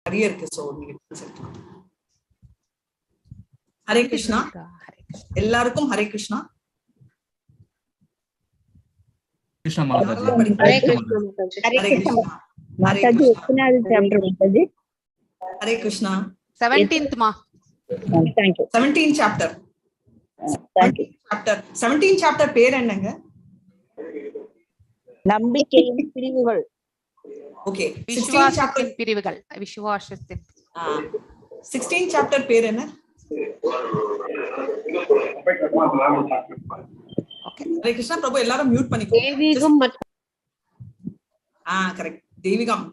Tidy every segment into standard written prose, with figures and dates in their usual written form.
நிறைய இருக்கு. சோ நீங்க ஹரே கிருஷ்ணா. எல்லாருக்கும் ஹரே கிருஷ்ணா. கிருஷ்ணா மாதாஜி. ஹரே கிருஷ்ணா. ஹரே கிருஷ்ணா. மாதாஜி எத்தனாவது சாப்டர் மாதாஜி? ஹரே கிருஷ்ணா. 17th மா. Thank you. 17 chapter. Thank you. 17 chapter பேர் என்னங்க? நம்பிக்கையின் பிரிவுகள். ஓகே. 16 சாப்டர் பிரிவுகள். விசுவாசத்தின். 16 சாப்டர் பேர் என்ன? ஓகே. ஹரே கிருஷ்ணா பிரபு எல்லாரும் மியூட் பண்ணிக்கோங்க. தெய்வீகம். கரெக்ட். தெய்வீகம்,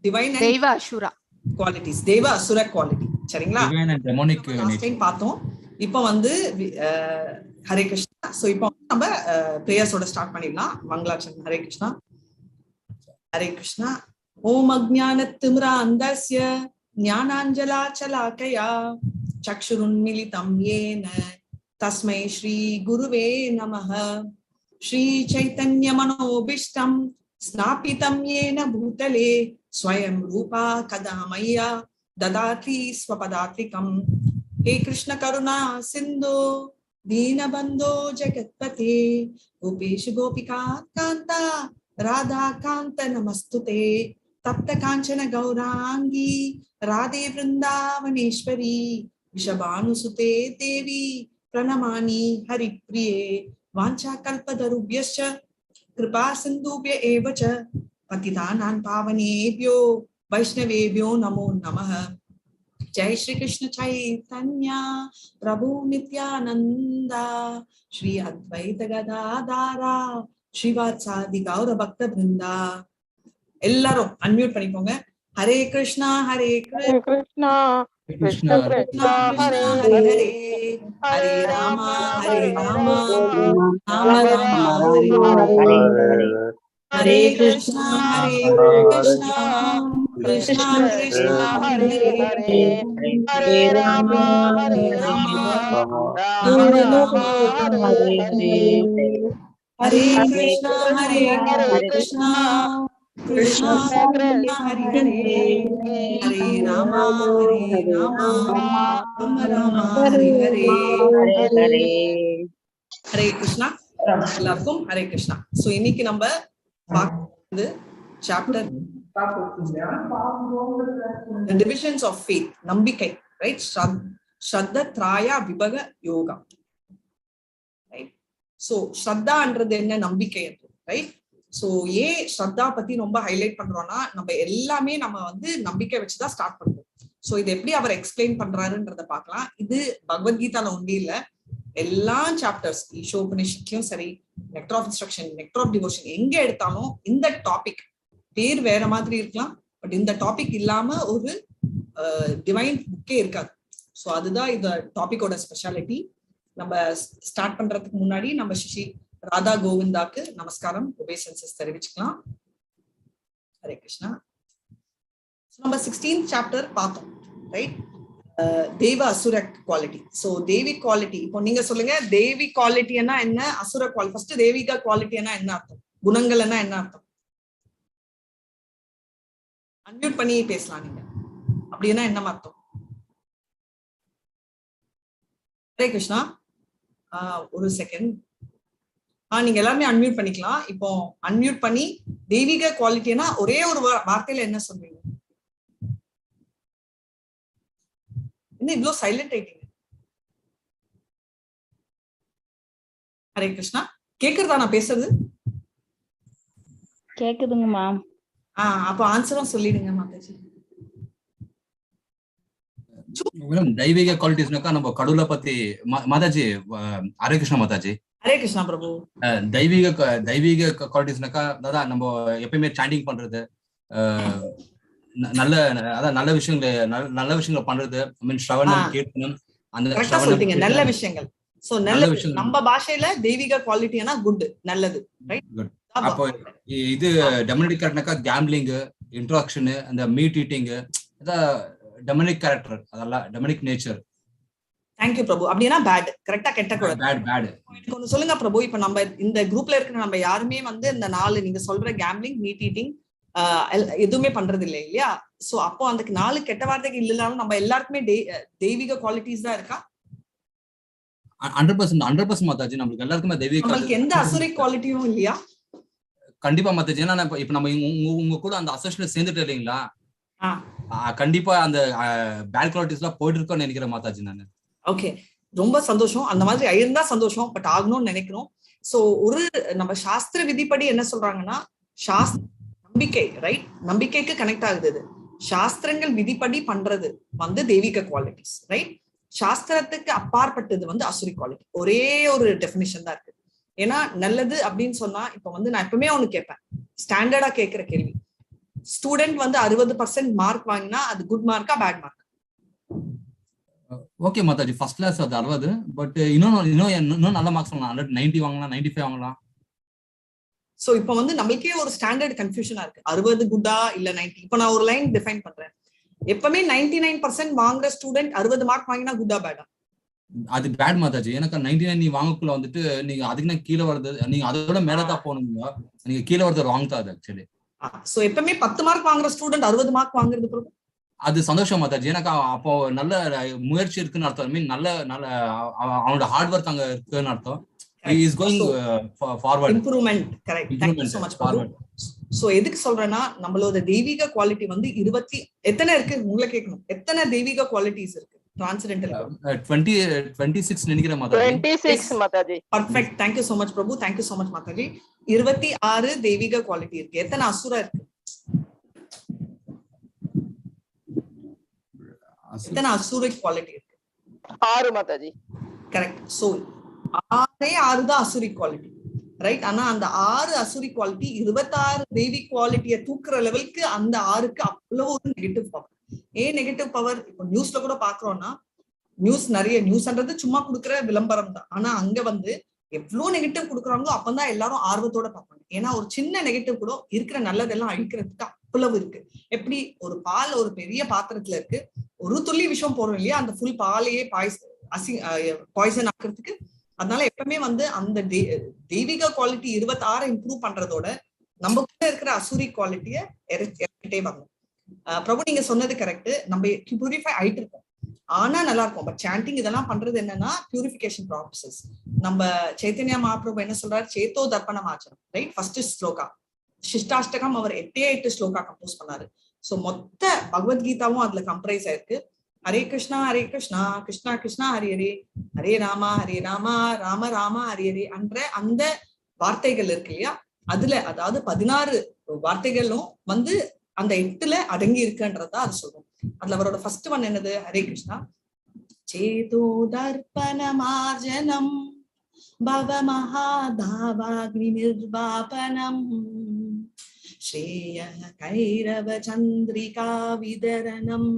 டிவைன் அண்ட் தெய்வ அசுர குவாலிட்டிஸ், தெய்வ அசுர குவாலிட்டி. சரிங்களா? டிவைன் அண்ட் டெமோனிக் லாஸ்ட் டைம் பார்த்தோம். இப்போ வந்து ஹரே கிருஷ்ணா. சோ இப்போ நம்ம பிரேயர்ஸோட ஸ்டார்ட் பண்ணிடலாம். மங்களாச்சரணம். ஹரே கிருஷ்ணா. ஹரே கிருஷ்ணா. ஓம் அஜ்ஞானத்திமிராந்தஸ்ய ஞானாஞ்சலாச்சலாகயா சக்ஷுருன்மிலிதம் ஏன தஸ்மை ஸ்ரீ குருவே நமः. ஸ்ரீ சைத்தன்ய மனோபிஷ்டம் ஸ்நாபிதம் ஏன பூதலே ஸ்வயம் ரூபா கதா மய்யா ददाति स्वपदात्रिकं. हे कृष्ण करुणा सिंधु दीनबंधो जगत्पते गोपेश गोपिका कांता राधा कांत नमस्तुते. तप्त कांचन गौरांगी राधे वृंदावनेश्वरी वृषभानुसुते देवी प्रणमामि हरिप्रिये. वाञ्छा कल्पतरुभ्यश्च कृपा सिन्धुभ्य एव च पतितानां पावनेभ्यो वैष्णवेभ्यो नमो नमः. जय श्री कृष्ण चैतन्य प्रभु नित्यानंदा श्री अद्वैत गदाधारा श्रीवात्सादि गौर भक्त वृंदा. எல்லாரும் அன்மியூட் பண்ணிக்கோங்க. ஹரே கிருஷ்ணா ஹரே கிருஷ்ணா கிருஷ்ணா கிருஷ்ணா ஹரே ஹரே ஹரே ராமா ஹரே ராமா ராம ராமா ஹரே ஹரே. ஹரே கிருஷ்ணா ஹரே கிருஷ்ணா கிருஷ்ணா கிருஷ்ணா ஹரே ஹரே ஹரே ராமா ஹரே ராமா ராம ராமா ஹரே ஹரே. ஹரே கிருஷ்ணா ஹரே கிருஷ்ணா கிருஷ்ணா கிருஷ்ணா ஹரே ஹரே ஹரே ராமா ராம ராமா ஹரே ஹரே. ஹரே கிருஷ்ணா. எல்லாருக்கும் ஹரே கிருஷ்ணா. சோ இன்னைக்கு நம்ம பார்க்கிறது சாப்டர் டிவிஷன்ஸ் ஆஃப் ஃபேத், நம்பிக்கை. ரைட்? ஸ்ரத்த திராயா விபக யோகா. ரைட்? சோ ஸ்ரத்தான்றது என்ன, நம்பிக்கை. ரைட்? சோ ஏன் ஸ்ரத்தா பத்தி ரொம்ப ஹைலைட் பண்றோம்னா, நம்ம எல்லாமே நம்ம வந்து நம்பிக்கை வச்சுதான் ஸ்டார்ட் பண்றோம். சோ இது எப்படி அவர் எக்ஸ்பிளைன் பண்றாருன்றத பார்க்கலாம். இது பகவத்கீதால ஒண்டி இல்ல, எல்லா சாப்டர்ஸ் ஈஷோபனிஷத்லயும் சரி, nectar of instruction, nectar of devotion எங்க எடுத்தாலும் இந்த டாபிக் பேர் வேற மாதிரி இருக்கலாம், பட் இந்த டாபிக் இல்லாம ஒரு டிவைன் புக்கே இருக்காது. ஸோ அதுதான் இந்த டாபிக்கோட ஸ்பெஷாலிட்டி. நம்ம ஸ்டார்ட் பண்றதுக்கு முன்னாடி நம்ம ஸ்ரீ ராதா கோவிந்தாக்கு நமஸ்காரம், ஒபேசன்சஸ் தெரிவிச்சுக்கலாம். ஹரே கிருஷ்ணா. நம்ம 16th சாப்டர் பார்த்தோம். ரைட்? தெய்வ அசுர குவாலிட்டி. So தெய்வீக் quality. இப்போ நீங்க சொல்லுங்க, தெய்வீக் குவாலிட்டினா என்ன, அசுர குவாலிட்டி. ஃபர்ஸ்ட் தெய்வீக குவாலிட்டினா என்ன அர்த்தம், குணங்கள்னா என்ன அர்த்தம்? அன்மியூட் பண்ணி பேசலாம் நீங்க. அப்படின்னா என்ன அர்த்தம்? ஹரே கிருஷ்ணா. ஒரு செகண்ட். நீங்க எல்லாருமே அன்மியூட் பண்ணிக்கலாம். இப்போ அன்மியூட் பண்ணி தெய்வீக குவாலிட்டினா ஒரே ஒரு வார்த்தையில என்ன சொல்றீங்க? என்ன இவ்வளவு சைலண்ட் ஆயிட்டீங்க? ஹரே கிருஷ்ணா. கேக்குறதா நான் பேசுறது? கேக்குதுங்க மேம். அப்ப ஆன்சரும் சொல்லிடுங்க மாதாஜி. தெய்வீக குவாலிட்டிஸ்னாக்கா நம்ம கடவுளை பத்தி மாதாஜி. ஹரே கிருஷ்ணா மாதாஜி. ஹரே கிருஷ்ணா பிரபு. தெய்வீக குவாலிட்டிஸ்னாக்கா அதான் நம்ம எப்பயுமே சாண்டிங் பண்றது, நல்ல அதான் நல்ல விஷயங்களை பண்றது, ஸ்ரவணம் கீர்த்தனம், அந்த நல்ல விஷயங்கள். சோ நல்ல விஷயம் நம்ம பாஷையில தெய்வீக குவாலிட்டினா குட், நல்லது. ரைட்? அப்போ இது டெமோனிக் கேரக்டர்னாக்கா கேம்பிளிங், இன்ட்ராக்ஷன், அந்த மீட் ஈட்டிங், அதான் டெமோனிக் கேரக்டர், அதெல்லாம் டெமோனிக் நேச்சர். தேங்க்யூ பிரபு. அப்படின்னா பேட், கரெக்டா? கெட்ட கூட பேட். ஒன்னு சொல்லுங்க பிரபு. இப்ப நம்ம இந்த குரூப்ல இருக்கிற நம்ம யாருமே வந்து இந்த 4 நீங்க சொல்ற கேம்பிளிங், மீட் ஈட்டிங் எதுவுமே பண்றது இல்லை இல்லையா? சோ அப்போ அந்த 4 கெட்ட வார்த்தைகள் இல்லனாலும் நம்ம எல்லாருக்குமே தெய்வீக குவாலிட்டிஸ் தான் இருக்கா? 100% மாதாஜி. நம்மளுக்கு எல்லாருக்குமே தெய்வீக நம்மளுக்கு எந்த அசுரை குவாலிட்டியும் இல்லையா? கண்டிப்பா மாதாஜி. ஏன்னா இப்ப நம்ம உங்க கூட அந்த அசோசியேஷன் சேர்ந்துட்டு இல்லைங்களா, கண்டிப்பா அந்த பேட் குவாலிட்டிஸ் எல்லாம் போயிட்டு இருக்கோம்னு நினைக்கிறேன் மாதாஜி நானு. ஓகே, ரொம்ப சந்தோஷம். அந்த மாதிரி இருந்தா சந்தோஷம், பட் ஆகணும்னு நினைக்கிறோம். சோ ஒரு நம்ம சாஸ்திர விதிப்படி என்ன சொல்றாங்கன்னா, நம்பிக்கை, ரைட்? நம்பிக்கைக்கு கனெக்ட் ஆகுது. சாஸ்திரங்கள் விதிப்படி பண்றது வந்து தெய்வீக குவாலிட்டிஸ், ரைட்? சாஸ்திரத்துக்கு அப்பாற்பட்டது வந்து அசுரி குவாலிட்டி. ஒரே ஒரு டெஃபினிஷன் தான் இருக்கு. ஏன்னா நல்லது அப்படின்னு சொன்னா, இப்ப வந்து நான் எப்பவுமே ஒண்ணு கேட்பேன், ஸ்டாண்டர்டா கேட்கிற கேள்வி, ஸ்டூடெண்ட் வந்து 60% மார்க் வாங்கினா அது குட் மார்க்கா bad mark? Okay Mataji, first class அது 60, பட் இன்னும் நல்ல மார்க்ஸ் வாங்கலாம். 90 வாங்கலாம், 95 வாங்கலாம். சோ இப்போ வந்து நம்மளுக்கே ஒரு ஸ்டாண்டர்ட் கன்ஃபியூஷனா இருக்கு, 60 குட்டா இல்ல 90. இப்போ நான் ஒரு லைன் டிஃபைன் பண்றேன். எப்பவுமே 99% வாங்குற ஸ்டூடெண்ட் 60 மார்க் வாங்கினா குட்டா பேடா? அது பேட் மாதாஜி. எனக்கு 99 நீ வாங்கக்குள்ள வந்துட்டு நீங்க அதுக்கு கீழே வருது, நீங்க அதோட மேலதான் போகணுங்க. நீங்க கீழே வருது ராங் தான் அது ஆக்சுவலி. சோ எப்பவுமே 10 மார்க் வாங்குற ஸ்டூடெண்ட் 60 மார்க் வாங்குறது அது சந்தோஷம் மாதாஜி. எனக்கு அப்போ நல்ல முயற்சி இருக்குன்னு அர்த்தம். மீன் நல்ல அவனோட ஹார்ட் ஒர்க் அங்க இருக்குன்னு அர்த்தம். He is going forward. Improvement. Correct. Thank you so much, forward. So எதுக்கு சொல்றேன்னா, நம்மளோட தெய்வீக குவாலிட்டி வந்து எத்தனை இருக்கு உங்களை கேட்கணும், எத்தனை தெய்வீக குவாலிட்டிஸ் இருக்கு டிரான்சென்டென்டல்? 26 நினைக்கிறேன் Mataji. 26 Mataji. Perfect. Thank you so much Prabhu. Thank you so much Mataji. 26 தெய்வீக குவாலிட்டி இருக்கு. எத்தனை அசுர இருக்கு? எத்தனை அசுர குவாலிட்டி இருக்கு? 6 மாதாஜி. கரெக்ட். சோ 6 தான் அசுரி குவாலிட்டி, ரைட்? ஆனா அந்த 6 அசுரி குவாலிட்டி 26 தெய்வீக குவாலிட்டியை தூக்குற லெவலுக்கு அந்த 6க்கு அவ்வளவு ஒரு நெகட்டிவ் பவர். ஏன் நெகட்டிவ் பவர்? இப்போ நியூஸ்ல கூட பாக்குறோம்னா, நிறைய நியூஸ்ன்றது சும்மா கொடுக்குற விளம்பரம் தான். ஆனா அங்க வந்து எவ்வளவு நெகட்டிவ் கொடுக்குறாங்களோ அப்பதான் எல்லாரும் ஆர்வத்தோட பார்ப்பாங்க. ஏன்னா ஒரு சின்ன நெகட்டிவ் கூட இருக்கிற நல்லதெல்லாம் அழிக்கிறதுக்கு அவ்வளவு இருக்கு. எப்படி ஒரு பால் ஒரு பெரிய பாத்திரத்துல இருக்கு, ஒரு துள்ளி விஷம் போறோம் இல்லையா, அந்த ஃபுல் பாலையே பாய்சன் ஆக்குறதுக்கு. அதனால எப்பவுமே வந்து அந்த தெய்வீக குவாலிட்டி 26 இம்ப்ரூவ் பண்றதோட நம்ம கூட இருக்கிற அசூரி குவாலிட்டிய இறக்கிட்டே வரணும். பிரபு நீங்க சொன்னது கரெக்ட். நம்ம பியூரிஃபை ஆயிட்டு இருக்கோம், ஆனா நல்லா இருக்கும். பட் சாண்டிங் இதெல்லாம் பண்றது என்னன்னா பியூரிஃபிகேஷன் ப்ராசஸ். நம்ம சைத்தன்யா மகாபிரபு என்ன சொல்றாரு? சேத்தோ தர்ப்பணம் ஆச்சரம், ரைட்? ஃபர்ஸ்ட் ஸ்லோகா சிஷ்டாஷ்டகம் அவர் 8 ஸ்லோகா கம்போஸ் பண்ணாரு. சோ மொத்த பகவத்கீதாவும் அதுல கம்ப்ரைஸ் ஆயிருக்கு. ஹரே கிருஷ்ணா கிருஷ்ணா கிருஷ்ணா ஹரி ஹரே, ஹரே ராமா ராம ராமா ஹரி ஹரே என்ற அந்த வார்த்தைகள் இருக்கு இல்லையா, அதுல அதாவது 16 வார்த்தைகளும் வந்து அந்த 8ல அடங்கி இருக்குன்றதா அது சொல்றோம். அதுல அவரோட ஃபர்ஸ்ட் ஒன் என்னது? ஹரே கிருஷ்ணா சேதோ தர்ப்பணமார்ஜனம் பவ மகாதாவாக்னி நிர்வாபனம் ஸ்ரேய கைரவ சந்திரிகா விதரணம்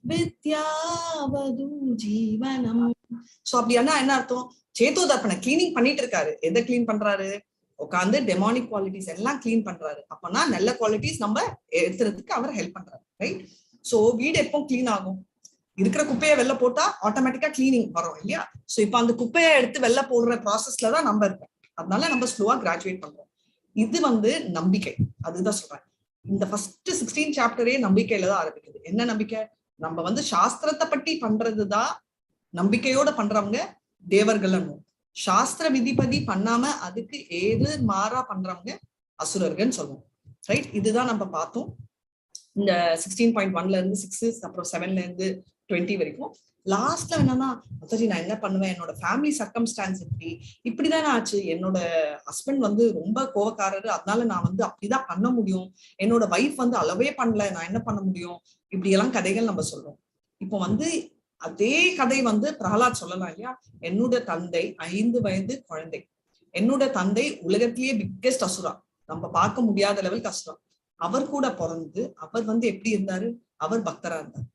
வித்யாவது ஜீவனம். சோ அப்படின்னா என்ன அர்த்தம்? சேத்தோ தர்ப்பண கிளீனிங் பண்ணிட்டு இருக்காரு. எதை கிளீன் பண்றாரு? உட்காந்து டெமானிக் குவாலிட்டிஸ் எல்லாம் கிளீன் பண்றாரு. அப்பனா நல்ல குவாலிட்டிஸ் நம்ம எடுத்துறதுக்கு அவர் ஹெல்ப் பண்றாரு, ரைட்? சோ வீடு எப்போ கிளீன் ஆகும்? இருக்கிற குப்பையை வெளில போட்டா ஆட்டோமேட்டிக்கா கிளீனிங் வரும் இல்லையா? சோ இப்ப அந்த குப்பையை எடுத்து வெளில போடுற ப்ராசஸ்ல தான் நம்ம இருக்கோம். அதனால நம்ம ஸ்லோவா கிராஜுவேட் பண்றோம். இது வந்து நம்பிக்கை. அதுதான் சொல்றேன். இந்த ஃபர்ஸ்ட் 16 சாப்டரே நம்பிக்கையில தான் ஆரம்பிக்குது. என்ன நம்பிக்கை? நம்ம வந்து சாஸ்திரத்தை பற்றி பண்றதுதான் நம்பிக்கையோட பண்றவங்க தேவர்கள். சாஸ்திர விதிபதி பண்ணாம அதுக்கு மாறா பண்றவங்க அசுரர்கள் சொல்லுவோம், ரைட்? இதுதான் நம்ம பார்த்தோம் இந்த 16.1ல இருந்து 6, அப்புறம் 7ல இருந்து 20 வரைக்கும். லாஸ்ட்ல என்னன்னா, மத்தாஜி நான் என்ன பண்ணுவேன், என்னோட ஃபேமிலி சர்க்கம்ஸ்டான்ஸ் இப்படிதானே ஆச்சு, என்னோட ஹஸ்பண்ட் வந்து ரொம்ப கோவக்காரரு, அதனால நான் வந்து அப்படிதான் பண்ண முடியும், என்னோட வைஃப் வந்து அளவே பண்ணல, நான் என்ன பண்ண முடியும், இப்படி எல்லாம் கதைகள் நம்ம சொல்றோம். இப்போ வந்து அதே கதை வந்து பிரகலாத் சொல்லலாம் இல்லையா? என்னோட தந்தை 5 வயது குழந்தை, என்னோட தந்தை உலகத்திலேயே பிக்கெஸ்ட் அசுரா, நம்ம பார்க்க முடியாத லெவலுக்கு அசுரா. அவர் கூட பிறந்து அவர் வந்து எப்படி இருந்தாரு? அவர் பக்தரா இருந்தார்.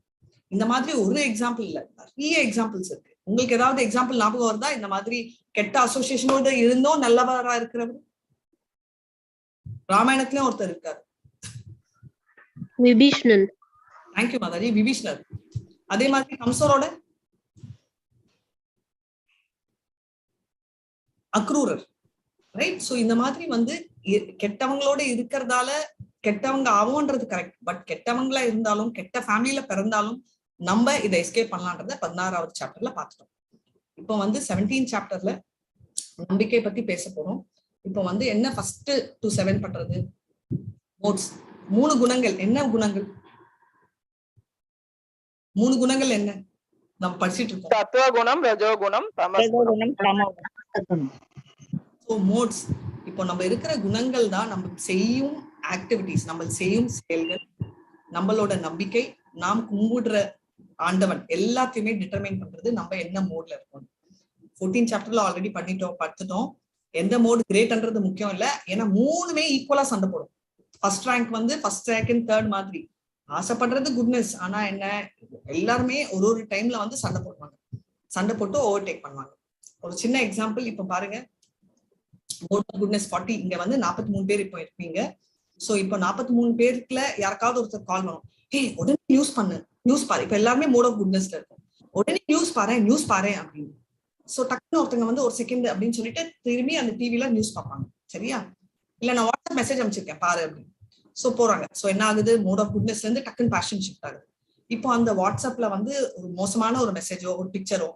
இந்த மாதிரி ஒரு எக்ஸாம்பிள் இல்ல, நிறைய எக்ஸாம்பிள்ஸ் இருக்கு. உங்களுக்கு ஏதாவது எக்ஸாம்பிள் ஞாபகம் வருதா? இந்த மாதிரி கெட்ட அசோசியேஷனோட இருந்தும் நல்லவரா இருக்கிறவர்? ராமாயணத்திலயும் ஒருத்தர் இருக்காரு, விபீஷ்ணன். தேங்க்யூ மாதாஜி, விபீஷ்ணர். அதே மாதிரி கம்சரோட அக்ரூரர், ரைட்? சோ இந்த மாதிரி வந்து கெட்டவங்களோட இருக்கிறதால கெட்டவங்க ஆவோன்றது கரெக்ட். பட் கெட்டவங்களா இருந்தாலும் கெட்ட ஃபேமிலியில பிறந்தாலும் நம்ம இதை எஸ்கேப் பண்ணலான்றத 16வது சாப்டர்ல பார்த்துட்டோம். இப்போ வந்து 17 சாப்டர்ல நம்பிக்கை பத்தி பேச போறோம். இப்போ வந்து என்ன ஃபர்ஸ்ட் டு 7 பண்றது? மோட்ஸ். 3 குணங்கள். என்ன குணங்கள்? 3 குணங்கள் என்ன நம்ம படிச்சிட்டு இருக்கோம்? சத்துவகுணம், ரஜோகுணம், தமோகுணம். So modes. இப்போ நம்ம இருக்கிற குணங்கள் தான் நம்ம செய்யும் ஆக்டிவிட்டிஸ், நம்ம செய்யும் செயல்கள், நம்மளோட நம்பிக்கை, நாம் கும்பிடுற ஆண்டவன் எல்லாத்தையுமே டிட்டர்மைன் பண்றது நம்ம என்ன மோட்ல இருக்கோம். 14 சாப்டர்ல ஆல்ரெடி பார்த்துட்டோம். எந்த மோடு கிரேட்ன்றது முக்கியம் இல்ல. ஏன்னா 3மே ஈக்குவலா சண்டை போடும். ஃபர்ஸ்ட் ரேங்க் வந்து ஃபர்ஸ்ட், செகண்ட், தேர்ட் மாதிரி. ஆசைப்படுறது குட்னஸ். ஆனா என்ன, எல்லாருமே ஒரு டைம்ல வந்து சண்டை போடுவாங்க. சண்டை போட்டு ஓவர்டேக் பண்ணுவாங்க. ஒரு சின்ன எக்ஸாம்பிள் இப்ப பாருங்க. Mode of goodness 40. இங்க வந்து 43 பேர் இப்போ இருப்பீங்க. சோ இப்போ 43 பேருக்குல யாருக்காவது ஒருத்தர் கால் பண்ணும், ஹே உடனே நியூஸ் பண்ணு, நியூஸ் பாரு. இப்ப எல்லாருமே மோட் ஆஃப் குட்னஸ்ல இருக்கும். உடனே நியூஸ் பாரு அப்படின்னு. சோ டக்குன்னு ஒருத்தங்க வந்து ஒரு செகண்ட் அப்படின்னு சொல்லிட்டு திரும்பி அந்த டிவில நியூஸ் பார்ப்பாங்க. சரியா? இல்ல நான் வாட்ஸ்அப் மெசேஜ் அனுப்பிச்சிருக்கேன் பாரு அப்படின்னு. சோ போறாங்க. சோ என்ன ஆகுது? மோட் ஆஃப் குட்னஸ்ல இருந்து டக்குன்னு பேஷன் ஷிஃப்ட் ஆகுது. இப்போ அந்த வாட்ஸ்அப்ல வந்து ஒரு மோசமான ஒரு மெசேஜோ ஒரு பிக்சரோ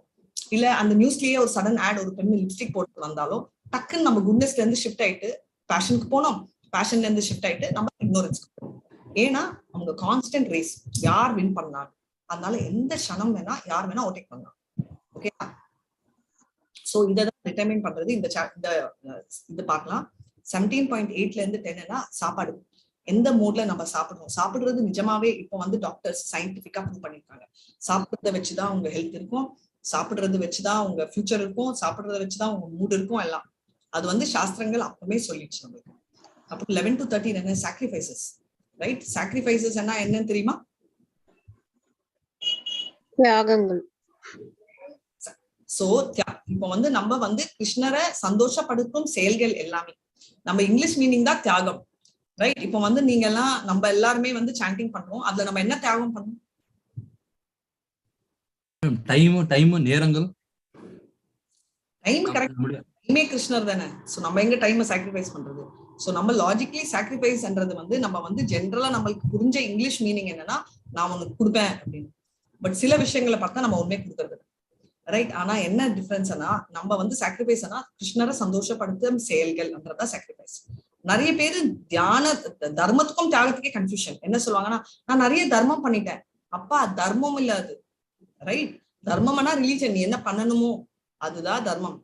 இல்ல அந்த நியூஸ்லயே ஒரு சடன் ஆட், ஒரு பெண் லிப்ஸ்டிக் போட்டு வந்தாலும் டக்குன்னு நம்ம குட்னஸ்ல இருந்து ஷிஃப்ட் ஆயிட்டு பேஷனுக்கு போனோம். பேஷன்ல இருந்து ஷிஃப்ட் ஆயிட்டு நம்ம இக்னோரன்ஸ் போனோம். ஏன்னா அவங்க கான்ஸ்டன்ட் ரேஸ், யார் வின் பண்ணலாம். அதனால எந்த க்ஷணம் வேணா யார் வேணா ஓவர்டேக் பண்ணலாம். ஓகேவா? சோ இதான் டிட்டர்மைன் பண்றது. இந்த இது பார்க்கலாம். 17.8ல இருந்து 10 சாப்பாடு. எந்த மோட்ல நம்ம சாப்பிடுறோம். சாப்பிடுறது நிஜமாவே இப்போ வந்து டாக்டர்ஸ் சயின்டிபிக்கா ப்ரூவ் பண்ணிருக்காங்க. சாப்பிடுறத வச்சுதான் உங்க ஹெல்த் இருக்கும், சாப்பிடுறது வச்சுதான் உங்க ஃபியூச்சர் இருக்கும், சாப்பிடுறத வச்சுதான் உங்க மூட் இருக்கும் எல்லாம். அது வந்து சாஸ்திரங்கள் அப்பவே சொல்லிடுச்சு நம்மளுக்கு. அப்புறம் 11 to 13 என்ன? சாக்ரிஃபைசஸ். ரைட்? சாக்ரிஃபைசஸ் என்னன்னு தெரியுமா? தியாகங்கள். சோ இப்போ வந்து நம்ம வந்து கிருஷ்ணரை சந்தோஷப்படுத்தும் செயல்கள் எல்லாமே. நம்ம இங்கிலீஷ் மீனிங் தான் தியாகம். ரைட்? இப்போ வந்து நீங்க எல்லாம் நம்ம எல்லாருமே வந்து சாண்டிங் பண்றோம். அதுல நம்ம என்ன தியாகம் பண்ணணும்? டைம், நேரங்கள். Time correct. டைமே கிருஷ்ணர் தானே. சோ நம்ம எங்க டைமை சாக்ரிஃபைஸ் பண்றது? சோ நம்ம லாஜிக்கலி சாக்ரிஃபைஸ்ன்றது வந்து நம்ம வந்து ஜென்ரலா நம்மளுக்கு புரிஞ்ச இங்கிலீஷ் மீனிங் என்னன்னா, நான் உனக்கு கொடுப்பேன் அப்படின்னு. பட் சில விஷயங்களை பார்த்தா நம்ம உண்மையை கொடுக்கறது. ரைட்? ஆனா என்ன டிஃபரன்ஸ்னா, நம்ம வந்து சாக்ரிஃபைஸ்னா கிருஷ்ணரை சந்தோஷப்படுத்தும் செயல்கள்ன்றதா சாக்ரிஃபைஸ். நிறைய பேரு தர்மத்துக்கும் தியாகத்துக்கே கன்ஃபியூஷன். என்ன சொல்லுவாங்கன்னா, நான் நிறைய தர்மம் பண்ணிட்டேன். அப்பா தர்மம் இல்ல அது. ரைட்? தர்மம்னா ரிலீஜன். நீ என்ன பண்ணணுமோ அதுதான் தர்மம்.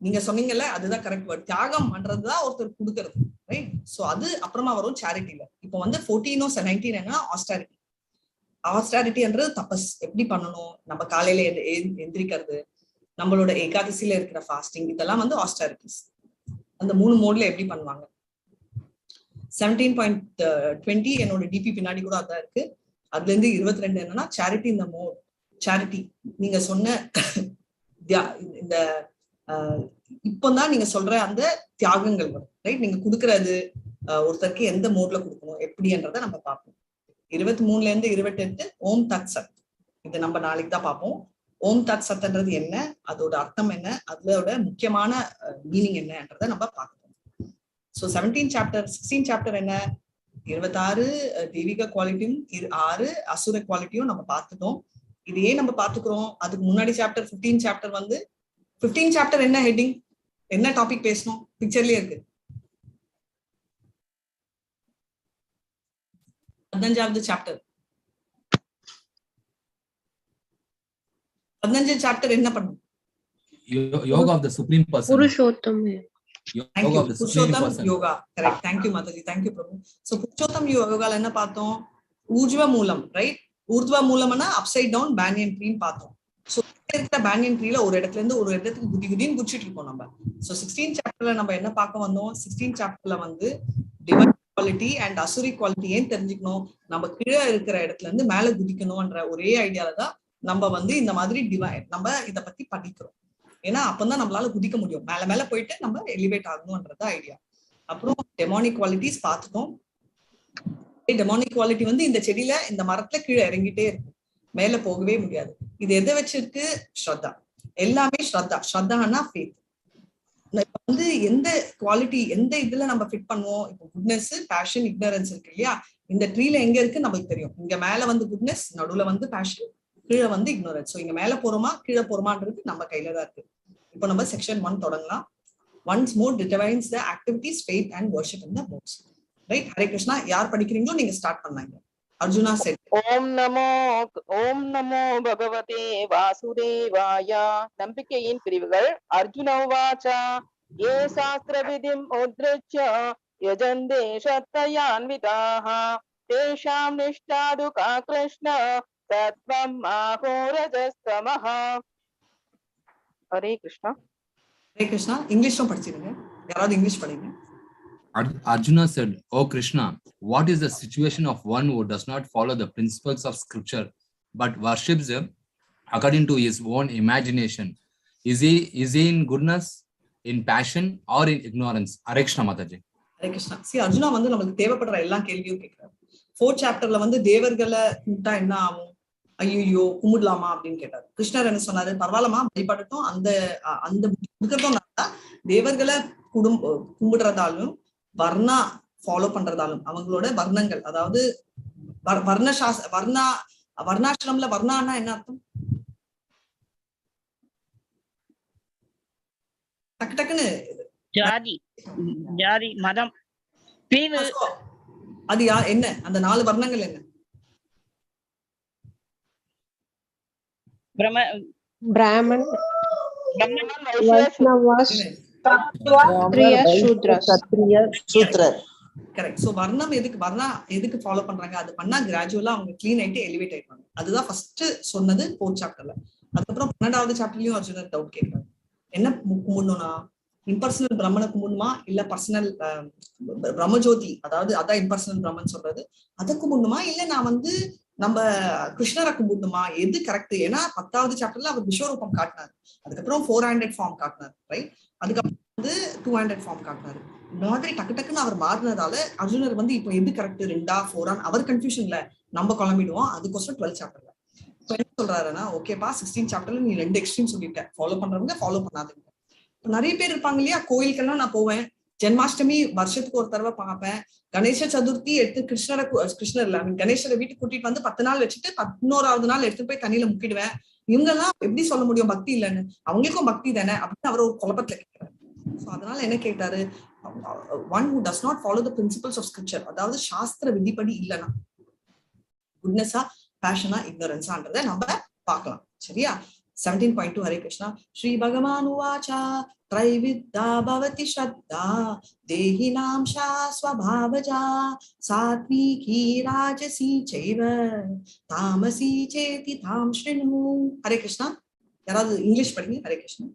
நீங்க சொன்னீங்கல்ல, அதுதான் கரெக்ட் வேர்ட். தியாகம் பண்றதுதான் ஒருத்தர் கொடுக்கறது. ரைட்? சோ அது அப்புறமா வரும் சேரிட்டில. இப்போ வந்து 14 19 என்ன? ஆஸ்டாரிட்டி. ஆஸ்டாரிட்டின்றது தபஸ். எப்படி பண்ணணும்? நம்ம காலையில எந்திரிக்கிறது, நம்மளோட ஏகாதசியில இருக்கிற ஃபாஸ்டிங், இதெல்லாம் வந்து ஆஸ்டாரிட்டிஸ். அந்த 3 மோட்ல எப்படி பண்ணுவாங்க. 17.20 என்னோட டிபி பின்னாடி கூட அதான் இருக்கு. அதுல இருந்து 22 என்னன்னா சேரிட்டி. இந்த மோட் சேரிட்டி நீங்க சொன்ன இந்த இப்பதான் நீங்க சொல்ற அந்த தியாகங்கள் வரும். ரைட்? நீங்க கொடுக்கறது ஒருத்தருக்கு எந்த மோட்ல கொடுக்கணும் எப்படின்றத நம்ம பார்ப்போம். 23ல இருந்து 28 ஓம் தத் சத். இது நம்ம நாளைக்கு தான் பார்ப்போம். ஓம் தத் சத்ன்றது என்ன, அதோட அர்த்தம் என்ன, அதோட முக்கியமான மீனிங் என்னன்றத நம்ம பார்க்கணும். ஸோ 17 சாப்டர் 16 சாப்டர் என்ன? 26 தெய்வீக குவாலிட்டியும் 6 அசுர குவாலிட்டியும் நம்ம பார்த்துட்டோம். இது ஏன் நம்ம பார்த்துக்கிறோம்? அதுக்கு முன்னாடி சாப்டர் 15 சாப்டர் வந்து 15 சாப்டர் என்ன ஹெட்டிங், என்ன டாபிக் பேசணும்? பிக்சர்லயே இருக்கு. 15வது சாப்டர். 15 சாப்டர் என்ன பண்ணும்? Yoga of the supreme person. Purushottam. Yoga of the supreme person. Yoga. Correct. Thank you Mataji. Thank you Prabhu. So Purushottam யோகால என்ன பார்த்தோம்? ஊர்ஜ்வ மூலம். ரைட்? ஊர்த்வ மூலம்னா அப்சைட் டவுன் பேனியன் ட்ரீன்னு பார்த்தோம். சோ இருக்கிற பேனியன் ட்ரீல ஒரு இடத்துல இருந்து ஒரு இடத்துக்கு குதின்னு குதிச்சிட்டு இருக்கோம் நம்ம. சோ 16 சாப்டர்ல நம்ம என்ன பார்க்க வந்தோம்? 16 சாப்டர்ல வந்து டிவைன் குவாலிட்டி அண்ட் அசுரி குவாலிட்டி ஏன் தெரிஞ்சுக்கணும்? நம்ம கீழே இருக்கிற இடத்துல இருந்து மேல குதிக்கணும்ன்ற ஒரே ஐடியால தான் நம்ம வந்து இந்த மாதிரி நம்ம இத பத்தி படிக்கிறோம். ஏன்னா அப்பதான் நம்மளால குதிக்க முடியும். மேல மேல போயிட்டு நம்ம எலிவேட் ஆகணும்ன்றது ஐடியா. அப்புறம் டெமானிக் குவாலிட்டிஸ் பார்த்துட்டோம். டெமானிக் குவாலிட்டி வந்து இந்த செடியில இந்த மரத்துல கீழே இறங்கிட்டே இருக்கும், மேல போகவே முடியாது. இது எதை வச்சிருக்கு? ஸ்ரத்தா. எல்லாமே ஸ்ரத்தா. ஸ்ரத்தான்னா ஃபேத். வந்து எந்த குவாலிட்டி எந்த இதுல நம்ம ஃபிட் பண்ணுவோம். இப்போ குட்னஸ், பேஷன், இக்னரன்ஸ் இருக்கு இல்லையா, இந்த ட்ரீல எங்க இருக்கு நமக்கு தெரியும். இங்க மேல வந்து குட்னஸ், நடுவுல வந்து பேஷன், கீழே வந்து இக்னோரன்ஸ். ஸோ இங்க மேல போறோமா கீழே போறோமான்றது நம்ம கையில தான் இருக்கு. இப்போ நம்ம செக்ஷன் 1 தொடங்கலாம். Once more determines the activities, faith and worship in the modes. Right? Hare Krishna. யார் படிக்கிறீங்களோ நீங்க ஸ்டார்ட் பண்ணாங்க. அர்ஜுனா said. ஓம் நமோ பகவதே வாசுதேவாய. நம்பிக்கையின் பிரிவுகள். அர்ஜுன உவாச்ச ஏ சாஸ்திர விதிம் உத்ருச்ய யஜந்தே சத்தயான்விதாஹ தேஷாம் நிஷ்டாது கா கிருஷ்ண தத்வம் ஆஹோரஜஸ்தமஹ. ஹரே கிருஷ்ணா. ஹரே கிருஷ்ணா. இங்கிலீஷ்ல படிச்சிருங்க. யாராவது இங்கிலீஷ் படிங்க. Arjuna said, "O Krishna, what is the situation of one who does not follow the principles of scripture but worships him according to his own imagination? Is he in goodness, in passion, or in ignorance?" Hare Krishna Mataji. Hare Krishna. See, Arjuna வந்து நமக்கு தேவைப்படுற எல்லா கேள்வியும் கேட்கிறார். 4th சாப்டர்ல வந்து தேவர்களை கூப்பிட்டா என்ன ஆகும், ஐயோ கும்பிடலாமா அப்படின்னு கேட்டாரு. கிருஷ்ணர் என்ன சொன்னாரு, பரவாயில்லமா வழிபடட்டும், அந்த இருக்கிறதும் தேவர்களை கும்பிடுறதாலும் வர்ணா ஃபாலோ பண்றதாலும் அவங்களோட வர்ணங்கள், அதாவது வர்ணாசிரமம்ல வர்ணான்னா என்ன அர்த்தம்? டக்கு டக்குன்னு ஜாதி மதம் பிரிவு. அது என்ன அந்த 4 வர்ணங்கள் என்ன? பிராமன், வைஷ்ணவாஸ், கரெக்ட். சோ வர்ணம் எதுக்கு ஃபாலோ பண்றாங்க? அது பண்ணா கிராஜுவலா அவங்க கிளீன் ஆயிட்டு எலிவேட் ஆயிடுவாங்க. அதுதான் ஃபர்ஸ்ட் சொன்னது 4th சாப்டர்ல. அதுக்கப்புறம் 12வது சாப்டர்லயும் அர்ஜுனர் டவுட் கேட்கிறாரு, என்ன கும்பிடணும்னா இம்பர்சனல் பிரம்மனை கும்பிடணுமா இல்ல பர்சனல் பிரம்மஜோதி, அதாவது அதான் இம்பர்சனல் பிரம்மன் சொல்றது, அதை கும்பிடணுமா இல்ல நான் வந்து நம்ம கிருஷ்ணரை கும்பிடணுமா, எது கரெக்ட்? ஏன்னா 10வது சாப்டர்ல அவர் விஸ்வரூபம் காட்டினாரு, அதுக்கப்புறம் 400 ஃபார்ம் காட்டினாரு, ரைட்? அதுக்கப்புறம் வந்து 200 ஃபார்ம் காட்டினாரு. இந்த மாதிரி டக்கு டக்குன்னு அவர் மாறினதால அர்ஜுனர் வந்து இப்போ எது கரெக்ட், 2ஆ 4ஆ அவர் கன்ஃபியூஷன்ல நம்ம குழம்பிடுவோம். அதுக்கோசரம் 12th சாப்டர்ல இப்போ என்ன சொல்றாருன்னா, ஓகேப்பா 16th சாப்டர்ல நீ 2 எக்ஸ்ட்ரீம் சொல்லிட்ட, ஃபாலோ பண்றவங்க ஃபாலோ பண்ணாதீங்க. நிறைய பேர் இருப்பாங்க இல்லையா, கோயிலுக்கெல்லாம் நான் போவேன், ஜென்மாஷ்டமி வருஷத்துக்கு ஒரு தடவை பார்ப்பேன், கணேச சதுர்த்தி எடுத்து கிருஷ்ணர் இல்ல கணேசரை வீட்டுக்கு கூட்டிட்டு வந்து 10 நாள் வச்சுட்டு 11வது நாள் எடுத்துட்டு போய் தண்ணியில முக்கிடுவேன். இவங்க எல்லாம் எப்படி சொல்ல முடியும் பக்தி இல்லைன்னு? அவங்களுக்கும் பக்தி தானே அப்படின்னு அவர் ஒரு குழப்பத்துல கேட்கிறாரு. சோ அதனால என்ன கேட்டாரு, one who does not follow the principles of scripture, அதாவது சாஸ்திர விதிப்படி இல்லைன்னா குட்னஸா, பேஷனா, இக்னரன்ஸான்றதை நம்ம பார்க்கலாம். சரியா? 17.2 ஹரே கிருஷ்ணா. ஸ்ரீ பகவான் உவாச்சா த்ரைவித்தா பவதி ஸ்ரத்தா தேஹினாம் ஸ்வபாவஜா சாத்விகி ராஜசி சைவ தாமசி சேதி தாம் ஸ்ருணு. ஹரே கிருஷ்ணா. யாராவது இங்கிலீஷ் படிங்க. Hare Krishna.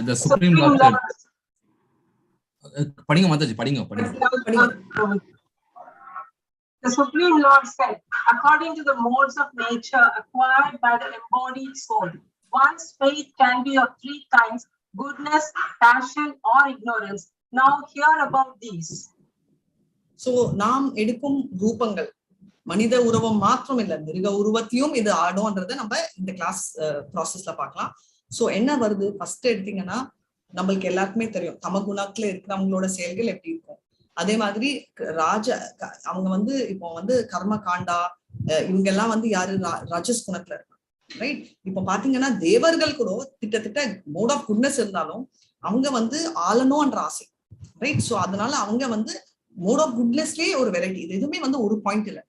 The Supreme Lord said, படிங்க மாதாஜி, படிங்க. The Supreme Lord said, according to the modes of nature acquired by the embodied soul, one's faith can be of 3 kinds: goodness, passion, or ignorance. Now hear about these. So நாம் எடுக்கும் ரூபங்கள் மனித உருவம் மாத்திரம் இல்ல, மிருக உருவத்தையும் இது ஆடும்ன்றதை நம்ம இந்த கிளாஸ் ப்ராசஸ்ல பார்க்கலாம். சோ என்ன வருது, ஃபர்ஸ்ட் எடுத்தீங்கன்னா நம்மளுக்கு எல்லாருக்குமே தெரியும் தமகுணத்துல இருக்கிறவங்களோட செயல்கள் எப்படி இருக்கும். அதே மாதிரி அவங்க வந்து இப்போ வந்து கர்ம காண்டா இவங்க எல்லாம் வந்து யாரு ராஜஸ் குணத்துல இருக்காங்க, ரைட்? இப்போ பாத்தீங்கன்னா தேவர்கள் கூட திட்டத்திட்ட மோட் ஆஃப் குட்னஸ் இருந்தாலும் அவங்க வந்து ஆளணும்ன்ற ஆசை, ரைட்? சோ அதனால அவங்க வந்து மோட் ஆஃப் குட்னஸ்லயே ஒரு வெரைட்டி. இது எதுவுமே வந்து ஒரு பாயிண்ட் இல்ல,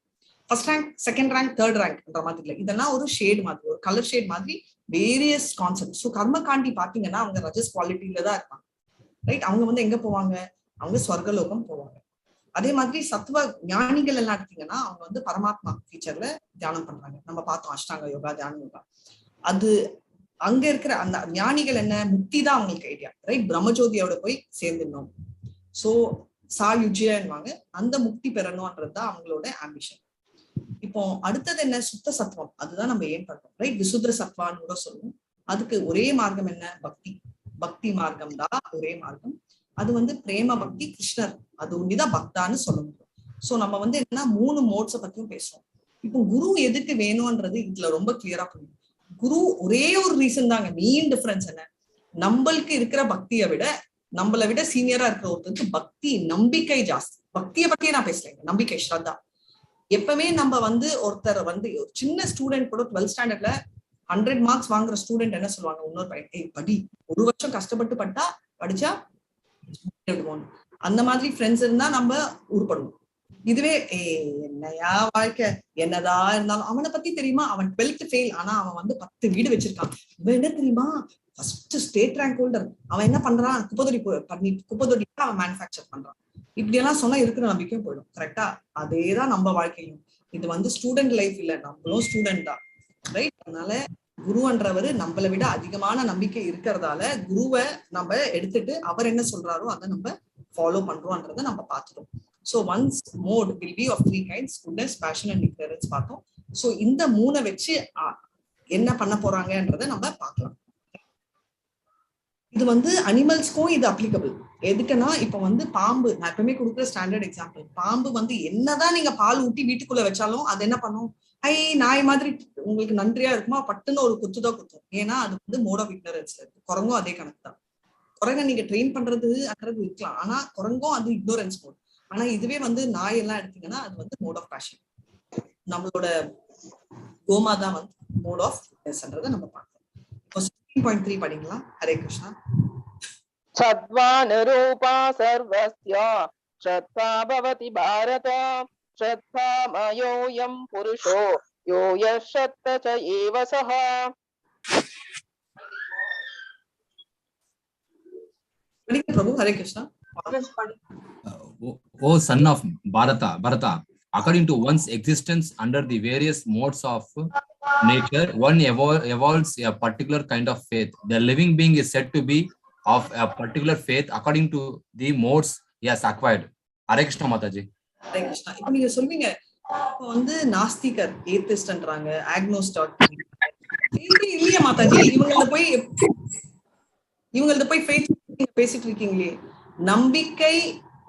first rank, second rank, third ரேங்க்ன்ற மாதிரி இல்லை. இதெல்லாம் ஒரு ஷேட் மாதிரி, ஒரு கலர் ஷேட் மாதிரி, வேரியஸ் கான்செப்ட். ஸோ கர்ம காண்டி பாத்தீங்கன்னா அவங்க ரஜஸ் குவாலிட்டியில தான் இருப்பாங்க, ரைட்? அவங்க வந்து எங்க போவாங்க, அவங்க ஸ்வர்கலோகம் போவாங்க. அதே மாதிரி சத்துவ ஞானிகள் எல்லாம் எடுத்தீங்கன்னா அவங்க வந்து பரமாத்மா ஃபீச்சர்ல தியானம் பண்றாங்க. நம்ம பார்த்தோம் அஷ்டாங்க யோகா, தியான யோகா. அது அங்க இருக்கிற அந்த ஞானிகள் என்ன, முக்தி தான் அவங்களுக்கு ஐடியா, ரைட்? பிரம்மஜோதியோட போய் சேர்ந்துடணும். சோ சாயுஜ்யன்வாங்க, அந்த முக்தி பெறணும்ன்றதுதான் அவங்களோட ஆம்பிஷன். இப்போ அடுத்தது என்ன, சுத்த சத்வம், அதுதான் நம்ம ஏன் பண்றோம், ரைட்? விசுத்திர சத்வான்னு கூட சொல்லுவோம். அதுக்கு ஒரே மார்க்கம் என்ன, பக்தி மார்க்கம் தான் ஒரே மார்க்கம். அது வந்து பிரேம பக்தி, கிருஷ்ணர் அது ஒண்டிதான் பக்தான்னு சொல்ல முடியும். சோ நம்ம வந்து என்னன்னா 3 மோட்ஸை பத்தியும் பேசுறோம். இப்போ குரு எதுக்கு வேணும்ன்றது இதுல ரொம்ப கிளியரா புரியும். குரு ஒரே ஒரு ரீசன் தாங்க, மெயின் டிஃபரன்ஸ் என்ன, நம்மளுக்கு இருக்கிற பக்தியை விட நம்மளை விட சீனியரா இருக்கிற ஒருத்தருக்கு பக்தி நம்பிக்கை ஜாஸ்தி. பக்தியை பத்தியே நான் பேசலைங்க, நம்பிக்கை ஸ்ரத்தா. எப்பவுமே நம்ம வந்து ஒருத்தர் வந்து சின்ன ஸ்டூடெண்ட் கூட 12th ஸ்டாண்டர்ட்ல 100 மார்க்ஸ் வாங்குற ஸ்டூடெண்ட் என்ன சொல்லுவாங்க, இன்னொரு பையன் படி, 1 வருஷம் கஷ்டப்பட்டு படிச்சா அந்த மாதிரி ஃப்ரெண்ட்ஸ் இருந்தா நம்ம உருப்படுவோம். இதுவே என்னையா வாழ்க்கை, என்னதான் இருந்தாலும் அவனை பத்தி தெரியுமா, அவன் 12th ஃபெயில், ஆனா அவன் வந்து 10 வீடு வச்சிருக்கான். இவன் என்ன தெரியுமா, ஃபர்ஸ்ட் ஸ்டேட் ரேங்க் ஹோல்டர், அவன் என்ன பண்றான், குப்பைத்தொட்டி அவன் மேனுஃபேக்சர் பண்றான். இப்படி எல்லாம் சொன்னா இருக்கிற நம்பிக்கையும் போயிடும். கரெக்டா? அதேதான் நம்ம வாழ்க்கையும். இது வந்து ஸ்டூடெண்ட் லைஃப் இல்ல, நம்மளும் ஸ்டூடெண்ட் தான், ரைட்? அதனால குருன்றவரு நம்மளை விட அதிகமான நம்பிக்கை இருக்கிறதால குருவை நம்ம எடுத்துட்டு அவர் என்ன சொல்றாரோ அதை நம்ம ஃபாலோ பண்றோம்ன்றதை நம்ம பார்த்துட்டோம். So one's mode will be of 3 kinds: goodness, passion and ignorance பார்த்தோம். So இந்த 3 வச்சு என்ன பண்ண போறாங்கன்றதை நம்ம பார்க்கலாம். இது வந்து அனிமல்ஸ்க்கும் இது அப்ளிகபிள். எதுக்குன்னா இப்ப வந்து பாம்பு, நான் எப்பவுமே கொடுக்குற ஸ்டாண்டர்ட் எக்ஸாம்பிள், பாம்பு வந்து என்னதான் நீங்க பால் ஊட்டி வீட்டுக்குள்ள வச்சாலும் அது என்ன பண்ணும், நாய் மாதிரி உங்களுக்கு நன்றியா இருக்குமா, பட்டுன்னு ஒரு குத்துதான் குத்தும். ஏன்னா அது வந்து மோட் ஆஃப் இக்னரன்ஸ்ல இருக்கு. குரங்கும் அதே கணக்கு தான். குரங்கை நீங்க ட்ரெயின் பண்றது இருக்கலாம், ஆனா குரங்கும் அது இக்னோரன்ஸ் மோட். ஆனா இதுவே வந்து நாய் எல்லாம் எடுத்தீங்கன்னா அது வந்து மோட் ஆஃப் பேஷன். நம்மளோட கோமா தான் வந்து மோட் ஆஃப் ஃபிட்னஸ்ன்றதை நம்ம பார்க்கலாம். 16.3 படிங்களா? ஹரே கிருஷ்ணா. சத்வானுரூபா சர்வஸ்ய ஸ்ரத்தா பவதி பாரத ஸ்ரத்தா மயோயம் புருஷோ யோ யஸ்ரத்த ச ஏவ சஹ. பிரபு Hare Krishna. O son of Bharata, according to one's existence under the various modes of nature, one evolves a particular kind of faith. The living being is said to be of a particular faith according to the modes he has acquired. Hare Krishna Mataji. Hare Krishna. இப்ப நீங்க சொல்வீங்க இப்ப வந்து நாஸ்திகர் ஏத்திஸ்ட்ன்றாங்க, ஆக்னோஸ்டாக் இல்லையா மாதாஜி, இவங்களது போய் faith பேசிட்டு இருக்கீங்களே. நம்பிக்கை,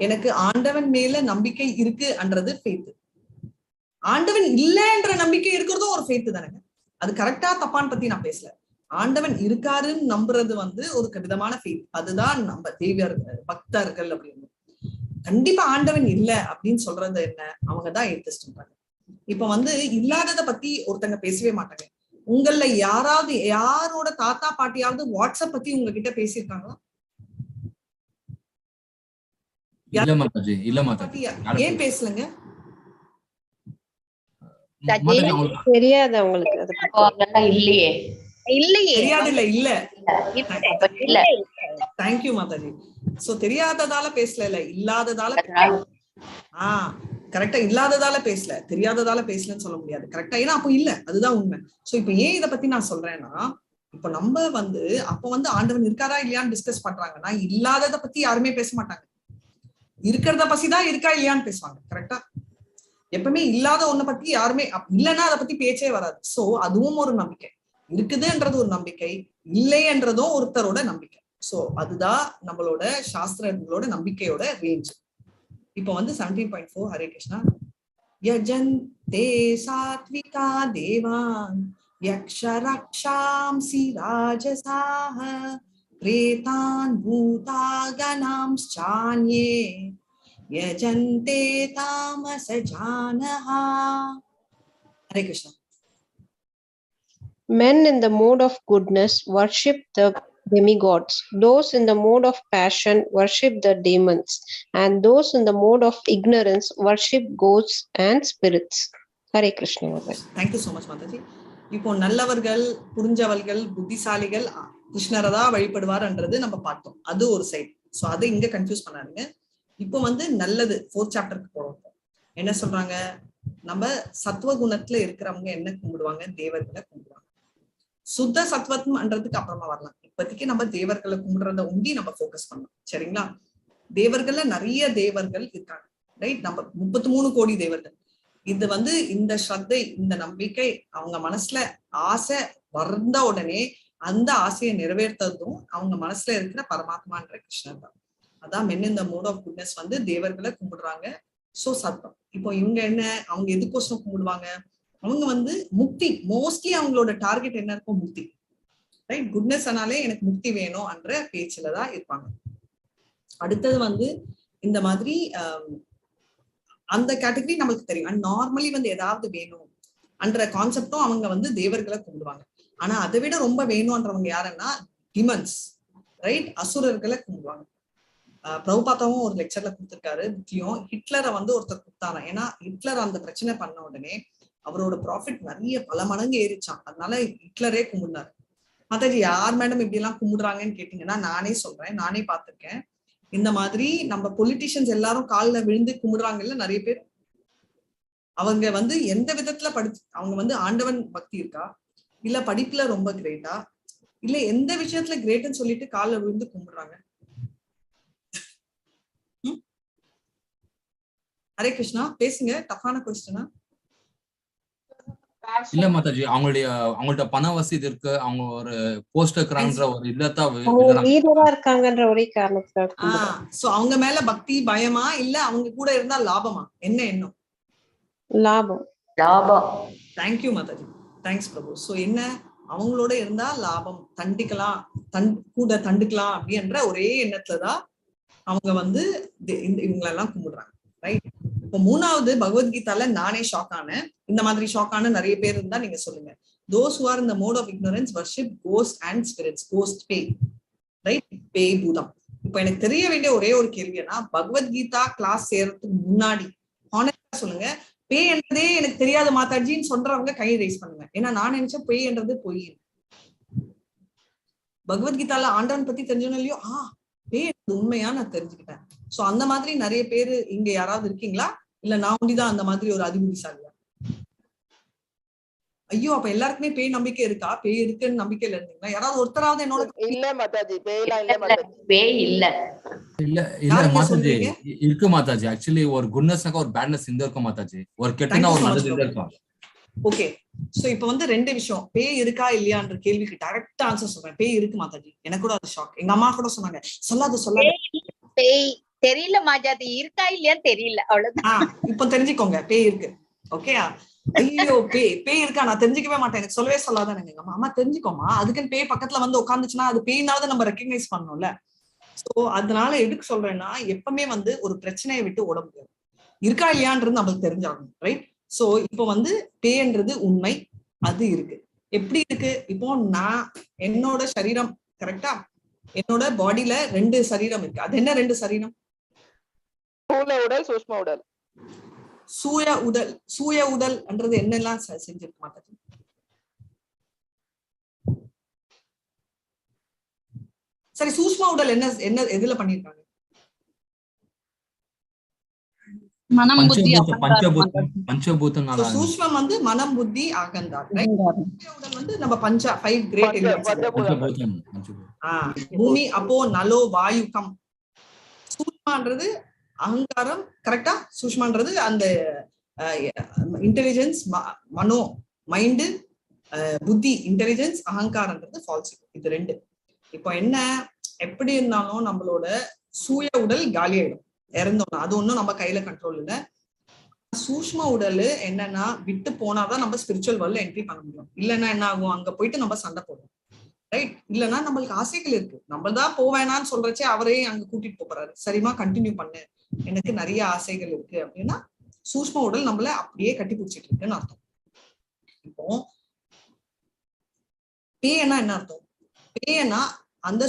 எனக்கு ஆண்டவன் மேல நம்பிக்கை இருக்குன்றது ஃபெய்த். ஆண்டவன் இல்லைன்ற நம்பிக்கை இருக்கிறதும் ஒரு ஃபெய்த் தானேங்க. அது கரெக்டா தப்பான்னு பத்தி நான் பேசல. ஆண்டவன் இருக்காருன்னு நம்புறது வந்து ஒரு விதமான ஃபெய்த். அதுதான் நம்ம தேவியர் பக்தர்கள் அப்படின்னு. கண்டிப்பா ஆண்டவன் இல்ல அப்படின்னு சொல்றது என்ன, அவங்கதான் ஏத்திஸ்ட்ன்றாங்க. இப்ப வந்து இல்லாதத பத்தி ஒருத்தங்க பேசவே மாட்டாங்க. உங்கள யாராவது, யாரோட தாத்தா பாட்டியாவது வாட்ஸ்அப் பத்தி உங்ககிட்ட பேசியிருக்காங்களா? இல்ல மாதாஜி, இல்ல மாதாஜி. ஏன் பேசலங்க? தெரியாது அவங்களுக்கு. இல்லையே இல்லையே தெரியாது. இல்ல தேங்க்யூ மாதாஜி. சோ தெரியாததால பேசல, இல்லாததால. கரெக்டா, இல்லாததால பேசல, தெரியாததால பேசலன்னு சொல்ல முடியாது. கரெக்டா, ஏன்னா அப்போ இல்ல, அதுதான் உண்மை. சோ இப்ப ஏன் இதை பத்தி நான் சொல்றேன்னா, இப்ப நம்ம வந்து அப்ப வந்து ஆண்டவன் இருக்காரா இல்லையான்னு டிஸ்கஸ் பண்றாங்கன்னா இல்லாததை பத்தி யாருமே பேச மாட்டாங்க. இருக்கிறத பத்திதான் இருக்கா இல்லையான்னு பேசுவாங்க. கரெக்டா? எப்பவுமே இல்லாத ஒன்ன பத்தி யாருமே, இல்லைன்னா அதை பத்தி பேச்சே வராது. சோ அதுவும் ஒரு நம்பிக்கை. இருக்குதுன்றது ஒரு நம்பிக்கை, இல்லைன்றதும் ஒருத்தரோட நம்பிக்கை. சோ அதுதான் நம்மளோட சாஸ்திரங்களோட நம்பிக்கையோட ரேஞ்ச். இப்ப வந்து 17.4 Hare Krishna. யஜந்தே Sathvika தேவான் யக்ஷரக்ஷாம்சி ராஜசாஹ பிரேதான் பூதாகணாம்ச்சான்யே யஜந்தே தாமஸ ஜானஹ. Hare Krishna. Men in the mode of goodness worship the demigods. Those in the mode of passion worship the demons, and those in the mode of ignorance worship ghosts and spirits. Hare Krishna. Thank you so much, Mataji. இப்போ நல்லவர்கள், புரிஞ்சவர்கள், புத்திசாலிகள் கிருஷ்ணரை தான் வழிபடுவார்ன்றது நம்ம பார்த்தோம். அது ஒரு side. So அதை இங்க கன்ஃபியூஸ் பண்ணாருங்க. இப்போ வந்து நல்லது 4th சாப்டருக்கு போறோம். என்ன சொல்றாங்க, நம்ம சத்துவ குணத்துல இருக்கிறவங்க என்ன கும்பிடுவாங்க, தேவர்களை கும்பிடுவாங்க. சுத்த சத்வத்மன்றதுக்கு அப்புறமா வரலாம். இப்போதைக்கு நம்ம தேவர்களை கும்பிடுறத ஒண்டி நம்ம ஃபோக்கஸ் பண்ணலாம். சரிங்களா? தேவர்கள்ல நிறைய தேவர்கள் இருக்காங்க, ரைட்? நம்ம 33 கோடி தேவர்கள். இது வந்து இந்த ஸ்ரத்தை, இந்த நம்பிக்கை அவங்க மனசுல ஆசை வந்த உடனே அந்த ஆசையை நிறைவேற்றதும் அவங்க மனசுல இருக்கிற பரமாத்மான்ற கிருஷ்ணர் தான். அதான் மென் இந்த மோட் ஆஃப் குட்னஸ் வந்து தேவர்களை கும்பிடுறாங்க. சோ சத்தம். இப்போ இவங்க என்ன, அவங்க எதுக்கோசம் கும்பிடுவாங்க, அவங்க வந்து முக்தி. மோஸ்ட்லி அவங்களோட டார்கெட் என்ன இருக்கும், முக்தி. ரைட்? குட்னஸ் ஆனாலே எனக்கு முக்தி வேணும் என்ற பேச்சுலதான் இருப்பாங்க. அடுத்தது வந்து இந்த மாதிரி அந்த கேட்டகரி நம்மளுக்கு தெரியும். அண்ட் நார்மலி வந்து ஏதாவது வேணும் என்ற கான்செப்டும் அவங்க வந்து தேவர்களை கும்பிடுவாங்க. ஆனா அதை விட ரொம்ப வேணும்ன்றவங்க யாருன்னா டிமன்ஸ், ரைட்? அசுரர்களை கும்பிடுவாங்க. பிரபுபாதாவும் ஒரு லெக்சர்ல கொடுத்திருக்காரு முக்கியம். ஹிட்லரை வந்து ஒருத்தர் கொடுத்தாங்க. ஏன்னா ஹிட்லர் அந்த பிரச்சனை பண்ண உடனே அவரோட ப்ராஃபிட் நிறைய பல மடங்கு ஏறிச்சான். அதனால ஹிட்லரே கும்பிடுனாரு. மாதாஜி யார் மேடம் இப்படி எல்லாம் கும்பிடுறாங்கன்னு கேட்டீங்கன்னா நானே சொல்றேன், நானே பார்த்திருக்கேன். இந்த மாதிரி நம்ம பொலிட்டிஷியன்ஸ் எல்லாரும் காலில் விழுந்து கும்பிடுறாங்கல்ல நிறைய பேர். அவங்க வந்து எந்த விதத்துல அவங்க வந்து ஆண்டவன் பக்தி இருக்கா, இல்ல படிப்புல ரொம்ப கிரேட்டா, இல்ல எந்த விஷயத்துல கிரேட்னு சொல்லிட்டு காலில் விழுந்து கும்பிடுறாங்க? ஹரே கிருஷ்ணா, பேசுங்க. டஃபான கொஸ்டினா? இல்ல மாதாஜி, அவங்கள்ட்ட பண வசதி இருக்கு, அவங்க ஒரு போஸ்ட் இருக்கிறாங்கன்ற ஒரு லீடரா இருக்காங்கன்ற ஒரே காரணத்துக்காக. சோ அவங்க மேல பக்தி பயமா, இல்ல அவங்க கூட இருந்தா லாபமா? என்ன எண்ணம்? லாபம். தேங்க்யூ மாதாஜி, தேங்க்ஸ் பிரபு. சோ என்ன, அவங்களோட இருந்தா லாபம், தண்டிக்கலாம், கூட தண்டுக்கலாம் அப்படின்ற ஒரே எண்ணத்துலதான் அவங்க வந்து இவங்களெல்லாம் கும்பிடுறாங்க, ரைட்? இப்போ மூணாவது பகவத்கீதால நானே ஷாக் ஆனேன். இந்த மாதிரி ஷாக் ஆன நிறைய பேர் இருந்தா நீங்க சொல்லுங்க. Those who are in the mode of ignorance worship ghosts and spirits. Ghost பேய், ரைட்? பேய் பூதம். இப்போ எனக்கு தெரிய வேண்டிய ஒரே ஒரு கேள்வினா, பகவத்கீதா கிளாஸ் சேர்றதுக்கு முன்னாடி ஹானஸ்டா சொல்லுங்க, பேய் என்றதே எனக்கு தெரியாத மாதாஜின்னு சொல்றவங்க கை ரைஸ் பண்ணுங்க. ஏன்னா நான் நினைச்சேன் பேய் என்றது பொய். பகவத்கீதால ஆண்டவன் பத்தி தெரிஞ்சோன்னு இல்லையோ, பேய் உண்மையா நான் தெரிஞ்சுக்கிட்டேன். சோ அந்த மாதிரி நிறைய பேரு இங்க யாராவது இருக்கீங்களா, இல்ல நான் ஒண்டிதான் அந்த மாதிரி ஒரு அதிபுத்திசாலியா? ஐயோ, அப்ப எல்லாருக்குமே பேய் நம்பிக்கை இருக்கா? பேய் இருக்குன்னு நம்பிக்கையில இருந்தீங்களா? யாராவது ஒருத்தராவது என்னோட? இல்ல மாதாஜி, பேய்லாம் இல்ல மாதாஜி. பேய் இல்ல மாதாஜி, இருக்கு மாதாஜி. ஆக்சுவலி ஒரு குட்னஸ்னாக்க ஒரு பேட்னஸ் இந்த இருக்கும் மாதாஜி, ஒரு கெட்டனா ஒரு நல்லது இந்த இருக்கும். ஓகே, சோ இப்ப வந்து ரெண்டு விஷயம், பேய் இருக்கா இல்லையான்ற கேள்விக்கு டைரக்டா ஆன்சர் சொல்றேன். பேய் இருக்கு மாதாஜி. எனக்கு கூட அது ஷாக். எங்க அம்மா கூட சொன்னாங்க, சொல்லாத பேய் தெரியல மாதாஜி, இருக்கா இல்லையான்னு தெரியல, அவ்வளவுதான். இப்ப தெரிஞ்சுக்கோங்க, பேய் இருக்கு. ஓகே, ஐயோ பேய் இருக்கா, நான் தெரிஞ்சுக்கவே மாட்டேன், எனக்கு சொல்லவே சொல்லாதான். எங்க அம்மா தெரிஞ்சுக்கோமா, அதுக்குன்னு பேய் பக்கத்துல வந்து உட்காந்துச்சுன்னா அது பேய்னாவது நம்ம ரெக்கக்னைஸ் பண்ணணும்ல. சோ அதனால எதுக்கு சொல்றேன்னா, எப்பவுமே வந்து ஒரு பிரச்சனையை விட்டு ஓட முடியாது. இருக்கா இல்லையான்றது நம்மளுக்கு தெரிஞ்சாகணும், ரைட்? சோ இப்போ வந்து பேய்ன்றது உண்மை, அது இருக்கு. எப்படி இருக்கு? இப்போ நான் என்னோட சரீரம், கரெக்டா? என்னோட பாடியில 2 சரீரம் இருக்கு. அது என்ன 2 சரீரம்? ஸ்தூல உடல், சூக்ஷ்ம உடல். சூய உடல் என்றது என்னெல்லாம் செஞ்சிருக்க மாட்டாங்க? சரி, சூக்ஷ்ம உடல் என்ன எதுல பண்ணிருக்காங்க? சூக்ஷ்மம் வந்து மனம், புத்தி, அகங்கார். உடல் வந்து நம்ம 5 கிரேட் எலிமெண்ட்ஸ். பூமி, அப்போ, நலோ, வாயுக்கம். சூக்ஷ்மன்றது அகங்காரம், கரெக்டா? சூக்ஷ்மன்றது அந்த இன்டெலிஜென்ஸ், மனோ, மைண்டு, புத்தி, இன்டெலிஜென்ஸ், அகங்காரன்றது ஃபால்ஸ். இது 2. இப்போ என்ன, எப்படி இருந்தாலும் நம்மளோட சூய உடல் காலி ஆயிடும், இறந்தோம்னா. அது ஒண்ணும் நம்ம கையில கண்ட்ரோல் இல்ல. சூக்ஷ்ம உடல் என்னன்னா, விட்டு போனாதான் நம்ம ஸ்பிரிச்சுவல் வேர்ல்ட்ல என்ட்ரி பண்ண முடியும். இல்லைன்னா என்ன ஆகும், அங்க போயிட்டு நம்ம சண்டை போடுவோம், ரைட்? இல்லைன்னா நம்மளுக்கு ஆசைகள் இருக்கு, நம்ம தான் போவேணான்னு சொல்றச்சே அவரே அங்க கூட்டிட்டு போறாரு. சரிமா, கண்டினியூ பண்ணு, எனக்கு நிறைய ஆசைகள் இருக்கு அப்படின்னா சூக்ஷ்ம உடல் நம்மள அப்படியே கட்டி பிடிச்சிட்டு இருக்குன்னு அர்த்தம். இப்போ பேயனா என்ன அர்த்தம்? பேயனா அந்த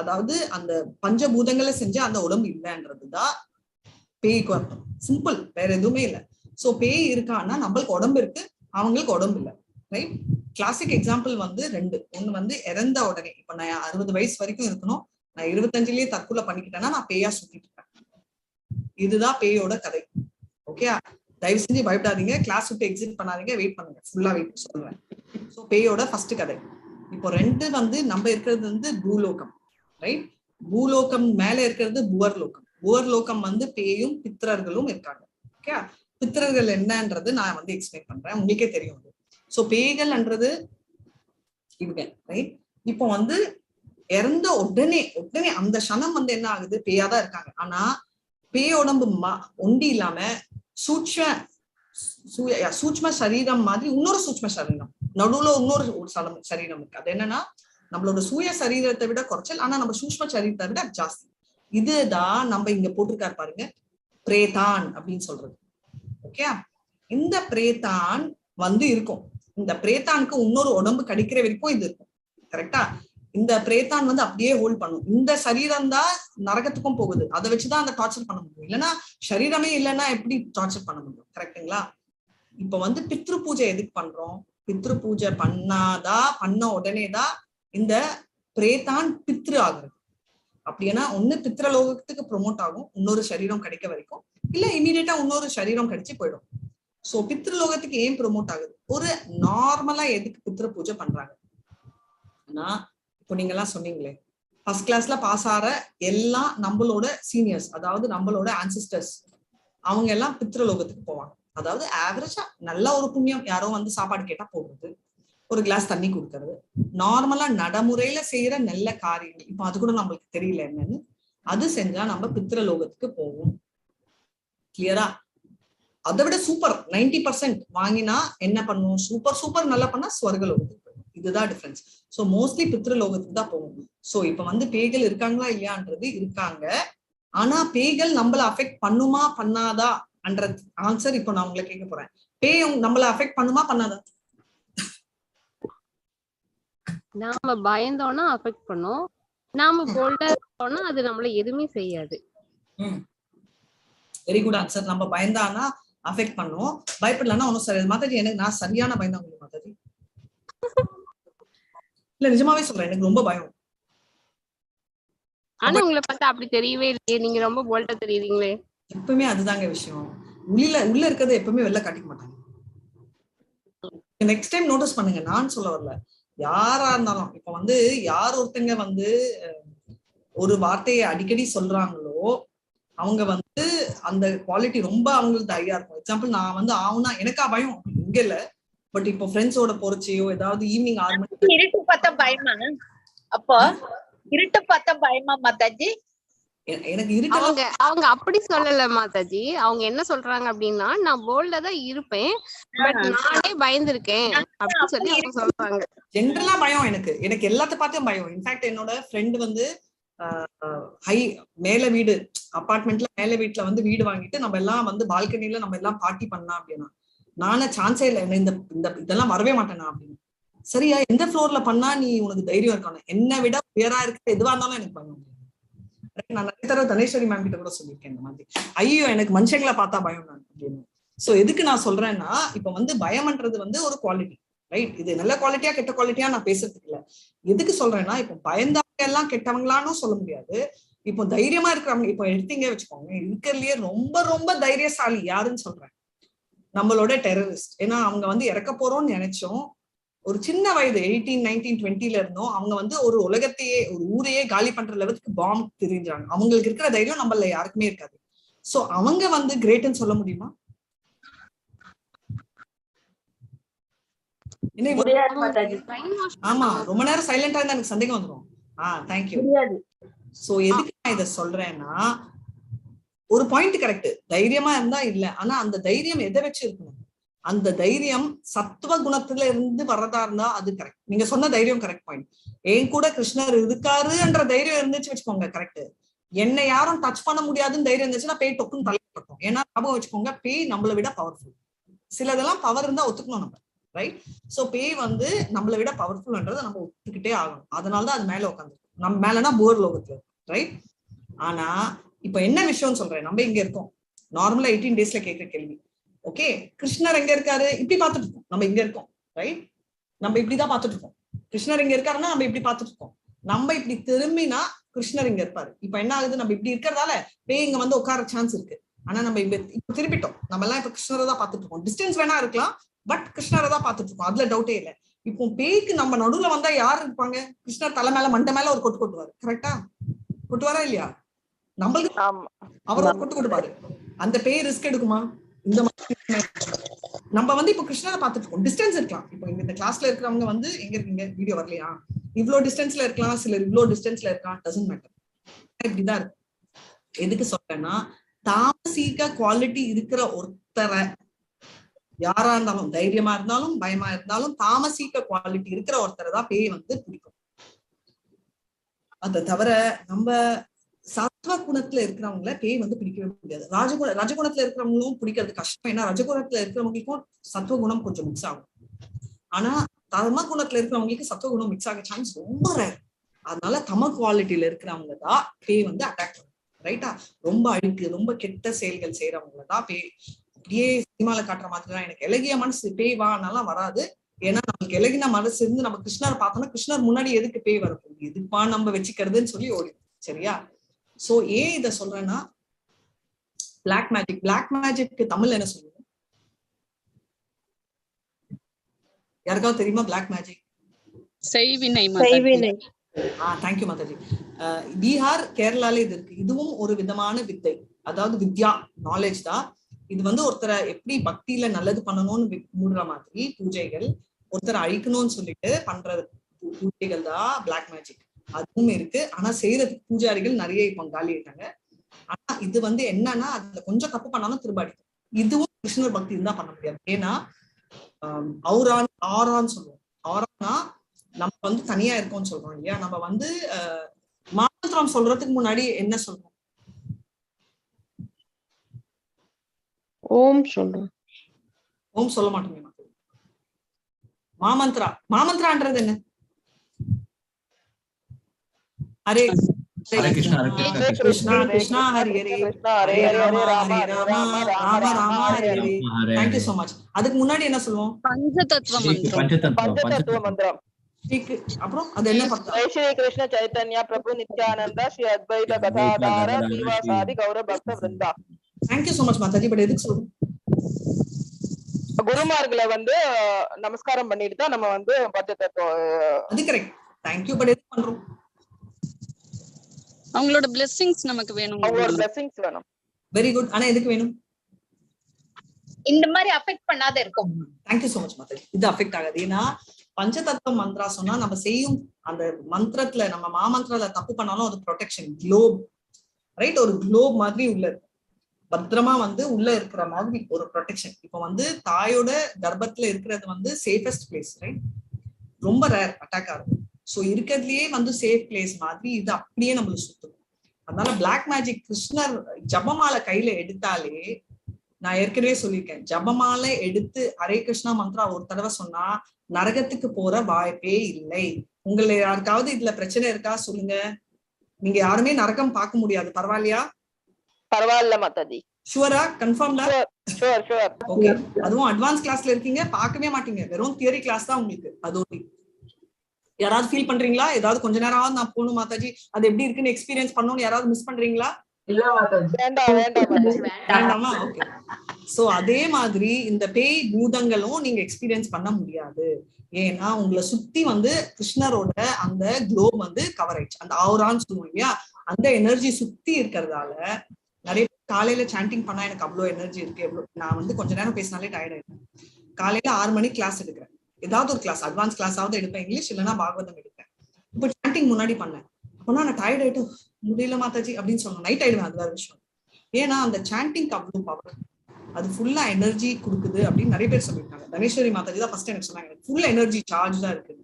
அதாவது அந்த பஞ்சபூதங்களை செஞ்ச அந்த உடம்பு இல்லைன்றதுதான் பேய்க்கு அர்த்தம். சிம்பிள், வேற எதுவுமே இல்லை. சோ பேய் இருக்கான்னா நம்மளுக்கு உடம்பு இருக்கு, அவங்களுக்கு உடம்பு இல்லை, ரைட்? கிளாசிக் எக்ஸாம்பிள் வந்து 2. ஒண்ணு வந்து இறந்த உடனே, இப்ப நான் 60 வயசு வரைக்கும் இருக்கணும், நான் 25லயே தற்கொலை பண்ணிக்கிட்டேன்னா நான் பேயா சுத்திட்டு இருக்கேன். இதுதான் பேயோட கதை. ஓகே, தயவு செஞ்சு பயப்படாதீங்க, கிளாஸ் விட்டு எக்ஸிட் பண்ணாதீங்க, வெயிட் பண்ணுங்க, ஃபுல்லா வெயிட் சொல்றேன். சோ பேயோட ஃபர்ஸ்ட் கதை. இப்போ 2 வந்து நம்ம இருக்கிறது வந்து பூலோகம், ரைட்? பூலோகம் மேல இருக்கிறது புவர்லோகம். புவர்லோகம் வந்து பேயும் பித்திரர்களும் இருக்காங்க. ஓகே, பித்திரர்கள் என்னன்றது நான் வந்து எக்ஸ்பிளைன் பண்றேன், உங்களுக்கே தெரியும். சோ பேய்கள்ன்றது இவங்க, ரைட்? இப்போ வந்து இறந்த உடனே அந்த சனம் வந்து என்ன ஆகுது, பேயாதான் இருக்காங்க. ஆனா பேய் உடம்பு ஒண்டி இல்லாம சூக்ஷ்ம சரீரம் மாதிரி இன்னொரு சூக்ஷ்ம சரீரம், நடுவுல இன்னொரு சரீரம் இருக்கு. அது என்னன்னா நம்மளோட சுய சரீரத்தை விட குறைச்சல், ஆனா நம்ம சூஷ்ம சரீரத்தை விட ஜாஸ்தி. இதுதான் நம்ம இங்க போட்டிருக்காரு பாருங்க, பிரேதான் அப்படின்னு சொல்றது. ஓகே, இந்த பிரேதான் வந்து இருக்கும். இந்த பிரேதானுக்கு இன்னொரு உடம்பு கிடைக்கிற வரைக்கும் இது இருக்கும். கரெக்டா? இந்த பிரேதான் வந்து அப்படியே ஹோல்ட் பண்ணும். இந்த சரீரம் தான் நரகத்துக்கும் போகுது, அதை வச்சுதான் அந்த டார்ச்சர் பண்ண முடியும். இல்லைன்னா சரீரமே இல்லைன்னா எப்படி டார்ச்சர் பண்ண முடியும்? கரெக்டுங்களா? இப்ப வந்து பித்ரு பூஜை எதுக்கு பண்றோம்? பித்ரு பூஜை பண்ண உடனேதான் இந்த பிரேதான் பித்ரு ஆகுறது. அப்படின்னா ஒண்ணு பித்ரலோகத்துக்கு ப்ரொமோட் ஆகும், இன்னொரு சரீரம் கிடைக்க வரைக்கும், இல்ல இமீடியட்டா இன்னொரு சரீரம் கிடைச்சு போயிடும். சோ பித்ருலோகத்துக்கு ஏன் ப்ரொமோட் ஆகுது? ஒரு நார்மலா எதுக்கு பித்ரு பூஜை பண்றாங்க? ஆனா இப்போ நீங்க எல்லாம் சொன்னீங்களே, ஃபர்ஸ்ட் கிளாஸ்ல பாஸ் ஆற எல்லாம் நம்மளோட சீனியர்ஸ், அதாவது நம்மளோட ஆன்சிஸ்டர்ஸ், அவங்க எல்லாம் பித்ருலோகத்துக்கு போவாங்க. அதாவது ஆவரேஜா நல்ல ஒரு புண்ணியம், யாரோ வந்து சாப்பாடு கேட்டா போடுறது, ஒரு கிளாஸ் தண்ணி கொடுக்கறது, நார்மலா நடைமுறையில செய்யற நல்ல காரியங்கள். இப்ப அது கூட நம்மளுக்கு தெரியல என்னன்னு, அது செஞ்சா நம்ம பித்ருலோகத்துக்கு போவோம். கிளியரா? அதை விட சூப்பர் 90% வாங்கினா என்ன பண்ணுவோம்? சூப்பர் நல்லா பண்ணா ஸ்வர்கலோகத்துக்கு போவோம். இதுதான் டிஃபரன்ஸ். சோ மோஸ்ட்லி பித்ருலோகத்துக்கு தான் போவோம். சோ இப்ப வந்து பேய்கள் இருக்காங்களா இல்லையான்றது இருக்காங்க. ஆனா பேய்கள் நம்மள அஃபெக்ட் பண்ணுமா பண்ணாதா என்ற ஆன்சர் இப்போ நான் உங்களை கேட்க போறேன். பேய் நம்மள அஃபெக்ட் பண்ணுமா பண்ணாதா? நாம பயந்தோம்னா அஃபெக்ட் பண்ணும், நாம போல்டா இருக்கோம்னா அது நம்மள எதுவுமே செய்யாது. Very good answer. நம்ம பயந்தானா அஃபெக்ட் பண்ணும், பயப்படலன்னா ஒன்னும் சரி. மாதாஜி எனக்கு நான் சரியான பயந்தாங்க மாதாஜி. இல்ல நிஜமாவே சொல்றேன், எனக்கு ரொம்ப பயம். ஆனா உங்களை பார்த்தா அப்படி தெரியவே இல்லையே, நீங்க ரொம்ப போல்டா தெரியுறீங்களே. எப்பவுமே அதுதாங்க விஷயம், உள்ள இருக்கிறத எப்பவுமே வெளில காட்டிக்க மாட்டாங்க. நெக்ஸ்ட் டைம் நோட்டீஸ் பண்ணுங்க, நான் சொல்ல வரல, யாரா இருந்தாலும். இப்ப வந்து யார் ஒருத்தங்க வந்து ஒரு வார்த்தையை அடிக்கடி சொல்றாங்களோ அவங்க வந்து அந்த குவாலிட்டி ரொம்ப அவங்களுக்கு தைரியா இருக்கும். எக்ஸாம்பிள், நான் வந்து ஆகுனா எனக்கா பயம் இங்க இல்ல, பட் இப்போ ஃப்ரெண்ட்ஸோட போறச்சியோ ஏதாவது ஈவினிங் 6 மணிக்கு இருட்டு பார்த்தா பயமா? அப்போ இருட்டு பார்த்தா பயமா மாதாஜி? எனக்கு இருக்கு. அவங்க அப்படி சொல்லல மாதாஜி. அவங்க என்ன சொல்றாங்க அப்படின்னா, நான் போல்டா தான் இருப்பேன், பட் நானே பயந்துருக்கேன் அப்படின்னு சொல்லி அவங்க சொல்றாங்க. ஜென்ரலா பயம் எனக்கு எல்லாத்த பார்த்தும் பயம். இன்ஃபேக்ட் என்னோட ஃப்ரெண்ட் வந்து மேல வீடு அபார்ட்மெண்ட்ல மேல வீட்டுல வந்து வீடு வாங்கிட்டு நம்ம எல்லாம் வந்து பால்கனில நம்ம எல்லாம் பார்ட்டி பண்ணலாம் அப்படின்னா, நானே சான்ஸே இல்லை, இந்த இதெல்லாம் வரவே மாட்டேனா அப்படின்னு. சரியா, எந்த ஃப்ளோர்ல பண்ணா நீ உனக்கு தைரியம் இருக்கானு, என்னை விட உயரா இருக்க எதுவா இருந்தாலும் எனக்கு பயம். நான் நிறைய தடவை தனேஸ்வரி மேம் கிட்ட கூட சொல்லியிருக்கேன் இந்த மாதிரி, ஐயோ எனக்கு மனுஷங்களை பார்த்தா பயம் நான் அப்படின்னு. சோ எதுக்கு நான் சொல்றேன்னா, இப்ப வந்து பயம்ன்றது வந்து ஒரு குவாலிட்டி, ரைட்? இது நல்ல குவாலிட்டியா கெட்ட குவாலிட்டியா நான் பேசுறதுக்கு இல்ல. எதுக்கு சொல்றேன்னா, இப்போ பயந்தவங்க எல்லாம் கெட்டவங்களான்னு சொல்ல முடியாது. இப்போ தைரியமா இருக்கிறவங்க, இப்போ எடுத்தீங்க வச்சுக்கோங்க, இருக்கிறதுலயே ரொம்ப ரொம்ப தைரியசாலி யாருன்னு சொல்றேன், நம்மளோட டெரரிஸ்ட். ஏன்னா அவங்க வந்து இறக்க போறோம்னு நினைச்சோம், ஒரு சின்ன வயது 18, 19, 20ல இருந்தோம், அவங்க வந்து ஒரு உலகத்தையே ஒரு ஊரையே காலி பண்ற லெவலுக்கு பாம்பு தெரிஞ்சாங்க. அவங்களுக்கு இருக்கிற தைரியம் நம்மள யாருக்குமே இருக்காது. சோ அவங்க வந்து கிரேட்னு சொல்ல முடியுமா? ஆமா, ரொம்ப நேரம் சைலண்டா இருந்தா எனக்கு சந்தேகம் வந்துடும். தேங்க்யூ. சோ எதுக்கு நான் இதை சொல்றேன்னா, ஒரு பாயிண்ட் கரெக்ட், தைரியமா இருந்தா இல்ல, ஆனா அந்த தைரியம் எதை வச்சு இருக்கணும்? அந்த தைரியம் சத்துவ குணத்துல இருந்து வர்றதா இருந்தா அது கரெக்ட். நீங்க சொன்ன தைரியம் கரெக்ட் பாயிண்ட். என் கூட கிருஷ்ணர் இருக்காருன்ற தைரியம் இருந்துச்சு வச்சுக்கோங்க, கரெக்ட். என்னை யாரும் டச் பண்ண முடியாதுன்னு தைரியம் இருந்துச்சுன்னா பேய் டொக்குன்னு தலைப்பட்டோம். ஏன்னா ஞாபகம் வச்சுக்கோங்க, பேய் நம்மளை விட பவர்ஃபுல். சிலதெல்லாம் பவர் இருந்தா ஒத்துக்கணும் நம்ம, ரைட்? சோ பேய் வந்து நம்மளை விட பவர்ஃபுல்ன்றதை நம்ம ஒத்துக்கிட்டே ஆகணும். அதனாலதான் அது மேல உட்காந்து நம்ம மேலனா போர் லோகத்துல, ரைட்? ஆனா இப்ப என்ன விஷயம்னு சொல்றேன், நம்ம இங்க இருக்கோம், நார்மலா 18 டேஸ்ல கேட்கிற கேள்வி, ஓகே கிருஷ்ணர் எங்க இருக்காரு, இப்படி பாத்துட்டு இருக்கோம், நம்ம இங்க இருக்கோம், ரைட்? நம்ம இப்படிதான் பாத்துட்டு இருக்கோம். கிருஷ்ணர் இங்க இருக்காருன்னா நம்ம இப்படி பாத்துட்டு இருக்கோம். நம்ம இப்படி திரும்பினா கிருஷ்ணர் இங்க இருப்பாரு. இப்ப என்ன ஆகுது, நம்ம இப்படி இருக்கிறதால பேய் இங்க வந்து உட்கார சான்ஸ் இருக்கு. ஆனா நம்ம இப்ப திருப்பிட்டோம், நம்ம எல்லாம் இப்ப கிருஷ்ணரை தான் பாத்துட்டு இருக்கோம். டிஸ்டன்ஸ் வேணா இருக்கலாம், பட் கிருஷ்ணரை தான் பாத்துட்டு இருக்கோம், அதுல டவுட்டே இல்லை. இப்போ பேய்க்கு நம்ம நடுவுல வந்தா யாரு இருப்பாங்க? கிருஷ்ணர் தலை மேல மண்டை மேல ஒரு கொட்டு கொட்டுவாரு, கரெக்டா? கொட்டுவாரா இல்லையா? நம்மளுக்கு அவர் ஒரு கொட்டு கொட்டுப்பாரு. அந்த பேய் ரிஸ்க் எடுக்குமா? இந்த மாதிரி நம்ம வந்து இப்ப கிருஷ்ணரை பாத்துட்டு இருக்கோம், டிஸ்டன்ஸ் இருக்கலாம். இப்போ இந்த கிளாஸ்ல இருக்கிறவங்க வந்து எங்க இருக்கீங்க, வீடியோ வரலையா, இவ்வளவு டிஸ்டன்ஸ்ல இருக்கலாம், சிலர் இவ்வளவு டிஸ்டன்ஸ்ல இருக்கலாம், டசன்ட் மேட்டர். இப்படிதான் இருக்கு. எதுக்கு சொல்றேன்னா, தாமசீக குவாலிட்டி இருக்கிற ஒருத்தரை, யாரா இருந்தாலும், தைரியமா இருந்தாலும் பயமா இருந்தாலும், தாமசீக குவாலிட்டி இருக்கிற ஒருத்தரை தான் பேய் வந்து பிடிக்கும். அதை தவிர நம்ம சத்வ குணத்துல இருக்கிறவங்கள பேய் வந்து பிடிக்கவே முடியாது. ரஜகுணத்துல இருக்கிறவங்களும் பிடிக்கிறது கஷ்டம். ஏன்னா ரஜகுணத்துல இருக்கிறவங்களுக்கும் சத்துவ குணம் கொஞ்சம் மிக்ஸ் ஆகும். ஆனா தம குணத்துல இருக்கிறவங்களுக்கு சத்துவ குணம் மிக்ஸ் ஆக சான்ஸ் ரொம்ப ரேர். அதனால தம குவாலிட்டியில இருக்கிறவங்க தான் பேய் வந்து அட்டாக் பண்ணும். ரைட்டா? ரொம்ப அழுக்கு, ரொம்ப கெட்ட செயல்கள் செய்யறவங்கள தான் பேய். அப்படியே சினிமால காட்டுற மாதிரி தான் எனக்கு இலகிய மனசு பேய் வானாலாம் வராது. ஏன்னா நமக்கு இலகின மனசு இருந்து நம்ம கிருஷ்ணரை பார்த்தோம்னா கிருஷ்ணர் முன்னாடி எதுக்கு பேய் வரப்போகுது, எதுப்பா நம்ம வச்சுக்கிறதுன்னு சொல்லி ஓடிடும். சரியா? சோ ஏன் இத சொல்றேன்னா black magic. Black magic Tamil என்ன சொல்லுவோம்? யாருக்காவது தெரியுமா பிளாக் மேஜிக்? செய்வினை. தேங்க்யூ மாதாஜி. பீகார், கேரளால இது இருக்கு. இதுவும் ஒரு விதமான வித்தை, அதாவது வித்யா, நாலேஜ் தான். இது வந்து ஒருத்தரை எப்படி பக்தியில நல்லது பண்ணணும்னு மூடுற மாதிரி பூஜைகள், ஒருத்தரை அழிக்கணும்னு சொல்லிட்டு பண்ற பூஜைகள் தான் பிளாக் மேஜிக். அதுவும் இருக்கு. ஆனா செய்யறதுக்கு பூஜாரிகள் நிறைய இப்ப காலி ஆயிட்டாங்க. ஆனா இது வந்து என்னன்னா அதுல கொஞ்சம் தப்பு பண்ணாலும் திரும்ப அடிக்கும். இதுவும் கிருஷ்ணர் பக்தி இருந்தா பண்ண முடியாது. ஏன்னா ஆரான்னு சொல்லுவோம். ஆரானா நம்ம வந்து தனியா இருக்கோம்னு சொல்றோம் இல்லையா? நம்ம வந்து மாமந்திரம் சொல்றதுக்கு முன்னாடி என்ன சொல்றோம்? ஓம் சொல்றோம். ஓம் சொல்ல மாட்டோமே. மாமந்திரான்றது என்ன? Hare Krishna, Krishna Krishna Hari Hare, Hare Rama Hare Rama, Rama Rama Hare Hare. Thank you so much. அதுக்கு முன்னாடி என்ன சொல்லுவோம்? பஞ்சதத்துவ மந்திரம். அப்புறம் அது என்ன பார்த்தா? ஸ்ரீ கிருஷ்ண சைத்தன்யா பிரபு நித்யானந்தா ஸ்ரீ அத்வைத கதாதார ஸ்ரீவாசாதி கௌர பக்த விருந்தா. Thank you so much Mataji. But எதுக்கு சொல்றோம்? குருமார்களை வந்து நமஸ்காரம் பண்ணிட்டு தான் நம்ம வந்து பஞ்சதத்துவம். அது கரெக்ட். தேங்க்யூ. பட் எதுக்கு பண்றோம்? அவங்களோட blessings நமக்கு வேணும். அவங்களோட blessings வேணும். Very good. ஆனா எதுக்கு வேணும்? இந்த மாதிரி அஃபெக்ட் பண்ணாத இருக்கும். Thank you so much Mataji. இது அஃபெக்ட் ஆகாது. ஏன்னா பஞ்சதத்துவ மந்திரா சொன்னா நம்ம செய்யும் அந்த மந்திரத்துல, நம்ம மாமந்திரத்துல தப்பு பண்ணாலும் அது ப்ரொடெக்ஷன், குளோப், ரைட்? ஒரு குளோப் மாதிரி உள்ள பத்திரமா வந்து உள்ள இருக்கிற மாதிரி ஒரு ப்ரொடெக்ஷன். இப்போ வந்து தாயோட கர்ப்பத்துல இருக்கிறது வந்து சேஃபஸ்ட் பிளேஸ், ரைட்? ரொம்ப ரேர் அட்டாக் ஆகும். சோ இருக்கிறதுலயே வந்து சேஃப் பிளேஸ் மாதிரி இது அப்படியே நம்மளுக்கு சுத்தும். அதனால பிளாக் மேஜிக் கிருஷ்ணர் ஜபமாலை கையில எடுத்தாலே, நான் ஏற்கனவே சொல்லியிருக்கேன், ஜபமாலை எடுத்து ஹரே கிருஷ்ணா மந்திரா ஒரு தடவை சொன்னா நரகத்துக்கு போற வாய்ப்பே இல்லை. உங்களை யாருக்காவது இதுல பிரச்சனை இருக்கா சொல்லுங்க. நீங்க யாருமே நரகம் பார்க்க முடியாது. பரவாயில்லையா? பரவாயில்ல மாதாஜி. ஷுவரா? கன்ஃபார்ம்டா? ஷுவர். ஓகே. அதுவும் அட்வான்ஸ் கிளாஸ்ல இருக்கீங்க, பார்க்கவே மாட்டீங்க. வெறும் தியரி கிளாஸ் தான் உங்களுக்கு. அதோட யாராவது ஃபீல் பண்றீங்களா? ஏதாவது கொஞ்ச நேரம் நான் போகணும் மாதாஜி, அது எப்படி இருக்குன்னு எக்ஸ்பீரியன்ஸ் பண்ணணும்னு யாராவது மிஸ் பண்றீங்களா? இல்ல மாதாஜி. வேண்டாமா? ஓகே. சோ அதே மாதிரி இந்த பேய் பூதங்களும் நீங்க எக்ஸ்பீரியன்ஸ் பண்ண முடியாது. ஏன்னா உங்களை சுத்தி வந்து கிருஷ்ணரோட அந்த குளோப் வந்து கவர் ஆயிடுச்சு. அந்த ஆவுரான்னு சொல்லுவோம் இல்லையா? அந்த எனர்ஜி சுத்தி இருக்கிறதால நிறைய காலையில சாண்டிங் பண்ணா எனக்கு அவ்வளவு எனர்ஜி இருக்கு. நான் வந்து கொஞ்ச நேரம் பேசினாலே டயர்ட் ஆயிடுறேன். காலையில 6 மணிக்கு கிளாஸ் எடுக்கிறேன். ஏதாவது ஒரு கிளாஸ், அட்வான்ஸ் கிளாஸாவது எடுப்பேன். இங்கிலீஷ் இல்லைன்னா பாகவதம் எடுப்பேன். இப்போ சாண்டிங் முன்னாடி பண்ணேன். அப்போனா நான் டயர்ட் ஆயிட்டு முடியல மாதாஜி அப்படின்னு சொல்லணும். நைட் ஆயிடுவேன். அது வேற விஷயம். ஏன்னா அந்த சாண்டிங் அவ்வளவு பவர், அது ஃபுல்லா எனர்ஜி கொடுக்குது அப்படின்னு நிறைய பேர் சொல்லியிருக்காங்க. தனேஸ்வரி மாதாஜி தான் ஃபர்ஸ்ட் எனக்கு சொன்னாங்க, எனக்கு ஃபுல் எனர்ஜி சார்ஜ் தான் இருக்குது.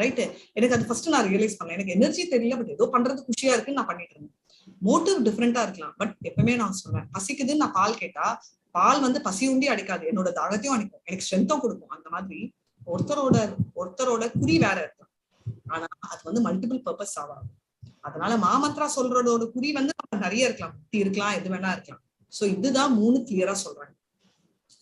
ரைட்டு? எனக்கு அது ஃபர்ஸ்ட் நான் ரியலைஸ் பண்ணேன். எனக்கு எனர்ஜி தெரியல, பட் ஏதோ பண்றது குஷியா இருக்குன்னு நான் பண்ணிட்டு இருந்தேன். மோட்டிவ் டிஃப்ரெண்டா இருக்கலாம், பட் எப்பவுமே நான் சொல்றேன், பசிக்குதுன்னு நான் பால் கேட்டா பால் வந்து பசி உண்டி அடிக்காது, என்னோட தாகத்தையும் அடிக்கும், எனக்கு ஸ்ட்ரென்த்தும் கொடுக்கும். அந்த மாதிரி ஒருத்தரோட குறி வேற இருக்கலாம், ஆனா அது வந்து மல்டிபிள் பர்பஸ் ஆகாது. அதனால மாமந்திரா சொல்றதோட குறி வந்து நிறைய இருக்கலாம், புத்தி இருக்கலாம், எது வேணா இருக்கலாம். சோ இதுதான் 3 கிளியரா சொல்றாங்க.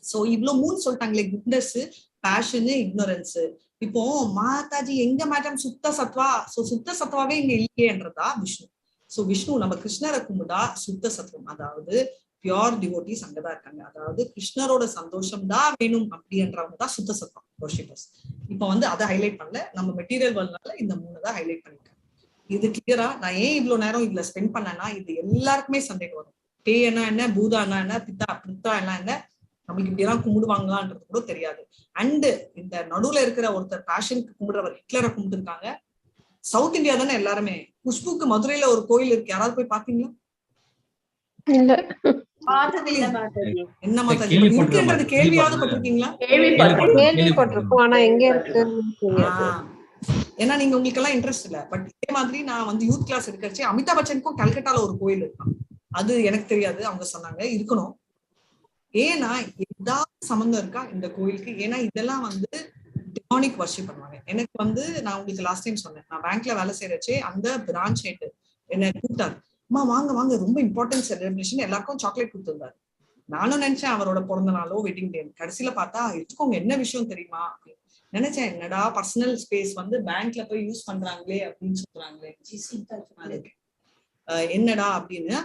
சோ இவ்வளவு 3 சொல்லிட்டாங்களே, குட்னஸ், பேஷன், இக்னோரன்ஸ். இப்போ மாதாஜி எங்க மேடம் சுத்த சத்வா? சோ சுத்த சத்வாவே இங்க இல்லையேன்றதா விஷ்ணு. சோ விஷ்ணு நம்ம கிருஷ்ணரை கும்பிட்டா சுத்த சத்துவம், அதாவது பியோர் டிவோட்டிஸ் அங்கதான் இருக்காங்க. அதாவது கிருஷ்ணரோட சந்தோஷம் தான் வேணும் அப்படின்றவங்க தான் சுத்த சத்துவம் வர்ஷிப்பர்ஸ். இப்ப வந்து அதை ஹைலைட் பண்ணல, நம்ம மெட்டீரியல் வேர்ல்ட்னால இந்த 3 தான் ஹைலைட் பண்ணிருக்கேன். இது கிளியரா? நான் ஏன் இவ்வளவு நேரம் இதுல ஸ்பெண்ட் பண்ணேன்னா, இது எல்லாருக்குமே சந்தேகம் வரும். பேய் என்ன, பூதா என்ன, பித்தா என்ன, நம்மளுக்கு இப்படி எல்லாம் கும்பிடுவாங்களான்றது கூட தெரியாது. அண்ட் இந்த நடுவுல இருக்கிற ஒருத்தர் பேஷனுக்கு கும்பிடுறவர் ஹிட்லரை கும்பிட்டு இருக்காங்க. சவுத் இந்தியா தானே எல்லாருமே. குஷ்புக்கு மதுரையில ஒரு கோயில் இருக்கு, யாராவது போய் பாத்தீங்களா? என்ன மாதாஜி இருக்குன்றது கேள்வியாவது பட்டிருக்கீங்களா? கேள்விப்பட்டிருக்கோம், ஆனா எங்க இருக்கு? ஏன்னா நீங்க உங்களுக்கு எல்லாம் இன்ட்ரெஸ்ட் இல்ல. பட் இதே மாதிரி நான் வந்து யூத் கிளாஸ் எடுக்கிறச்சு அமிதாப் பச்சனுக்கும் கல்கட்டால ஒரு கோயில் இருக்கான். அது எனக்கு தெரியாது, அவங்க சொன்னாங்க இருக்கணும். ஏன்னா ஏதாவது சம்பந்தம் இருக்கா இந்த கோயிலுக்கு? ஏன்னா இதெல்லாம் வந்து டிமானிக் வர்ஷிப் பண்ணுவாங்க. எனக்கு வந்து நான் உங்களுக்கு லாஸ்ட் டைம் சொன்னேன், நான் பேங்க்ல வேலை செய்யறச்சே அந்த பிரான்ச் ஹெட் என்ன கூப்பிட்டாரு, அம்மா வாங்க வாங்க ரொம்ப இம்பார்ட்டன்ட் செலிப்ரேஷன், எல்லாருக்கும் சாக்லேட் கொடுத்துருந்தாரு. நானும் நினைச்சேன் அவரோட பிறந்த நாளோ வெட்டிங் டே. கடைசியில பார்த்தா எடுத்துக்கோங்க என்ன விஷயம் தெரியுமா நினைச்சேன். என்னடா பர்சனல் ஸ்பேஸ் வந்து பேங்க்ல போய் யூஸ் பண்றாங்களே அப்படின்னு சொல்றாங்களே, என்னடா அப்படின்னு.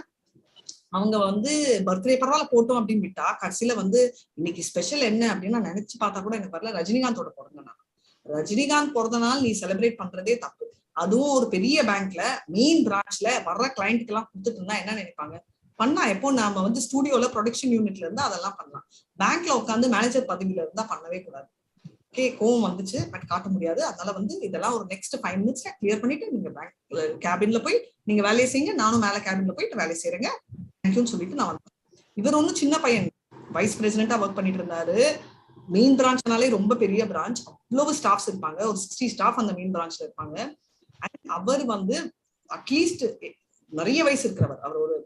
அவங்க வந்து பர்த்டே பரவாயில்ல போட்டோம் அப்படின்னு விட்டா கடைசியில வந்து இன்னைக்கு ஸ்பெஷல் என்ன அப்படின்னு நான் நினைச்சு பார்த்தா கூட எனக்கு வரல, ரஜினிகாந்தோட பிறந்த நாள். ரஜினிகாந்த் பிறந்த நாள் நீ செலிப்ரேட் பண்றதே தப்பு. அதுவும் ஒரு பெரிய பேங்க்ல மெயின் பிரான்ச்ல வர்ற கிளைண்ட்டுக்கு எல்லாம் கொடுத்துட்டு இருந்தா என்ன நினைப்பாங்க? பண்ணா எப்போ நாம வந்து ஸ்டூடியோல ப்ரொடக்ஷன் யூனிட்ல இருந்தா அதெல்லாம் பண்ணலாம். பேங்க்ல உட்காந்து மேனேஜர் பதவியில இருந்தா பண்ணவே கூடாது. ஓகே, கோவம் வந்துச்சு, பட் காட்ட முடியாது. அதனால வந்து இதெல்லாம் ஒரு நெக்ஸ்ட் 5 minutes கிளியர் பண்ணிட்டு நீங்க பேங்க் கேபின்ல போய் நீங்க வேலையை செய்யுங்க, நானும் மேல கேபின்ல போயிட்டு வேலை செய்யறேங்க, தேங்க்யூன்னு சொல்லிட்டு நான் வந்தேன். இவர் ஒன்னும் சின்ன பையன், வைஸ் பிரசிடென்டா ஒர்க் பண்ணிட்டு இருந்தாரு. மெயின் பிரான்ச்னாலே ரொம்ப பெரிய பிரான்ச், அவ்வளவு ஸ்டாஃப்ஸ் இருப்பாங்க, ஒரு 60 ஸ்டாஃப் அந்த மெயின் பிரான்ச்ல இருப்பாங்க. அவர் வந்து அட்லீஸ்ட் நிறைய வயசு இருக்கிறவர், அவர் ஒரு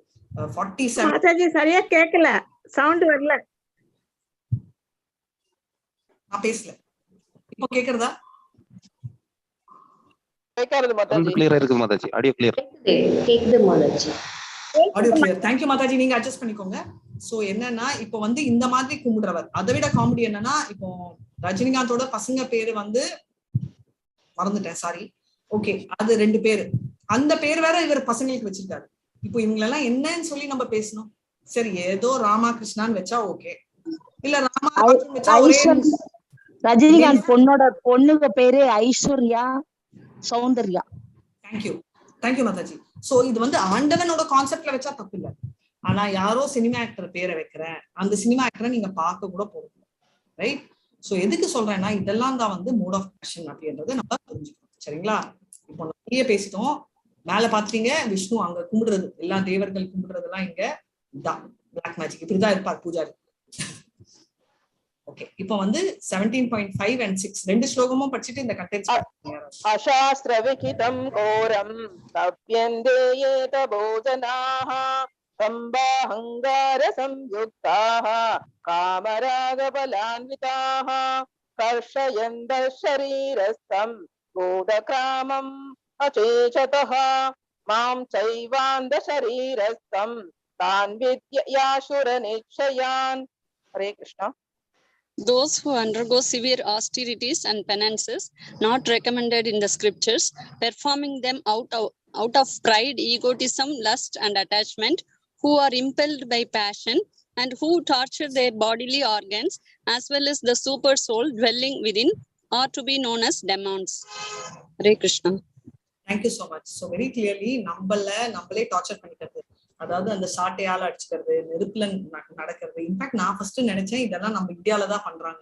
47. சரியா கேட்கல, சவுண்ட் வரல. நான் பேசல, இப்போ கேக்குறதா? கேக்குறது மாதாஜி, கிளியரா இருக்கு மாதாஜி, ஆடியோ கிளியர் கேக்குது Mataji, audio clear. Thank you Mataji, நீங்க அட்ஜஸ்ட் பண்ணிக்கோங்க. சோ என்னன்னா இப்போ வந்து இந்த மாதிரி கும்பிடுறவர், அதை விட காமெடி என்னன்னா இப்போ ரஜினிகாந்தோட பசங்க பேரு வந்து மறந்துட்டேன், சாரி. ஓகே, அது 2 பேரு, அந்த பேர் வேற இவர் பசங்களுக்கு வச்சிருக்காரு. இப்போ இவங்களெல்லாம் என்னன்னு சொல்லி நம்ம பேசணும்? சரி, ஏதோ ராமா கிருஷ்ணான்னு வச்சா ஓகே, இல்ல ராமா வச்சா ஒரே. ரஜினிகாந்த் பொண்ணுங்க பேரு ஐஸ்வர்யா, சௌந்தர்யா. தேங்க்யூ மாதாஜி. சோ இது வந்து ஆண்டவனோட கான்செப்ட்ல வச்சா தப்பு இல்ல. ஆனா யாரோ சினிமா ஆக்டர் பேரை வைக்கிறேன், அந்த சினிமா ஆக்டரை நீங்க பார்க்க கூட போறீங்க, ரைட்? சோ எதுக்கு சொல்றேன்னா இதெல்லாம் தான் வந்து மோட் ஆஃப் ஆக்ஷன் அப்படின்றத நம்ம புரிஞ்சுக்கணும். சரிங்களா? இப்போ நிறைய பேசிட்டோம். மேல பாத்தீங்க விஷ்ணு அங்க கும்பிடுறது, எல்லா தேவர்கள் கும்பிடுறதெல்லாம் இங்க தான் பிளாக் மேஜிக், இப்படிதான் இருப்பார் பூஜாரி. ஓகே, இப்போ வந்து 17.5 and 6 2 ஸ்லோகமும் படிச்சிட்டு இந்த கண்டென்ட்ஸ். அசாஸ்திர விகிதம் கோரம் தப்யந்தே ஏத போஜனாஹ சம்பாஹங்கார சம்யுக்தாஹ காமராக பலான்விதாஹ கர்ஷயந்த ஷரீரஸ்தம் கோதகாமம் அசேஷதஹ மாம் சைவாந்த ஷரீரஸ்தம் தான் வித்யாசுர நிச்சயான். Hare Krishna. Those who undergo severe austerities and penances not recommended in the scriptures, performing them out of pride, egotism, lust, and attachment, who are impelled by passion, and who torture their bodily organs, as well as the super soul dwelling within, are to be known as demons. Hare Krishna. Thank you so much. So very clearly, நம்மளே torture பண்ணிக்கிறது, அதாவது அந்த சாட்டையால அடிச்சுக்கிறது, நெருப்புல நடக்கிறது. In fact நான் first நினைச்சேன் இதெல்லாம் நம்ம இந்தியால தான் பண்றாங்க.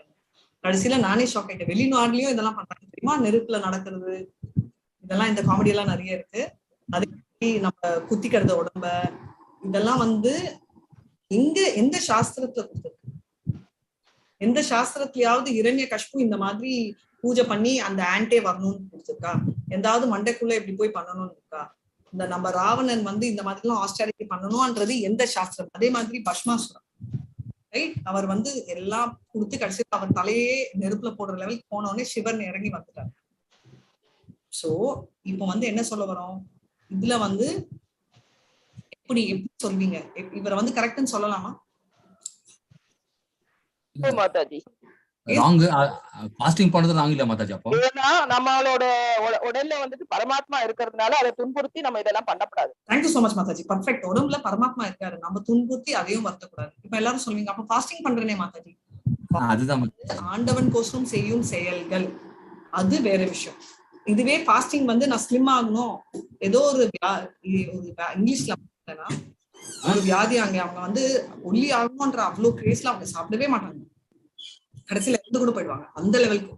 கடைசியில நானே ஷாக் ஆயிட்டேன், வெளிநாடுலயும் இதெல்லாம் பண்றாங்க தெரியுமா? நெருப்புல நடக்கிறது, இதெல்லாம் இந்த காமெடி எல்லாம் நிறைய இருக்கு. அதே மாதிரி நம்ம குத்திக்கிறது உடம்ப, இதெல்லாம் வந்து எந்த சாஸ்திரத்துல கொடுத்துருக்கு? எந்த சாஸ்திரத்திலயாவது இரண்ய கஷ்பு இந்த மாதிரி பூஜை பண்ணி அந்த ஆண்டே வரணும்னு கொடுத்துருக்கா? எந்தாவது மண்டைக்குள்ள இப்படி போய் பண்ணணும்னு இருக்கா? இந்த நம்ம ராவணன் வந்து இந்த மாதிரி எல்லாம் ஆஸ்டாரிட்டி பண்ணணும்ன்றது எந்த சாஸ்திரம்? அதே மாதிரி பஸ்மாசுரம், ரைட்? அவர் வந்து எல்லாம் கொடுத்து கடைசியில் அவர் தலையே நெருப்புல போடுற லெவலுக்கு போனோடனே சிவன் இறங்கி வந்துட்டார். சோ இப்போ வந்து என்ன சொல்ல வரோம்? இதுல வந்து எப்படி சொல்வீங்க? இவரை வந்து கரெக்ட்னு சொல்லலாமா மாதாஜி? ஃபாஸ்டிங் பண்றது ராங் இல்ல மாதாஜி? அப்போ ஏன்னா நம்மளோட உடல்ல வந்துட்டு பரமாத்மா இருக்கிறதுனால அதை துன்புறுத்தி நம்ம இதெல்லாம் பண்ணக்கூடாது. Thank you so much Mataji. Perfect. உடம்புல பரமாத்மா இருக்காரு, நம்ம துன்புறுத்தி அதையும் வருத்தக்கூடாது. இப்ப எல்லாரும் சொல்லுவீங்க அப்ப ஃபாஸ்டிங் பண்றேனே மாதாஜி. அதுதான் ஆண்டவன் கோசம் செய்யும் செயல்கள், அது வேற விஷயம். இதுவே ஃபாஸ்டிங் வந்து நான் ஸ்லிம் ஆகணும், ஏதோ ஒரு இங்கிலீஷ்ல ஒரு வியாதி, அவங்க வந்து ஒல்லி ஆகணும்ன்ற அவ்வளவு கிரேஸ்ல அவங்க சாப்பிடவே மாட்டாங்க, கடைசியில இருந்து கூட போயிடுவாங்க அந்த லெவலுக்கு.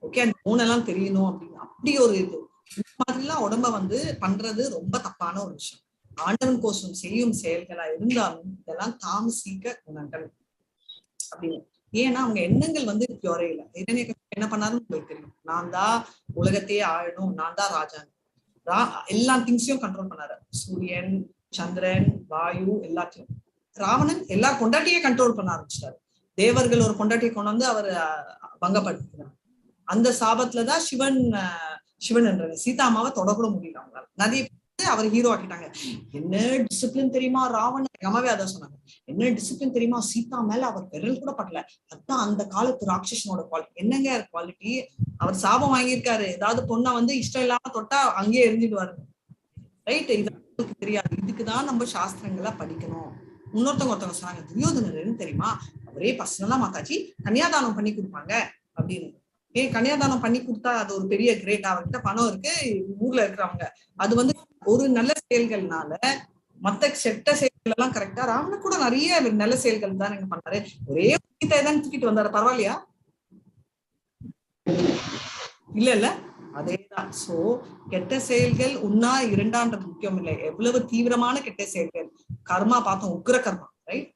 ஓகே, அந்த மூணெல்லாம் தெரியணும் அப்படின்னு அப்படி ஒரு இது. இந்த மாதிரி எல்லாம் உடம்ப வந்து பண்றது ரொம்ப தப்பான ஒரு விஷயம். ஆண்டவன் கோசம் செய்யும் செயல்களா இருந்தாலும் இதெல்லாம் தாமசீக குணங்கள் அப்படின்னு. ஏன்னா அவங்க எண்ணங்கள் வந்து பியூரே இல்லை. என்ன பண்ணாருன்னு உங்களுக்கு தெரியும். நான் தான் உலகத்தையே ஆழணும், நான் தான் ராஜான். எல்லா திங்ஸையும் கண்ட்ரோல் பண்ணாரு. சூரியன், சந்திரன், வாயு எல்லாத்தையும். ராவணன் எல்லா கொண்டாட்டியே கண்ட்ரோல் பண்ண ஆரம்பிச்சிட்டாரு. தேவர்கள் ஒரு கொண்டாட்டியை கொண்டு வந்து அவர் பங்கப்படுத்தினார். அந்த சாபத்துலதான் சிவன் என்ற சீதாமாவை தொடக்கூட முடியல அவங்களால. நிறைய பேர் அவர் ஹீரோ ஆக்கிட்டாங்க. என்ன டிசிப்ளின் தெரியுமா ராவணன், எங்க அம்மாவே அதான் சொன்னாங்க. என்ன டிசிப்ளின் தெரியுமா, சீதா மேல அவர் விரல் கூட படல. அதுதான் அந்த காலத்து ராட்சசனோட குவாலிட்டி. என்னங்க குவாலிட்டி, அவர் சாபம் வாங்கியிருக்காரு. ஏதாவது பொண்ணை வந்து இஷ்டம் இல்லாம தொட்டா அங்கேயே எரிஞ்சிடுவாரு. ரைட், இது தெரியாது. இதுக்குதான் நம்ம சாஸ்திரங்களை படிக்கணும். ஒருத்தவங்க சொன்னாங்க, துரியோதனர்னு தெரியுமா, அவரே பர்சனலா மாதாஜி கன்னியாதானம் பண்ணி கொடுப்பாங்க அப்படின்னு. கன்னியாதானம் பண்ணி கொடுத்தா அது ஒரு பெரிய கிரேட். அவர்கிட்ட பணம் இருக்கு, ஊர்ல இருக்கிறவங்க. அது வந்து ஒரு நல்ல செயல்கள்னால மத்த செட்ட செயல்கள் எல்லாம் கரெக்டா. ராவணன் கூட நிறைய நல்ல செயல்கள் தான் நீங்க பண்ணாரு. ஒரே கீதை தான் தூக்கிட்டு வந்தாரு, பரவாயில்லையா? இல்ல அதேதான். சோ கெட்ட செயல்கள் ஒன்னா இரண்டான்றது முக்கியம் இல்லை, எவ்வளவு தீவிரமான கெட்ட செயல்கள். கர்மா பார்த்தோம், உக்ர கர்மா. ரைட்,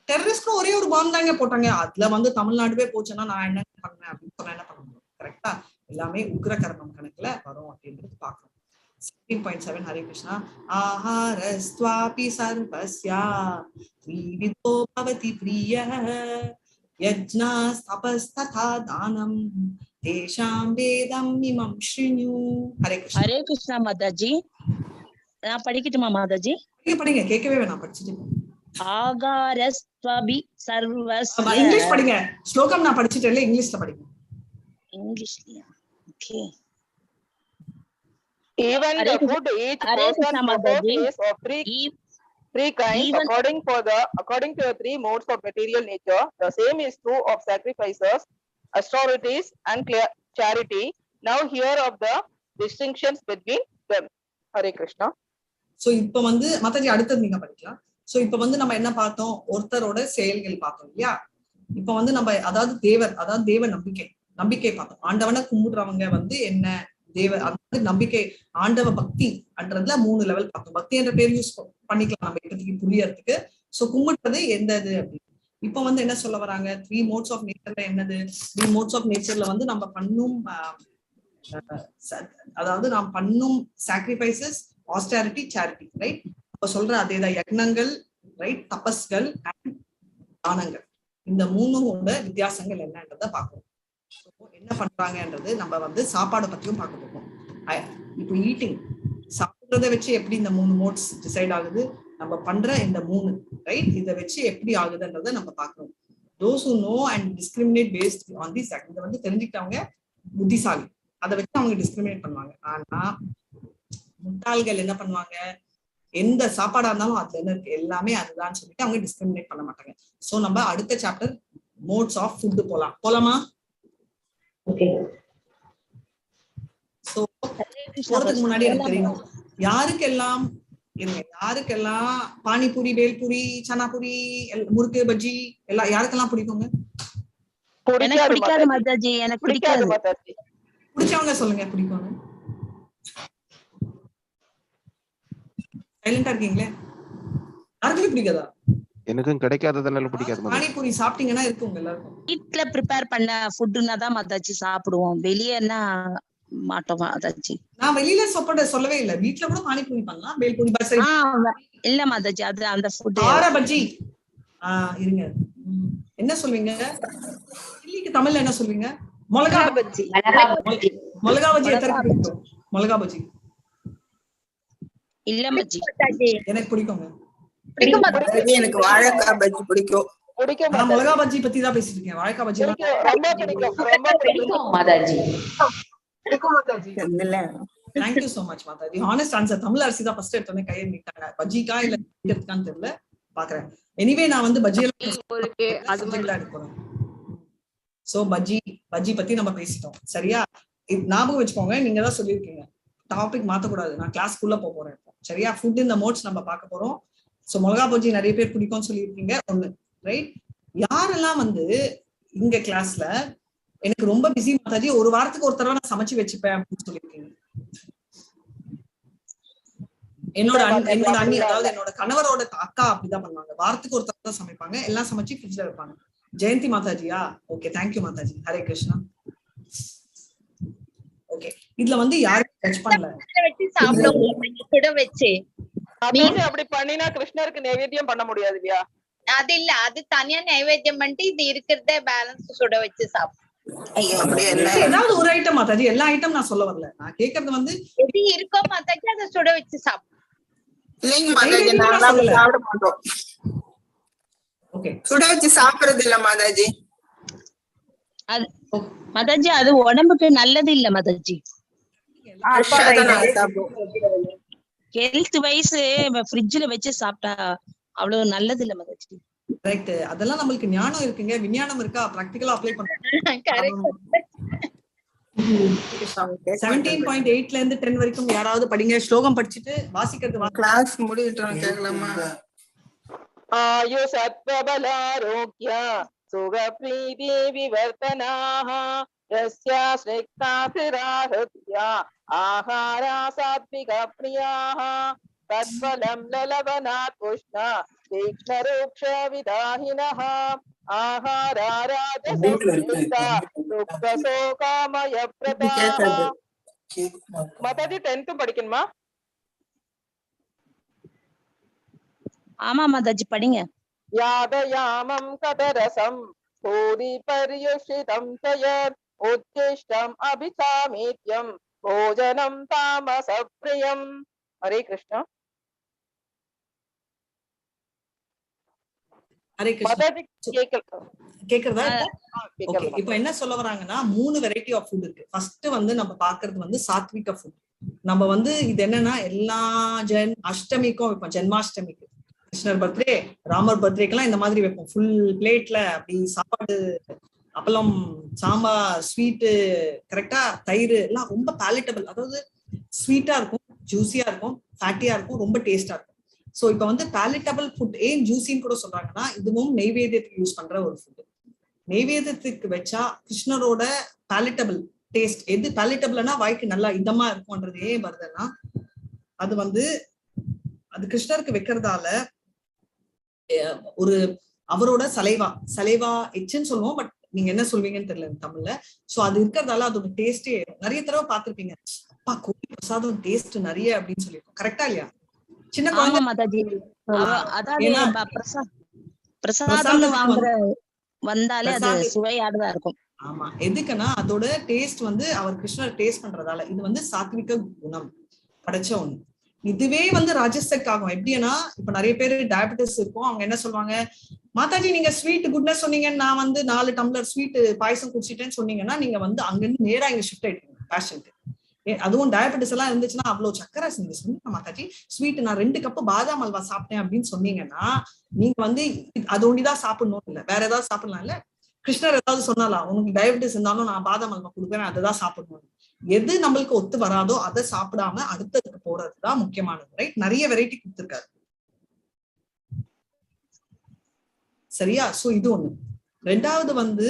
டெரரிஸ்ட்க்கு ஒரே ஒரு பாம்பு தாங்க போட்டாங்க. அதுல வந்து தமிழ்நாடுவே போச்சுன்னா நான் என்ன பண்ணேன் அப்படின்னு சொன்னா என்ன பண்ண முடியும்? கரெக்டா, எல்லாமே உக்ர கர்மம் கணக்குல வரும் அப்படின்றது பாக்கணும். 16.7 ஹரே கிருஷ்ணா. ஆஹாரஸ்த்வாபி சர்வஸ்யா த்ரிவிதோ பவதி ப்ரியः யஜ்ஞாஸ் தபஸ்ததா தானம் தேஷாம் வேதம் இமம் ஸ்ருணு. ஹரே கிருஷ்ணா. ஹரே கிருஷ்ணா மாதாஜி. நான் படிக்கட்டுமா மாதாஜி? படிங்க, கேட்கவே வேணாம், படிச்சுட்டு. ஆகாரஸ்த்வபி சர்வஸ்ய. இங்கிலீஷ் படிங்க. ஸ்லோகம் நான் படிச்சிட்டேன்ல, இங்கிலீஷ்ல படிங்க. இங்கிலீஷ்லயா? Okay. Even the food each person proposes of three kinds according to the three modes of material nature. The same is true of sacrifices, austerities, and charity. Now hear of the distinctions between them. Hare Krishna. So இப்ப வந்து மாதாஜி அடுத்தது நீங்க படிக்கலாம். So இப்ப வந்து நம்ம என்ன பார்த்தோம், ஒருத்தரோட செயல்கள் பார்த்தோம் இல்லையா. இப்ப வந்து நம்ம அதாவது தேவ நம்பிக்கை பார்த்தோம். ஆண்டவனை கும்பிடுறவங்க வந்து என்ன தேவ, அதாவது நம்பிக்கை, ஆண்டவ பக்தி என்றதுல 3 லெவல் பார்த்தோம். பக்தி என்ற பேர் யூஸ் பண்ணிக்கலாம் நம்ம இப்போதைக்கு புரியறதுக்கு. சோ கும்பிடுறது எந்தது அப்படின்னு. இப்ப வந்து என்ன சொல்ல வராங்க, 3 modes of nature என்னது? 3 modes of nature வந்து நம்ம பண்ணும், அதாவது நாம் பண்ணும் சாக்ரிஃபைசஸ், ஆஸ்டாரிட்டி, சேரிட்டி. ரைட், இப்ப சொல்ற அதேதான் யக்னங்கள், ரைட், தபஸ்கள் அண்ட் தானங்கள். இந்த 3ஓட வித்தியாசங்கள் என்னன்றத பார்க்கணும். என்ன பண்றாங்கன்றது நம்ம வந்து சாப்பாடை பத்தியும் பார்க்க போறோம். இப்போ ஈட்டிங், சாப்பிடுறத வச்சு எப்படி இந்த 3 மோட்ஸ் டிசைட் ஆகுது, நம்ம பண்ற இந்த 3 ரைட், இதை வச்சு எப்படி ஆகுதுன்றத நம்ம பார்க்கணும். those who know and discriminate based on this act, இதை வந்து தெரிஞ்சுக்கிட்டவங்க புத்திசாலி, அதை வச்சு அவங்க டிஸ்கிரிமினேட் பண்ணுவாங்க. ஆனா முட்டாள்கள் என்ன பண்ணுவாங்க, எந்த சாப்பாடா இருந்தாலும் அதுல என்ன இருக்கு எல்லாமே அதுதான் சொல்லிட்டு அவங்க டிஸ்கிரிமினேட் பண்ண மாட்டாங்க. சோ நம்ம அடுத்த சாப்டர் மோட்ஸ் ஆஃப் ஃபுட் போலாமா? ஓகே. சோ போறதுக்கு முன்னாடி எனக்கு தெரியணும், யாருக்கெல்லாம் பானிபூரி, பேல்பூரி, சனாபூரி, முறுக்கு, பஜ்ஜி எல்லாம் யாருக்கெல்லாம் பிடிக்குங்க? எனக்கு பிடிக்காது மாதாஜி, எனக்கு பிடிக்காது. பிடிச்சவங்க சொல்லுங்க பிடிக்கும்னு. சைலண்டா இருக்கீங்களே, யாருக்குமே பிடிக்காதா? எனக்கும் கிடைக்காததனால பிடிக்காது. பானிபூரி சாப்பிட்டீங்கன்னா இருக்குங்க எல்லாருக்கும். வீட்ல ப்ரிப்பேர் பண்ண ஃபுட்னா தான் மாதாஜி சாப்பிடுவோம், வெளியன்னா மாட்டோம் மாதாஜி. நான் வெளியில சொல்லவே இல்ல, வீட்ல கூட பானிபூரி பண்ணலாம், பேல்பூரி, பஜ்ஜி. இல்ல மாதாஜி, அது அந்த ஃபுட். ஆர பஜ்ஜி இருங்க, என்ன சொல்வீங்க இல்லைக்கு தமிழ்ல என்ன சொல்வீங்க? மிளகா பஜ்ஜி. மிளகா பஜ்ஜி எத்தனை பிடிக்கும்? மிளகா பஜ்ஜி இல்ல பஜ்ஜி எனக்கு பிடிக்குங்க. எனக்கு வாழைக்காய் பஜ்ஜி பிடிக்கும். நான் மிளகா பஜ்ஜி பத்தி தான் பேசிட்டு இருக்கேன். வாழைக்காய் bajji Thank you so much Mataji. Honest answer. Tamil அரிசி தான் ஃபர்ஸ்ட் எடுத்தோனே கையை நீட்டாங்க. பஜ்ஜிக்கா இல்ல எடுத்துக்கான்னு தெரியல, பாக்குறேன். எனிவே நான் வந்து பஜ்ஜி எல்லாம் எடுப்பேன். சோ பஜ்ஜி பத்தி நம்ம பேசிட்டோம், சரியா? ஞாபகம் வச்சுக்கோங்க, நீங்க தான் சொல்லியிருக்கீங்க டாபிக் மாத்தக்கூடாது. நான் கிளாஸ்க்குள்ள போறேன், சரியா? ஃபுட் இந்த மோட்ஸ் நம்ம பார்க்க போறோம். சோ மிளகா பஜ்ஜி நிறைய பேர் பிடிக்கும்னு சொல்லியிருக்கீங்க, ஒண்ணு ரைட். யாரெல்லாம் வந்து இங்க கிளாஸ்ல எனக்கு ரொம்ப பிஸி மாதாஜி, ஒரு வாரத்துக்கு ஒரு தடவை நான் சமைச்சு வச்சுப்பேன் அப்படின்னு சொல்லியிருக்கீங்க? என்னோட அண்ணி, அதாவது என்னோட கணவரோட அக்கா அப்படிதான் பண்ணுவாங்க. வாரத்துக்கு ஒரு தடவை சமைப்பாங்க, எல்லாம் சமைச்சு ஃப்ரிட்ஜ்ல வைப்பாங்க. ஜெயந்தி மாதாஜியா? Okay, thank you Mataji. Hare Krishna. Okay, இதுல வந்து யாரும் டச் பண்ணல. வச்சு சாப்பிடுவோம் சுட வச்சு. அப்படி பண்ணினா கிருஷ்ணருக்கு நைவேத்தியம் பண்ண முடியாது இல்லையா? அது இல்ல, அது தனியா நைவேத்தியம் பண்ணிட்டு இது இருக்கிறத பேலன்ஸ் சுட வச்சு சாப்பிடும். ஏதாவது ஒரு ஐட்டம் மாதாஜி, எல்லா ஐட்டம் நான் சொல்ல வரல. நான் கேக்குறது வந்து எது இருக்கோ மாதாஜி அதை சுட வச்சு சாப்பிடும். இல்லைங்க மாதாஜி, நாங்க சாப்பிட மாட்டோம். ஓகே, சுட வச்சு சாப்பிடுறது இல்ல மாதாஜி. அது மாதாஜி அது உடம்புக்கு நல்லது இல்ல மாதாஜி. ஹெல்த் வைஸ் ஃப்ரிட்ஜ்ல வச்சு சாப்பிட்டா அவ்வளவு நல்லது இல்ல மாதாஜி. கரெக்ட். அதெல்லாம் நம்மளுக்கு ஞானம் இருக்குங்க, விஞ்ஞானம் இருக்கா, பிராக்டிகலா அப்ளை பண்றோம். 17.8ல இருந்து 10 வரைக்கும் யாராவது படிங்க. ஸ்லோகம் படிச்சுட்டு வாசிக்கிறது கிளாஸ் முடிவிட்டோம். கேட்கலாமா? ஆயு சத்வபலாரோக்ய சுக பிரீதி விவர்த்தனாஹ யஸ்யா ஸ்னிக்தாபிராஹத்யா ஆஹாரா சாத்விக பிரியாஹ தத்வலம் லலவனாத் உஷ்ண தீக்ஷ்ணரூக்ஷ விதாஹினஹ ஆஹாரா ராஜசஸ்மிதா துக்தசோகாமய பிரதாஹ. மாதாஜி 10th படிக்கணுமா? ஆமா மாதாஜி படிங்க. யாதயாமம் கதரசம் பூரி பரியுஷிதம் தயத் உத்திஷ்டம் அபிசாமேத்யம் போஜனம் தாமச பிரியம். ஹரே கிருஷ்ணா. ஹரே கிருஷ்ணா. கேக்குறதா? ஓகே, இப்போ என்ன சொல்ல வராங்கன்னா 3 வெரைட்டி ஆஃப் ஃபுட் இருக்கு. ஃபர்ஸ்ட் வந்து நம்ம பாக்குறது வந்து சாத்விக ஃபுட். நம்ம வந்து இது என்னன்னா எல்லா அஷ்டமிக்கும் வைப்போம். ஜென்மாஷ்டமிக்கு, கிருஷ்ணர் பர்த்டே, ராமர் பர்த்டேக்கெல்லாம் இந்த மாதிரி வைப்போம். ஃபுல் பிளேட்ல அப்படி சாப்பாடு, அப்பளம், சாம்பார், ஸ்வீட்டு, கரெக்டா தயிர் எல்லாம் ரொம்ப பேலட்டபிள். அதாவது ஸ்வீட்டா இருக்கும், ஜூசியா இருக்கும், ஃபேட்டியா இருக்கும், ரொம்ப டேஸ்டா இருக்கும். சோ இப்ப வந்து பேலட்டபிள் ஃபுட் ஏன் ஜூசின்னு கூட சொல்றாங்கன்னா, இதுவும் நெய்வேத்தியத்துக்கு யூஸ் பண்ற ஒரு ஃபுட். நெய்வேத்தியத்துக்கு வச்சா கிருஷ்ணரோட பேலட்டபிள் டேஸ்ட் எது பேலட்டபிள்னா வாய்க்கு நல்லா இதமா இருக்கும்ன்றது ஏன் வருதுன்னா, அது வந்து அது கிருஷ்ணருக்கு வைக்கிறதால ஒரு அவரோட சலைவா எச்சுன்னு சொல்லுவோம். பட் நீங்க என்ன சொல்வீங்கன்னு தெரியல தமிழ்ல. சோ அது இருக்கிறதால அதோட டேஸ்டே நிறைய தடவை பார்த்திருப்பீங்க. அப்பா கோவில் பிரசாதம் டேஸ்ட் நிறைய அப்படின்னு சொல்லியிருக்கோம். கரெக்டா இல்லையா? சின்ன குழந்தை வந்தாலே அது சுவையானதா இருக்கும். ஆமா, எதுக்குன்னா அதோட டேஸ்ட் வந்து அவர் கிருஷ்ணர் டேஸ்ட் பண்றதால. இது வந்து சாத்விக குணம் படைச்ச ஒண்ணு. இதுவே வந்து ராஜசக் ஆகும். எப்படின்னா இப்ப நிறைய பேர் டயபெட்டிஸ் இருக்கும். அவங்க என்ன சொல்லுவாங்க, மாதாஜி நீங்க ஸ்வீட் குட்னஸ் சொன்னீங்கன்னு நான் வந்து 4 டம்ளர் ஸ்வீட் பாயசம் குடிச்சிட்டேன்னு சொன்னீங்கன்னா நீங்க வந்து அங்கிருந்து நேரா இங்க ஷிஃப்ட் ஆயிட்டீங்க பேஷண்ட். அதுவும் டயபெட்டிஸ் எல்லாம் இருந்துச்சுன்னா அவ்வளவு சக்கரை சொன்னீங்க மாதாஜி ஸ்வீட் நான் 2 கப்பு பாதாம் அல்வா சாப்பிட்டேன் அப்படின்னு சொன்னீங்கன்னா நீங்க வந்து அது ஒண்டிதான் சாப்பிடணும் இல்ல, வேற ஏதாவது சாப்பிடலாம் இல்ல. கிருஷ்ணர் ஏதாவது சொன்னாலாம், உனக்கு டயபெட்டிஸ் இருந்தாலும் நான் பாதாம் அல்வா கொடுக்குறேன், அதுதான் சாப்பிடணும். எது நம்மளுக்கு ஒத்து வராதோ அதை சாப்பிடாம அடுத்ததுக்கு போறதுதான் முக்கியமானது. ரைட்? நிறைய வெரைட்டி கொடுத்துருக்காரு. சரியா? சோ இது ஒண்ணு. ரெண்டாவது வந்து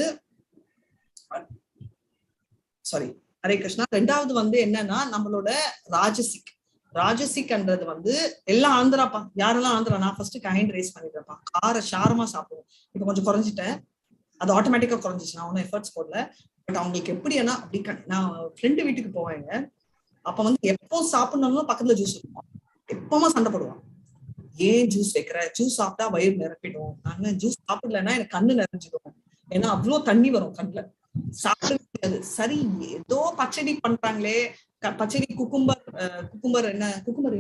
சாரி ஹரே கிருஷ்ணா. ரெண்டாவது வந்து என்னன்னா நம்மளோட ராஜசிக்ன்றது வந்து எல்லாம் ஆந்திராப்பா. யாரெல்லாம் ஆந்திரா? நான் ஃபர்ஸ்ட் ஹேண்ட் ரைஸ் பண்ணிடுறேன்ப்பா. கார ஷாரமா சாப்பிடுவோம். இப்ப கொஞ்சம் குறைஞ்சிட்டேன், அது ஆட்டோமேட்டிக்கா குறைஞ்சிச்சு, நான் ஒன்னும் எஃபர்ட்ஸ் போடல. பட் அவங்களுக்கு எப்படின்னா அப்படி நான் ஃப்ரெண்டு வீட்டுக்கு போவேங்க. அப்ப வந்து எப்போ சாப்பிடணும் பக்கத்துல ஜூஸ் இருக்கும். எப்பவுமே சண்டை போடுவான், ஏன் ஜூஸ் வைக்கிற, ஜூஸ் சாப்பிட்டா வயிறு நிரப்பிடும். நான் ஜூஸ் சாப்பிடலன்னா எனக்கு கண்ணு நிறைஞ்சிடும், ஏன்னா அவ்வளவு தண்ணி வரும் கண்ணுல, சாப்பிட முடியாது. சரி ஏதோ பச்சடி பண்றாங்களே, பச்சடி குக்கும்பர் என்ன குக்கும்பர்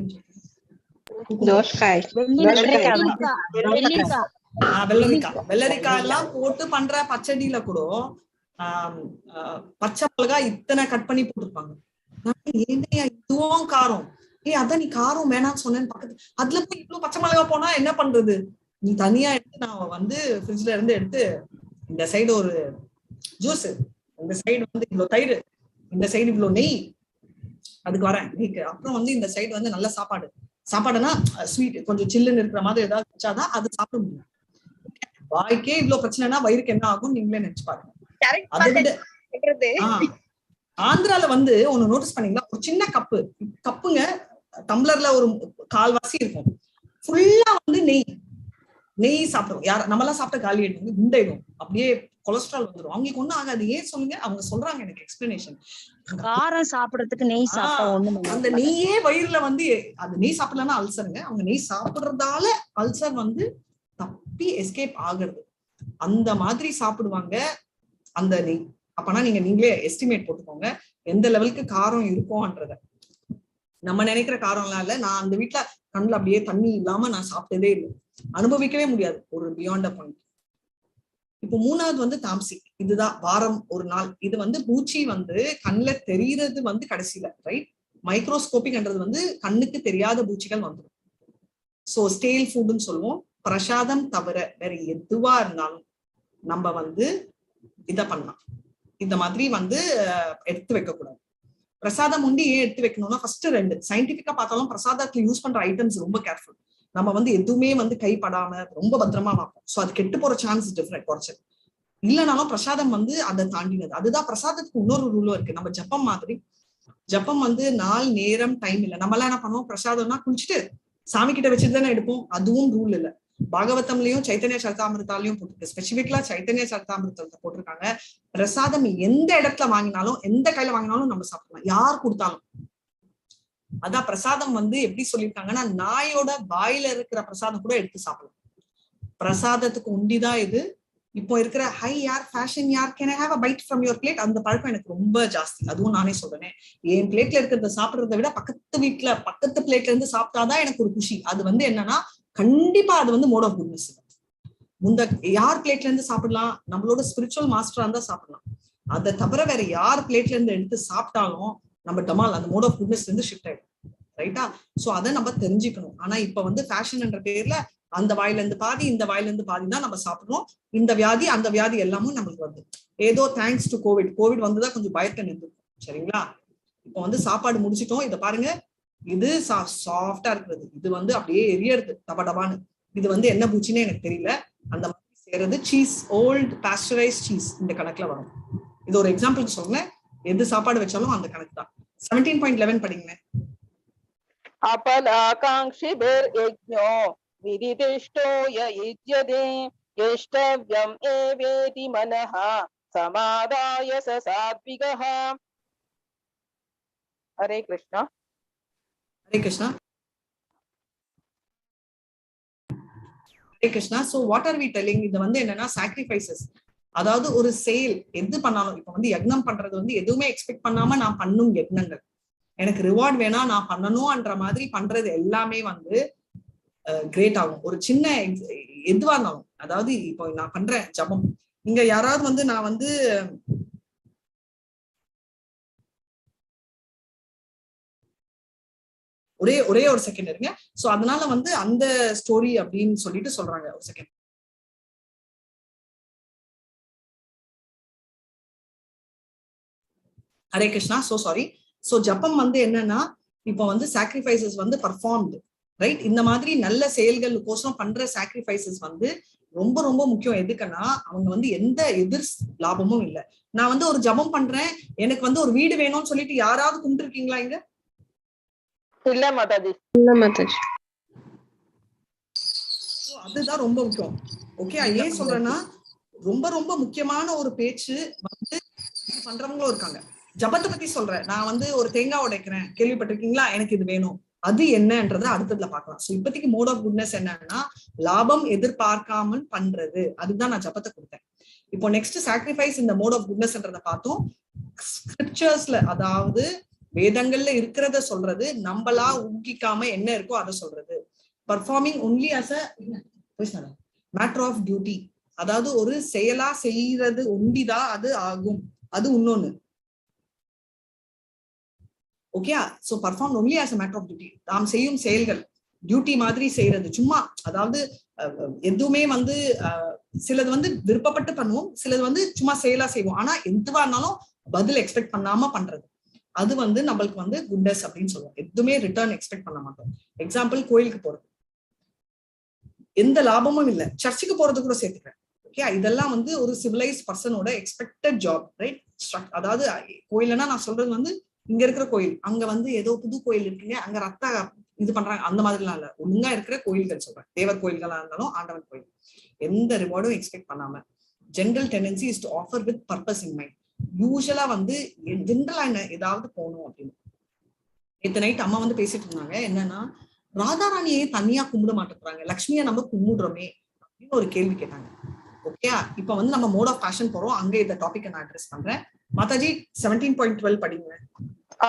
வெள்ளரிக்காய் எல்லாம் போட்டு பண்ற பச்சடியில கூட பச்சை மிளகா இத்தனை கட் பண்ணி போட்டுருப்பாங்க. இதுவும் காரம், அதான் நீ காரம் வேணாம்னு சொன்னேன்னு பக்கத்து அதுல போய் இவ்வளவு பச்சை மிளகா போனா என்ன பண்றது? நீ தனியா எடுத்து நான் வந்து ஃப்ரிட்ஜ்ல இருந்து எடுத்து இந்த சைடு ஒரு ஜூஸ், இந்த சைடு வந்து இவ்வளவு தயிர், இந்த சைடு இவ்வளவு நெய், அதுக்கு வரேன் நெய்க்கு. அப்புறம் வந்து இந்த சைடு வந்து நல்ல சாப்பாடுனா ஸ்வீட் கொஞ்சம் சில்லுன்னு இருக்கிற மாதிரி ஏதாவது வச்சாதான் அது சாப்பிட முடியும். வாய்க்கே இவ்வளவு பிரச்சனைனா வயிறுக்கு என்ன ஆகும் நீங்களே நினைச்சு பாருங்க. அதை விட ஆந்திரால வந்து ஒண்ணு நோட்டீஸ் பண்ணீங்களா, ஒரு சின்ன கப்புங்க, டம்ளர்ல ஒரு கால்வாசி இருக்கும், ஃபுல்லா வந்து நெய். நெய் சாப்பிடுவோம். யார் நம்மளாம் சாப்பிட்ட காலி ஆயிடும், குண்டாயிடும், அப்படியே கொலஸ்ட்ரால் வந்துடும். அவங்களுக்கு ஒண்ணும் ஆகாது. ஏன் சொல்லுங்க? அவங்க சொல்றாங்க எனக்கு எக்ஸ்பிளனேஷன். காரம் சாப்பிடறதுக்கு நெய் சாப்பிட்டா ஒண்ணும் அந்த நெய்யே வயிறுல வந்து அது நெய் சாப்பிடலன்னா அல்சருங்க. அவங்க நெய் சாப்பிடுறதால அல்சர் வந்து தப்பி எஸ்கேப் ஆகுறது. அந்த மாதிரி சாப்பிடுவாங்க அந்த நெய். அப்பனா நீங்களே எஸ்டிமேட் போட்டுக்கோங்க எந்த லெவலுக்கு காரம் இருக்கும்ன்றத. நம்ம நினைக்கிற காரம் எல்லாம் இல்ல. நான் அந்த வீட்டுல கண்ணுல அப்படியே தண்ணி இல்லாம நான் சாப்பிட்டதே இல்லை, அனுபவிக்கவே முடியாது ஒரு பியாண்ட் அ பாயிண்ட். இப்போ மூணாவது வந்து தாம்சிக். இதுதான் வாரம் ஒரு நாள். இது வந்து பூச்சி வந்து கண்ணுல தெரிகிறது வந்து கடைசியில, ரைட்? மைக்ரோஸ்கோபிக்ன்றது வந்து கண்ணுக்கு தெரியாத பூச்சிகள் வந்துடும். சோ ஸ்டேல் ஃபுட்னு சொல்லுவோம். பிரசாதம் தவிர வேற எதுவா இருந்தாலும் நம்ம வந்து இத பண்ணலாம். இந்த மாதிரி வந்து எடுத்து வைக்க கூடாது. பிரசாதம் உண்டி ஏன் எடுத்து வைக்கணும்னா, ஃபர்ஸ்ட் 2 சயின்டிபிக்கா பார்த்தாலும் பிரசாதத்துல யூஸ் பண்ற ஐட்டம்ஸ் ரொம்ப கேர்ஃபுல். நம்ம வந்து எதுவுமே வந்து கைப்படாம ரொம்ப பத்திரமா பார்ப்போம். சோ அது கெட்டு போற சான்ஸ் டிஃபரெண்ட் குறைச்சல். இல்லைனாலும் பிரசாதம் வந்து அதை தாண்டினது. அதுதான் பிரசாதத்துக்கு இன்னொரு ரூலும் இருக்கு. நம்ம ஜப்பம் மாதிரி, ஜப்பம் வந்து நாள் நேரம் டைம் இல்லை. நம்ம எல்லாம் என்ன பண்ணுவோம், பிரசாதம்னா குளிச்சுட்டு சாமி கிட்ட வச்சுட்டு தானே எடுப்போம். அதுவும் ரூல் இல்லை. பாகவதம்லயும் சைத்தன்ய சரிதாமிருத்தாலையும் போட்டிருக்கு. ஸ்பெசிபிக்கலா சைத்தன்ய சரிதாமிருத்தத்தை போட்டிருக்காங்க. பிரசாதம் எந்த இடத்துல வாங்கினாலும் எந்த கையில வாங்கினாலும் நம்ம சாப்பிடலாம், யார் கொடுத்தாலும். அதான் பிரசாதம் வந்து எப்படி சொல்லியிருக்காங்கன்னா, நாயோட வாயில இருக்கிற பிரசாதம் கூட எடுத்து சாப்பிடலாம். பிரசாதத்துக்கு உண்டிதான் இது. இப்போ இருக்கிற ஹை யார் ஃபேஷன் யார் can I have a bite from your plate, அந்த பழக்கம் எனக்கு ரொம்ப ஜாஸ்தி. அதுவும் நானே சொல்றேன், என் பிளேட்ல இருக்கிறத சாப்பிடுறத விட பக்கத்து பிளேட்ல இருந்து சாப்பிட்டாதான் எனக்கு ஒரு குஷி. அது வந்து என்னன்னா, கண்டிப்பா அது வந்து மோட் ஆஃப் குட்னஸ். யார் பிளேட்ல இருந்து சாப்பிடலாம், நம்மளோட ஸ்பிரிச்சுவல் மாஸ்டரா இருந்தா சாப்பிடலாம். அதை தவிர வேற யார் பிளேட்ல இருந்து எடுத்து சாப்பிட்டாலும் நம்ம டமால் அந்த மோட் ஆஃப் குட்னஸ் இருந்து ஷிஃப்ட் ஆயிடும், ரைட்டா? சோ அதை நம்ம தெரிஞ்சுக்கணும். ஆனா இப்ப வந்து ஃபேஷன்ன்ற பேர்ல அந்த வாயில இருந்து பாதி இந்த வாயில இருந்து பாதி தான் நம்ம சாப்பிடுறோம். இந்த வியாதி அந்த வியாதி எல்லாமும் நம்மளுக்கு வந்து ஏதோ தேங்க்ஸ் டு கோவிட் வந்துதான் கொஞ்சம் பயத்தை நின்றுக்கும், சரிங்களா? இப்போ வந்து சாப்பாடு முடிச்சிட்டோம். இதை பாருங்க, இது சாஃப்டா இருக்கிறது, இது வந்து அப்படியே எரியறது டபான்னு. இது வந்து என்ன பூச்சின்னு எனக்கு தெரியல. அந்த மாதிரி செய்யறது சீஸ், ஓல்டு பாஸ்டரைஸ் சீஸ் இந்த கணக்குல வரும். இது ஒரு எக்ஸாம்பிள் சொல்றேன். எது சாப்பாடு வச்சாலும் அந்த கணக்கு தான். 17.11 படிங்க. अपलाकांक्षिभिर् यज्ञो विदितिष्ठो यज्ञदे यष्टव्यम् एवेति मनः समादाय स सात्विकः. हरे कृष्णा. हरे कृष्णा. हरे Krishna. So what are we telling? இது வந்து என்னன்னா sacrifices. அதாவது ஒரு செயல் எது பண்ணாலும், இப்ப வந்து யக்னம் பண்றது வந்து எதுவுமே எக்ஸ்பெக்ட் பண்ணாம நான் பண்ணும் யக்னங்கள், எனக்கு ரிவார்ட் வேணா நான் பண்ணணும்ன்ற மாதிரி பண்றது எல்லாமே வந்து கிரேட் ஆகும். ஒரு சின்ன எதுவா இருந்தாலும், அதாவது இப்போ நான் பண்றேன் ஜபம், இங்க யாராவது வந்து நான் வந்து ஒரே ஒரு செகண்ட் இருங்க. சோ அதனால வந்து அந்த ஸ்டோரி அப்படின்னு சொல்லிட்டு சொல்றாங்க. ஒரு second. Hare Krishna. So sorry. So ஜப்பம் வந்து என்னன்னா, இப்போ வந்து சாக்ரிஃபைசஸ் வந்து பர்ஃபார்ம்டு, ரைட்? இந்த மாதிரி நல்ல செயல்களுக்கோசரம் பண்ற சாக்ரிஃபைசஸ் வந்து ரொம்ப ரொம்ப முக்கியம். எதுக்குன்னா, அவங்க வந்து எந்த எதிர் லாபமும் இல்லை. நான் வந்து ஒரு ஜபம் பண்றேன், எனக்கு வந்து ஒரு வீடு வேணும்னு சொல்லிட்டு யாராவது கும்பிட்டு இருக்கீங்களா இங்க? இல்ல மாதாஜி. அதுதான் ரொம்ப முக்கியம். ஓகே, ஏன் சொல்றேன்னா, ரொம்ப ரொம்ப முக்கியமான ஒரு பேச்சு வந்து பண்றவங்களும் இருக்காங்க. ஜபத்தை பத்தி சொல்றேன். நான் வந்து ஒரு தேங்காய் உடைக்கிறேன், கேள்விப்பட்டிருக்கீங்களா? எனக்கு இது வேணும், அது என்னன்றத அடுத்ததுல பாக்கலாம். சோ இப்போதைக்கு மோட் ஆஃப் குட்னஸ் என்னன்னா, லாபம் எதிர்பார்க்காமல் பண்றது. அதுதான் நான் ஜபத்தை கொடுத்தேன். இப்போ நெக்ஸ்ட் சாக்ரிஃபைஸ் இந்த மோட் ஆஃப் குட்னஸ்ன்றத பார்த்தோம். ஸ்கிரிப்சர்ஸ்ல, அதாவது வேதங்கள்ல இருக்கிறத சொல்றது, நம்மளா ஊகிக்காம என்ன இருக்கோ அதை சொல்றது. Performing only as a matter of duty, அதாவது ஒரு செயலா செய்யறது ஒண்டிதான் அது ஆகும். அது இன்னொன்னு. Okay, so perform only as a matter of duty. நாம் செய்யும் செயல்கள் டியூட்டி மாதிரி செய்யறது சும்மா, அதாவது எதுவுமே வந்து சிலது வந்து விருப்பப்பட்டு பண்ணுவோம், சிலது வந்து சும்மா செயலா செய்வோம். ஆனா எதுவா இருந்தாலும் பதில் எக்ஸ்பெக்ட் பண்ணாம பண்றது, அது வந்து நம்மளுக்கு வந்து குட்னஸ் அப்படின்னு சொல்லுவோம். எதுவுமே ரிட்டர்ன் எக்ஸ்பெக்ட் பண்ண மாட்டோம். எக்ஸாம்பிள், கோயிலுக்கு போறது, எந்த லாபமும் இல்லை. சர்ச்சுக்கு போறது கூட சேர்த்துக்கிறேன். ஓகே, இதெல்லாம் வந்து ஒரு சிவிலைஸ் பர்சனோட எக்ஸ்பெக்டட் ஜாப், ரைட்? அதாவது கோயில்னா நான் சொல்றது வந்து இங்க இருக்கிற கோயில், அங்க வந்து ஏதோ புது கோயில் இருக்குங்க, அங்க ரத்த இது பண்றாங்க அந்த மாதிரிலாம் இல்ல. ஒழுங்கா இருக்கிற கோயில்கள் சொல்றேன், தேவர் கோயில்களா இருந்தாலும் ஆண்டவன் கோயில், எந்த ரிவார்டும் எக்ஸ்பெக்ட் பண்ணாம general tendency is to offer with purpose in mind. யூஸ்வலா வந்து ஜென்ரலா என்ன ஏதாவது போகணும் அப்படின்னு. நேற்று நைட் அம்மா வந்து பேசிட்டு இருந்தாங்க, என்னன்னா ராதாராணியை தனியா கும்பிட மாட்டேங்கிறாங்க, லக்ஷ்மியை நம்ம கும்பிடுறோமே அப்படின்னு ஒரு கேள்வி கேட்டாங்க. ஓகே, இப்ப வந்து நம்ம மோட் ஆஃப் பேஷன் போறோம், அங்க இந்த டாபிக் நான் அட்ரஸ் பண்றேன். மாதாஜி 17.12 படிங்க.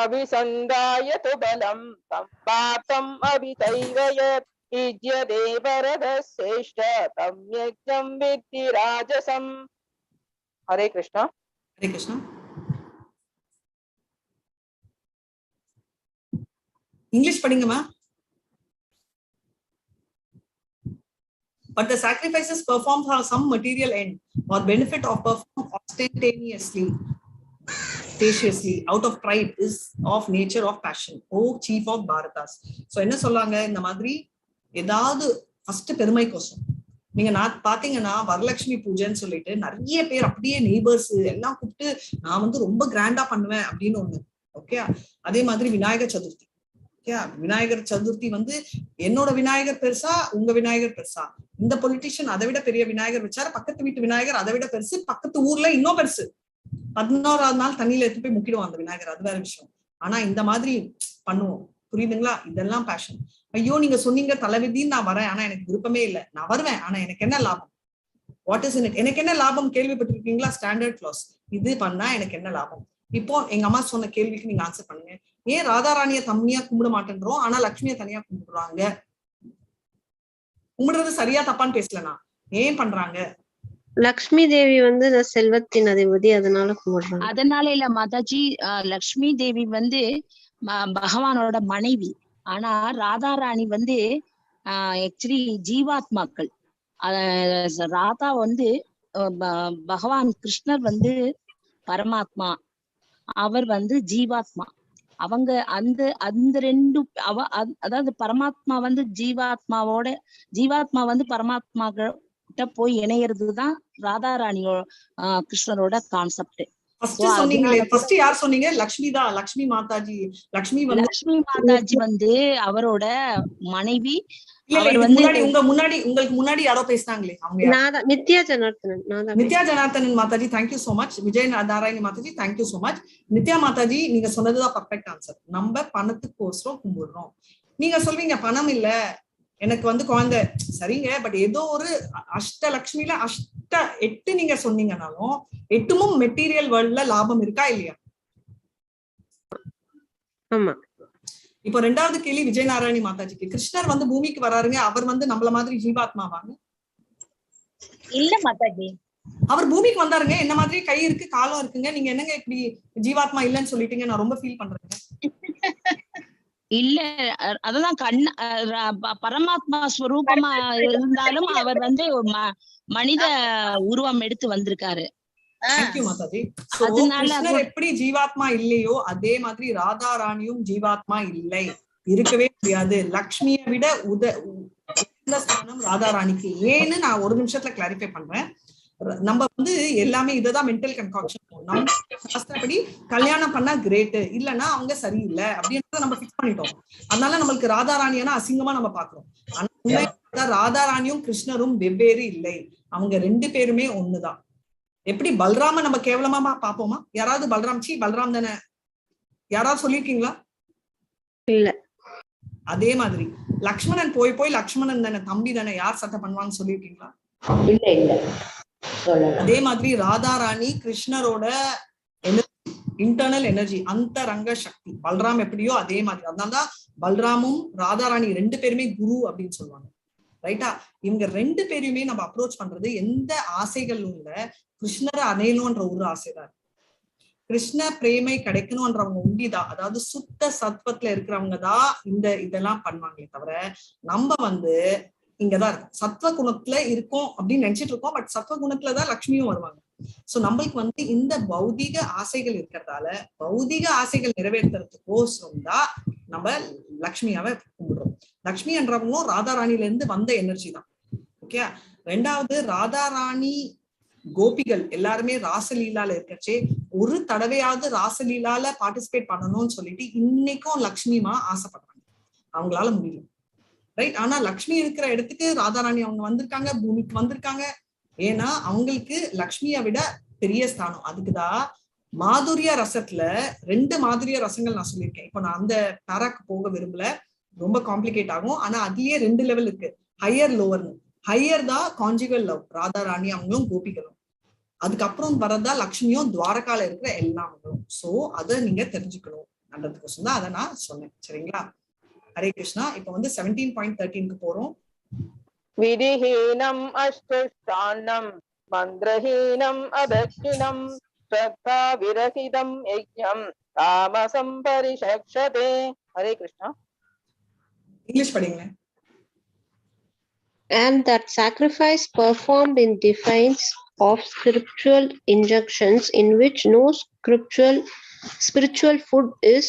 அபிசந்தாய துபலம் சம்பாதம் அபிதைவயத் இஜ்ய தேவரத சேஷ்ட தம்யஜம் வித்தி ராஜசம். ஹரே கிருஷ்ணா. ஹரே கிருஷ்ணா. இங்கிலீஷ் படிங்கம்மா. But the sacrifices performed have some material end or benefit of performed ostentatiously, out of pride, is of nature of passion. O chief of Bharatas. So என்ன சொல்லாங்க, இந்த மாதிரி ஏதாவது ஃபர்ஸ்ட் பெருமை கோசம். நீங்க நான் பாத்தீங்கன்னா வரலட்சுமி பூஜைன்னு சொல்லிட்டு நிறைய பேர் அப்படியே நெய்பர்ஸ் எல்லாம் கூப்பிட்டு நான் வந்து ரொம்ப கிராண்டா பண்ணுவேன் அப்படின்னு ஒண்ணு. ஓகே, அதே மாதிரி விநாயகர் சதுர்த்தி. விநாயகர் சதுர்த்தி வந்து என்னோட விநாயகர் பெருசா உங்க விநாயகர் பெருசா, இந்த பொலிட்டிஷியன் அதை விட பெரிய விநாயகர் வச்சாரு, பக்கத்து வீட்டு விநாயகர் அதை விட பெருசு, பக்கத்து ஊர்ல இன்னும் பெருசு, 11ஆவது நாள் தண்ணியில எடுத்து போய் முக்கிடுவோம் அந்த விநாயகர், அது வேற விஷயம். ஆனா இந்த மாதிரி பண்ணுவோம், புரியுதுங்களா? இதெல்லாம் பேஷன். ஐயோ நீங்க சொன்னீங்க தலைவிதின்னு நான் வரேன், ஆனா எனக்கு விருப்பமே இல்லை, நான் வருவேன் ஆனா எனக்கு என்ன லாபம், வாட் இஸ் இன் இட், எனக்கு என்ன லாபம் கேள்விப்பட்டிருக்கீங்களா? ஸ்டாண்டர்ட் கிளாஸ், இது பண்ணா எனக்கு என்ன லாபம். இப்போ எங்க அம்மா சொன்ன கேள்விக்கு நீங்க ஆன்சர் பண்ணுங்க. ஏன் ராதாராணிய தனியா கும்பிட மாட்டேன்றோம், ஆனா லட்சுமிய தனியா கும்பிடுறாங்க? கும்பிடுறது சரியா தப்பான்னு பேசலனா, ஏன் பண்றாங்க? லக்ஷ்மி தேவி வந்து செல்வத்தின் அதிபதி, அதனால கும்பிடுறாங்க. அதனால இல்ல மாதாஜி, லக்ஷ்மி தேவி வந்து பகவானோட மனைவி. ஆனா ராதாராணி வந்து ஆக்சுவலி ஜீவாத்மாக்கள். ராதா வந்து பகவான் கிருஷ்ணர் வந்து பரமாத்மா, அவர் வந்து ஜீவாத்மா. அவங்க அந்த ரெண்டு அதாவது பரமாத்மா வந்து ஜீவாத்மா வந்து பரமாத்மா கிட்ட போய் இணையறதுதான் ராதாராணியோட கிருஷ்ணரோட கான்செப்ட். யார் சொன்னீங்க? லக்ஷ்மி தான், லக்ஷ்மி மாதாஜி. லக்ஷ்மி மாதாஜி வந்து அவரோட மனைவி. உங்களுக்கு முன்னாடி யாரோ பேசினாங்களே, அவங்க Nithya Janardhanan. Nithya Janardhanan Mataji, thank you so much. Vijay Narayani Mataji, thank you so much. Nithya Mataji, நீங்க சொன்னதுதான் பர்ஃபெக்ட் ஆன்சர். நம்ம பணத்துக்கோசரம் கும்பிடுறோம். நீங்க சொல்வீங்க பணம் இல்ல எனக்கு வந்து குழந்தை, சரிங்க, பட் ஏதோ ஒரு அஷ்டலட்சுமியில 8 நீங்க சொன்னீங்கன்னாலும் 8மும் மெட்டீரியல் வேர்ல்ட்ல லாபம் இருக்கா இல்லையா? ஆமா. இப்போ ரெண்டாவது கேள்வி விஜய் நாராயணி மாதாஜிக்கு. கிருஷ்ணர் வந்து பூமிக்கு வராருங்க, அவர் வந்து நம்மள மாதிரி ஜீவாத்மாவாங்க? இல்ல மாதாஜி, அவர் பூமிக்கு வந்தாருங்க, என்ன மாதிரி கை இருக்கு காலம் இருக்குங்க, நீங்க என்னங்க இப்படி ஜீவாத்மா இல்லன்னு சொல்லிட்டீங்க? நான் ரொம்ப ஃபீல் பண்றேங்க. இல்ல, அததான் பரமாத்மா ஸ்வரூபமா இருந்தாலும் அவர் வந்து மனித உருவம் எடுத்து வந்திருக்காரு. கிருஷ்ணர் எப்படி ஜீவாத்மா இல்லையோ அதே மாதிரி ராதா ராணியும் ஜீவாத்மா இல்லை, இருக்கவே முடியாது. லக்ஷ்மியை விட உயர்ந்த ஸ்தானம் ராதா ராணிக்கு. ஏன்னு நான் ஒரு நிமிஷத்துல கிளாரிஃபை பண்றேன். நம்ம வந்து எல்லாமே இததான் மென்டல் கன்காக்ஷன். நம்ம சாஸ்திரப்படி கல்யாணம் பண்ணா கிரேட், இல்லைன்னா அவங்க சரியில்லை அப்படின்றத நம்ம பிக்ஸ் பண்ணிட்டோம். அதனால நம்மளுக்கு ராதா ராணியான அசிங்கமா நம்ம பாக்குறோம். ஆனா ராதா ராணியும் கிருஷ்ணரும் வெவ்வேறு இல்லை, அவங்க 2 பேருமே ஒண்ணுதான். எப்படி பல்ராம நம்ம கேவலமா பாப்போமா? யாராவது பல்ராம் தானே யாராவது சொல்லிருக்கீங்களா? இல்ல. அதே மாதிரி லக்ஷ்மணன் போய் லக்ஷ்மணன் தானே, தம்பி தானே, யார் சட்டை பண்ணுவான்னு சொல்லிருக்கீங்களா? இல்ல இல்ல. அதே மாதிரி ராதா ராணி கிருஷ்ணரோட இன்டர்னல் எனர்ஜி, அந்த ரங்க சக்தி. பல்ராம் எப்படியோ அதே மாதிரி. அதனாலதான் பல்ராமும் ராதா ராணி 2 பேருமே குரு அப்படின்னு சொல்லுவாங்க. ரைட்டா? இவங்க 2 பேரையுமே நம்ம அப்ரோச் பண்றது எந்த ஆசைகளும் இல்ல, கிருஷ்ணரை அணையணும்ன்ற ஒரு ஆசைதான். கிருஷ்ண பிரேமை கிடைக்கணும்ன்றவங்க உண்டிதான், அதாவது சுத்த சத்வத்துல இருக்கிறவங்க தான் இதெல்லாம் பண்ணுவாங்களே தவிர, நம்ம வந்து இங்கதான் இருக்கும் சத்வ குணத்துல இருக்கோம் அப்படின்னு நினைச்சிட்டு இருக்கோம். பட் சத்வ குணத்துலதான் லக்ஷ்மியும் வருவாங்க. சோ நம்மளுக்கு வந்து இந்த பௌதிக ஆசைகள் இருக்கிறதால பௌதிக ஆசைகள் நிறைவேற்றுறதுக்கோசரம் தான் நம்ம லக்ஷ்மியாவை கும்பிடுறோம். லக்ஷ்மி என்றவங்களும் ராதா ராணில இருந்து வந்த எனர்ஜி தான். ஓகே. ரெண்டாவது, ராதா ராணி கோபிகள் எல்லாருமே ராசலீலால இருக்கச்சே ஒரு தடவையாவது ராசலீலால பார்ட்டிசிபேட் பண்ணணும்னு சொல்லிட்டு இன்னைக்கும் லக்ஷ்மிமா ஆசைப்படுறாங்க. அவங்களால முடியல, ரைட்? ஆனா லக்ஷ்மி இருக்கிற இடத்துக்கு ராதாராணி அவங்க வந்திருக்காங்க, பூமிக்கு வந்திருக்காங்க. ஏன்னா அவங்களுக்கு லக்ஷ்மியை விட பெரிய ஸ்தானம். அதுக்குதான் மாதுரிய ரசத்துல 2 மாதுரிய ரசங்கள் நான் சொல்லியிருக்கேன். இப்போ நான் அந்த பேராக்கு போக விரும்பல, ரொம்ப காம்ப்ளிகேட் ஆகும். ஆனா அதுலயே 2 லெவல் இருக்கு, ஹையர் லோவர்னு. ஹையர் தான் கான்ஜுகல் லவ், ராதாராணி அவங்களும் கோபிகளும். அதுக்கப்புறம் வரதா லக்ஷ்மியும் துவாரகால இருக்கிற எல்லாங்களும். சோ அதை நீங்க தெரிஞ்சுக்கணும் அப்படின்றதுக்கோசம் தான் அதை நான் சொன்னேன். சரிங்களா? ஹரே கிருஷ்ணா. இப்ப வந்து 17.13க்கு போறோம். விதிஹீனம் அஷ்டானம் மந்திரஹீனம் அதக்ஷிணம் ஸ்ரத்தா விரஹிதம் யஜ்ஞம் தாமசம் பரிஷக்ஷதே. ஹரே கிருஷ்ணா. இங்கிலீஷ் படிங்க. And that sacrifice performed in defiance of scriptural injunctions, in which no spiritual food is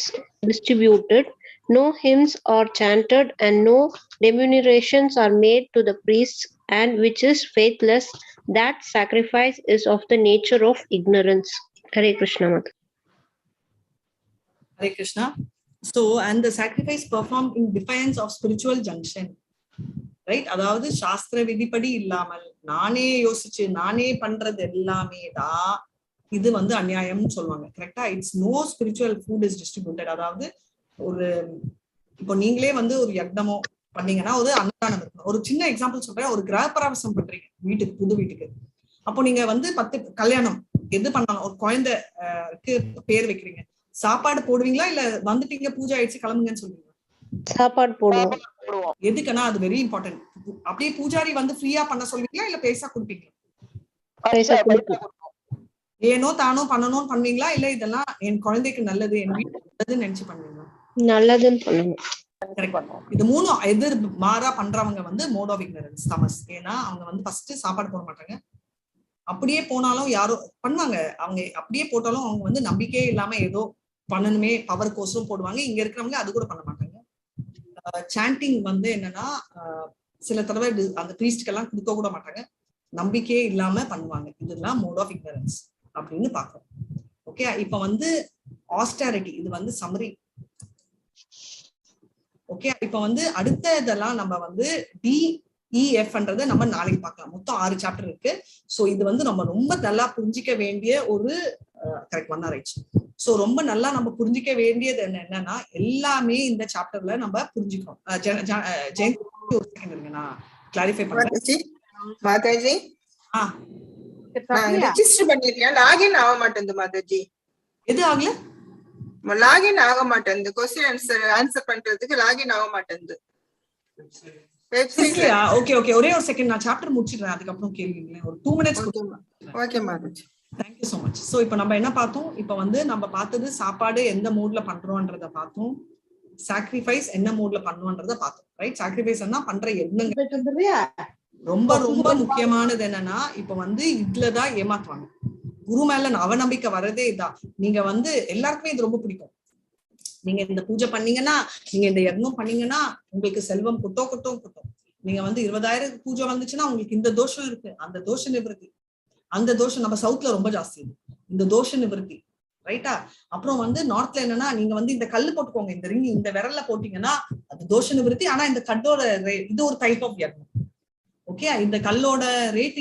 distributed, no hymns are chanted, and no remunerations are made to the priests, and which is faithless, that sacrifice is of the nature of ignorance. Hare Krishna. Hare Krishna. So, and the sacrifice performed in defiance of spiritual junction, right? அதாவது சாஸ்திர விதிப்படி இல்லாமல் நானே யோசிச்சு நானே பண்றது எல்லாமே தான் இது வந்து அநியாயம்னு சொல்லுவாங்க. கரெக்டா? It's no spiritual food is distributed. அதாவது ஒரு இப்போ நீங்களே வந்து ஒரு யக்னமோ பண்ணீங்கன்னா ஒரு அன்னதானம் இருக்கணும். ஒரு சின்ன எக்ஸாம்பிள் சொல்றேன். ஒரு கிரகப்பிரவேசம் பண்றீங்க வீட்டுக்கு, புது வீட்டுக்கு. அப்போ நீங்க வந்து 10 கல்யாணம் எது பண்ணாலும் ஒரு குழந்தைக்கு பேர் வைக்கிறீங்க, சாப்பாடு போடுவீங்களா இல்ல வந்துட்டீங்க பூஜை ஆயிடுச்சு கிளம்புங்கன்னு சொல்லுவீங்க? சாப்பாடு போடுவோம். எதுக்குன்னா அது வெரி இம்பார்ட்டன்ட். அப்படியே பூஜாரி வந்து ஃப்ரீயா பண்ண சொல்லுவீங்களா இல்ல பைசா கொடுப்பீங்களா? ஏனோ தானோ பண்ணணும்னு பண்ணுவீங்களா இல்ல இதெல்லாம் என் குழந்தைக்கு நல்லது, என் வீட்டுக்கு நல்லதுன்னு நினைச்சு பண்ணுவீங்களா? நல்லதுன்னு பண்ணுவோம். இது 3 எதிர் மாறா பண்றவங்க வந்து மோட் ஆஃப் இக்னரன்ஸ், தமஸ். ஏன்னா அவங்க வந்து ஃபர்ஸ்ட் சாப்பாடு போட மாட்டாங்க. அப்படியே போனாலும் யாரோ பண்ணுவாங்க, அவங்க அப்படியே போட்டாலும் அவங்க வந்து நம்பிக்கையே இல்லாம ஏதோ பண்ணணுமே பவர் கோர்ஸும் போடுவாங்க. இங்க இருக்கிறவங்க அது கூட பண்ண மாட்டாங்க. சாண்டிங் வந்து என்னன்னா சில தடவை அந்த பிரீஸ்ட்க்கு எல்லாம் கொடுக்க கூட மாட்டாங்க, நம்பிக்கையே இல்லாம பண்ணுவாங்க. இதெல்லாம் மோட் ஆஃப் இக்னரன்ஸ் அப்படின்னு பாக்குறோம். ஓகே, இப்ப வந்து ஆஸ்டாரிட்டி, இது வந்து சம்மரி. ஓகே, இப்ப வந்து அடுத்த இதெல்லாம் நம்ம வந்து DEFன்றத நம்ம நாளைக்கு பார்க்கலாம். மொத்தம் 6 சாப்டர் இருக்கு. சோ இது வந்து நம்ம ரொம்ப நல்லா புரிஞ்சிக்க வேண்டிய ஒரு கரெக்ட் 1 hour ஆயிடுச்சு. சோ ரொம்ப நல்லா நம்ம புரிஞ்சிக்க வேண்டியது என்னன்னா எல்லாமே இந்த சாப்டர்ல நம்ம புரிஞ்சுக்கிறோம். ஜெயந்தி ஒரு செகண்ட் இருங்க, நான் கிளாரிஃபை பண்றேன். மாதாஜி நான் ரெஜிஸ்டர் பண்ணிருக்கேன், லாகின் ஆக மாட்டேங்குது மாதாஜி. எது ஆகல? லாகின் ஆக மாட்டேங்குது. क्वेश्चन ஆன்சர் பண்றதுக்கு லாகின் ஆக மாட்டேங்குது வெப்சைட்ல. ஓகே ஓகே, ஒரே ஒரு செகண்ட், நான் சாப்டர் முடிச்சிடுறேன், அதுக்கப்புறம் கேள்விங்களே ஒரு 2 minutes. Okay Mataji, Thank you so much. So இப்போ நம்ம என்ன பார்த்தோம்? இப்போ வந்து நம்ம பார்த்தது சாப்பாடு எந்த மூட்ல பண்றோம்ன்றத பார்த்தோம், சாக்ரிஃபைஸ் என்ன மூட்ல பண்ணுவோன்றத பார்த்தோம். ரைட்? சாக்ரிஃபைஸ் என்ன பண்ற எண்ணங்கள் ரொம்ப ரொம்ப முக்கியமானது என்னன்னா இப்ப வந்து இதுலதான் ஏமாத்துவாங்க. குரு மேல அவநம்பிக்கை வரதே இதான். நீங்க வந்து எல்லாருக்குமே இது ரொம்ப பிடிக்கும். நீங்க இந்த பூஜை பண்ணீங்கன்னா, நீங்க இந்த யக்னம் பண்ணீங்கன்னா உங்களுக்கு செல்வம் கொட்டும். நீங்க வந்து 20,000 பூஜை வந்துச்சுன்னா உங்களுக்கு இந்த தோஷம் இருக்கு, அந்த தோஷ நிவர்த்தி, அந்த தோஷம் நம்ம சவுத்ல ரொம்ப ஜாஸ்தி இருக்கு, இந்த தோஷ நிவர்த்தி. ரைட்டா? அப்புறம் வந்து நார்த்ல என்னன்னா நீங்க வந்து இந்த கல்லு போட்டுக்கோங்க, இந்த ரிங் இந்த விரல்ல போட்டீங்கன்னா அது தோஷ நிவர்த்தி. ஆனா இந்த கட்டோட இது ஒரு டைப் ஆஃப் யக்னம். ஓகே, இந்த கல்லோட ரேட்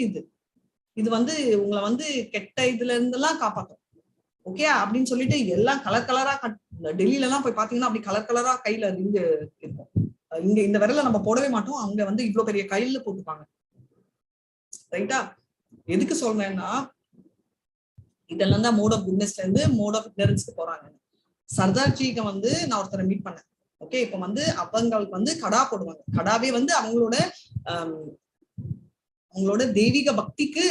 இது வந்து உங்களை வந்து கெட்ட இதுல இருந்தெல்லாம் காப்பாற்றும். ஓகே அப்படின்னு சொல்லிட்டு எல்லாம் கலர் கலரா டெல்லியில எல்லாம் போய் பாத்தீங்கன்னா அப்படி கலர் கலரா கையில ரிங்கு இருக்கும். இங்க இந்த விரல நம்ம போடவே மாட்டோம், அங்க வந்து இவ்வளவு பெரிய கையில போட்டுப்பாங்க. ரைட்டா? எதுக்கு சொல்றேன்னா இதெல்லாம் தான் மோட் ஆஃப் குட்னஸ்ல இருந்து மோட் ஆஃப் இக்னரன்ஸ்க்கு போறாங்க. சர்தார்ஜிக்கு வந்து நான் ஒருத்தரை மீட் பண்ணேன். ஓகே, இப்ப வந்து அவங்களுக்கு வந்து கடா போடுவாங்க. கடாவே வந்து அவங்களோட தெய்வீக பக்திக்கு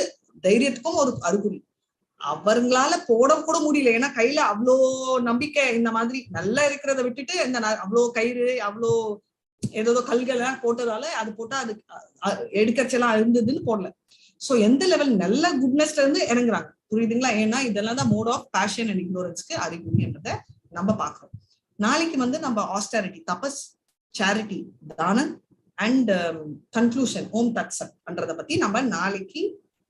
தைரியத்துக்கும் ஒரு அறிகுறி. அவங்களால போட கூட முடியல, ஏன்னா கையில அவ்வளோ நம்பிக்கை. இந்த மாதிரி நல்லா இருக்கிறத விட்டுட்டு இந்த அவ்வளோ கயிறு அவ்வளோ ஏதோ கல்கள் எல்லாம் போட்டதால அது போட்டா அது எடுக்கச்செல்லாம் இருந்ததுன்னு போடல. சோ எந்த லெவல் நல்ல குட்னஸ்ல இருந்து இறங்குறாங்க, புரியுதுங்களா? ஏன்னா இதெல்லாம் தான் மோட் ஆஃப் பேஷன் அண்ட் இக்னோரன்ஸ்க்கு அறிகுறின்றத நம்ம பாக்குறோம். நாளைக்கு வந்து நம்ம ஆஸ்டாரிட்டி, தபஸ், சேரிட்டி, தானம் அண்ட் கன்க்ளூஷன் ஓம் தத் சத் பண்றத பத்தி நம்ம நாளைக்கு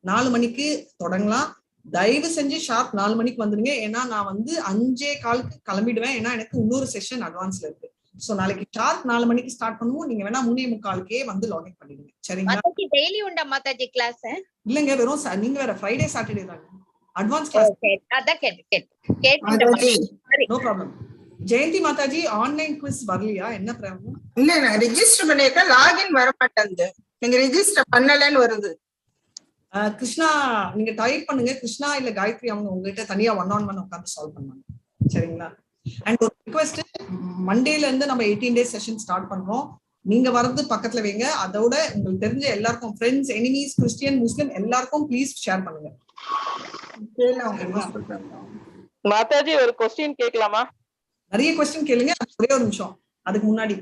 4 மணிக்கு தொடங்கலாம். தயவு செஞ்சு ஷார்ப் 4 மணிக்கு வந்துடுங்க. ஏன்னா நான் வந்து 5:15 கிளம்பிடுவேன். ஏன்னா எனக்கு இன்னொரு செஷன் அட்வான்ஸ்ல இருக்கு. சோ நாளைக்கு ஷார்ப் 4 மணிக்கு ஸ்டார்ட் பண்ணுவோம். நீங்க வேணா 3:45க்கே வந்து லாகின் பண்ணிடுங்க. சரிங்களா? மாதாஜி டெய்லி உண்டா மாதாஜி கிளாஸ்? இல்லங்க, வெறும் நீங்க வேற ஃப்ரைடே சாட்டர்டே தாங்க அட்வான்ஸ் கிளாஸ். அதான் கேட்டு no problem. Jayanthi Mataji online quiz வரலையா? என்ன ப்ராப்ளம்? இல்ல நான் ரெஜிஸ்டர் பண்ணிருக்கேன், லாகின் வர மாட்டேங்குது. நீங்க ரெஜிஸ்டர் பண்ணலன்னு வருது. கிருஷ்ணா நீங்க டைப் பண்ணுங்க. கிருஷ்ணா இல்ல காயத்ரி அவங்க உங்ககிட்ட தனியா 1-on-1 உட்காந்து சால்வ் பண்ணுவாங்க. சரிங்களா? அண்ட் ஒரு ரிக்வெஸ்ட், மண்டேல இருந்து நம்ம 18 days செஷன் ஸ்டார்ட் பண்றோம். நீங்க வரது பக்கத்துல வைங்க. அதோட உங்களுக்கு தெரிஞ்ச எல்லாருக்கும், ஃப்ரெண்ட்ஸ், எனிமீஸ், கிறிஸ்டியன், முஸ்லிம் எல்லாருக்கும் ப்ளீஸ் ஷேர் பண்ணுங்க. மாதாஜி ஒரு क्वेश्चन கேட்கலாமா? நிறைய क्वेश्चन கேளுங்க. ஒரே ஒரு நிமிஷம் அதுக்கு முன்னாடி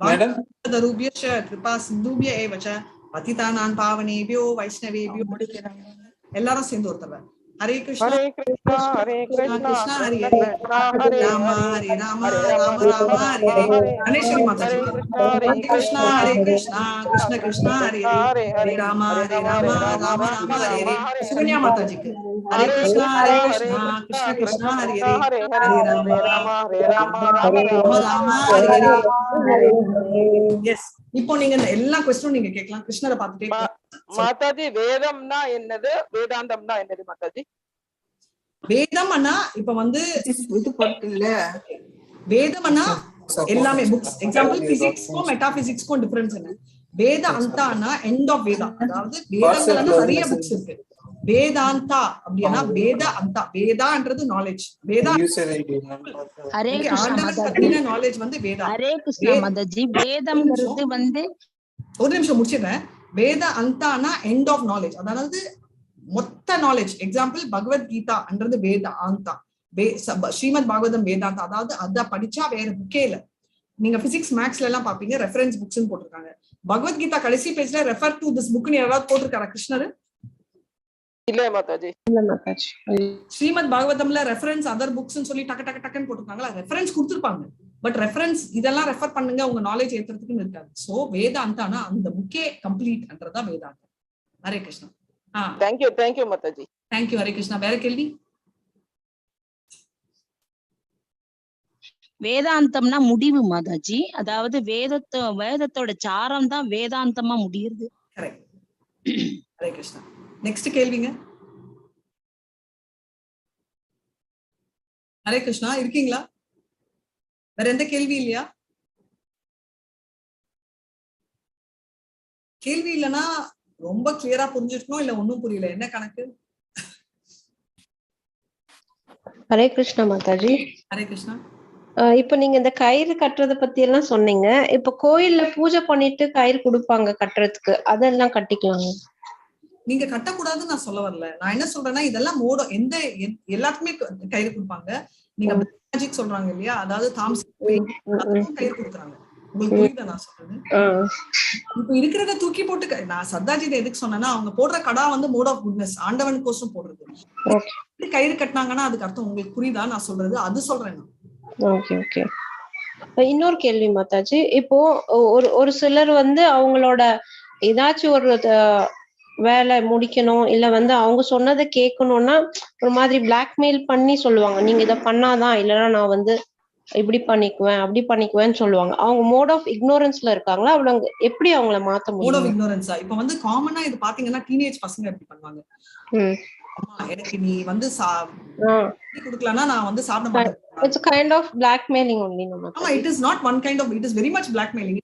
மேடம் தருபியஷ கிருபா சிந்துபிய ஏவச பதிதானான் பாவனேபியோ வைஷ்ணவேபியோ எல்லாரும் சேர்ந்து ஒருத்தர் ஹரே கிருஷ்ணா ஹரே கிருஷ்ணா ஹரே கிருஷ்ணா கிருஷ்ணா ஹரி ஹரி ஹரே ராம ஹரே ராம ராம ராம ஹரி ஹரி. கணேஸ்வரி மாதாஜி ஹரே கிருஷ்ணா கிருஷ்ண கிருஷ்ணா ஹரி ஹரி ஹரே ராம ராம ராம ஹரி ஹரி. சுகன்யா மாதாஜிக்கு ஹரே கிருஷ்ணா கிருஷ்ண கிருஷ்ணா ஹரி ஹரி ஹரே ராம ராம ஹரி ஹரி. எஸ், இப்போ நீங்க எல்லா क्वेश्चन நீங்க கேட்கலாம். கிருஷ்ணரை பார்த்துட்டே. மாதாஜி வேதம்னா என்னது, வேதாந்தம்னா என்னது மாதாஜி? வேதம்னா இப்ப வந்து இது போட்டுல வேதம்னா எல்லாமே புக்ஸ். எக்ஸாம்பிள் பிசிக்ஸ்க்கும் மெட்டாபிசிக்ஸ்க்கும் டிஃபரன்ஸ் என்ன? வேத அந்தானா எண்ட் ஆஃப் வேதா, அதாவது வேதங்கள்னா நிறைய புக்ஸ் இருக்கு. வேதாந்தா அப்படின்னா வேத அந்தா, வேதான்றது நாலேஜ். வேதா ஹரே கிருஷ்ணா மாதாஜி, நாலேஜ் வந்து வேதா. ஹரே கிருஷ்ணா மாதாஜி, வேதம்ங்கிறது வந்து ஒரு நிமிஷம் முடிச்சிடுறேன். வேத அந்தானா எண்ட் ஆஃப் நாலேஜ், அதாவது மொத்த நாலேஜ். எக்ஸாம்பிள் பகவத்கீதான்றது வேதாந்தா, ஸ்ரீமத் பாகவதம் வேதாந்தா, அதாவது அத படிச்சா வேற புக்கே இல்ல. நீங்க பிசிக்ஸ் மேக்ஸ்ல எல்லாம் பாப்பீங்க, ரெஃபரன்ஸ் புக்ஸ் போட்டிருக்காங்க. பகவத்கீதா கடைசி பேஜ்ல ரெஃபர் டு திஸ் புக் யாராவது போட்டிருக்காரா கிருஷ்ணர்? இல்ல மாதாஜி. ஸ்ரீமத் பாகவதம்ல ரெஃபரன்ஸ் அதர் புக்ஸ் சொல்லி டக்கு டக்கு டக்குன்னு போட்டிருக்காங்களா? ரெஃபரன்ஸ் கொடுத்திருப்பாங்க, பட் ரெஃபரன்ஸ் இதெல்லாம் ரெஃபர் பண்ணுங்க உங்க நாலேஜ் ஏத்துறதுக்குன்னு இருக்காது. சோ வேதாந்தானா அந்த புக்கே கம்ப்ளீட்ன்றதா வேதாந்தம். ஹரே கிருஷ்ணா. தேங்க்யூ மாதாஜி. தேங்க்யூ ஹரே கிருஷ்ணா. வேற கேள்வி? வேதாந்தம்னா முடிவு மாதாஜி, அதாவது வேதத்தோட சாரம் தான் வேதாந்தமா முடியுது. கரெக்ட். ஹரே கிருஷ்ணா. நெக்ஸ்ட் கேள்விங்க. ஹரே கிருஷ்ணா இருக்கீங்களா? வேற எந்த கேள்வி இல்லையா? கேள்வி இல்லைன்னா ரொம்ப கிளியரா புரிஞ்சிருக்கணும், இல்ல ஒன்னும் புரியல. என்ன கணக்கு? ஹரே கிருஷ்ணா மாதாஜி. ஹரே கிருஷ்ணா. இப்ப நீங்க இந்த கயிறு கட்டுறத பத்தி எல்லாம் சொன்னீங்க. இப்ப கோயில்ல பூஜை பண்ணிட்டு கயிறு கொடுப்பாங்க கட்டுறதுக்கு, அதெல்லாம் கட்டிக்கலாங்க? நீங்க கட்டக்கூடாதுன்னு நான் சொல்ல வரல. நான் என்ன சொல்றேன்னா, இதெல்லாம் மோட எந்த எல்லாத்துக்குமே கயிறு கொடுப்பாங்க. நீங்க மேஜிக் சொல்றாங்க இல்லையா, அதாவது கயிறு கொடுக்குறாங்க. உங்களுக்கு புரியுதா நான் சொல்றது? இப்ப இருக்கிறத தூக்கி போட்டு நான் சத்தாஜிதை எதுக்கு சொன்னேன்னா, அவங்க போடுற கடா வந்து மோட் ஆஃப் குட்னஸ், ஆண்டவனுக்கோசம் போடுறது. கயிறு கட்டினாங்கன்னா அதுக்கு அர்த்தம் உங்களுக்கு புரியுதா நான் சொல்றது? அது சொல்றேன். Okay okay. இன்னொரு கேள்வி மாதாஜி, இப்போ ஒரு சிலர் வந்து அவங்களோட ஏதாச்சும் ஒரு வேலை முடிக்கணும், இல்ல வந்து அவங்க சொன்னதை கேட்கணும்னா ஒரு மாதிரி பிளாக்மெயில் பண்ணி சொல்லுவாங்க, நீங்க இதை பண்ணாதான் இல்லைன்னா நான் வந்து இப்படி பண்ணிக்குவேன் அப்படி பண்ணிக்குவேன்னு சொல்லுவாங்க. அவங்க மோட் ஆஃப் இக்னோரன்ஸ்ல இருக்காங்களா? அவங்க எப்படி அவங்கள மாத்த முடியும்? மோட் ஆஃப் இக்னோரன்ஸா? இப்ப வந்து காமனா இது பாத்தீங்கன்னா டீனேஜ் பசங்க எப்படி பண்ணுவாங்க, எனக்கு நீ வந்து குடுக்கலனா நான் வந்து சாப்பிட மாட்டேன். It's a kind of blackmailing only. ஆமா, it is not one kind of, it is very much blackmailing.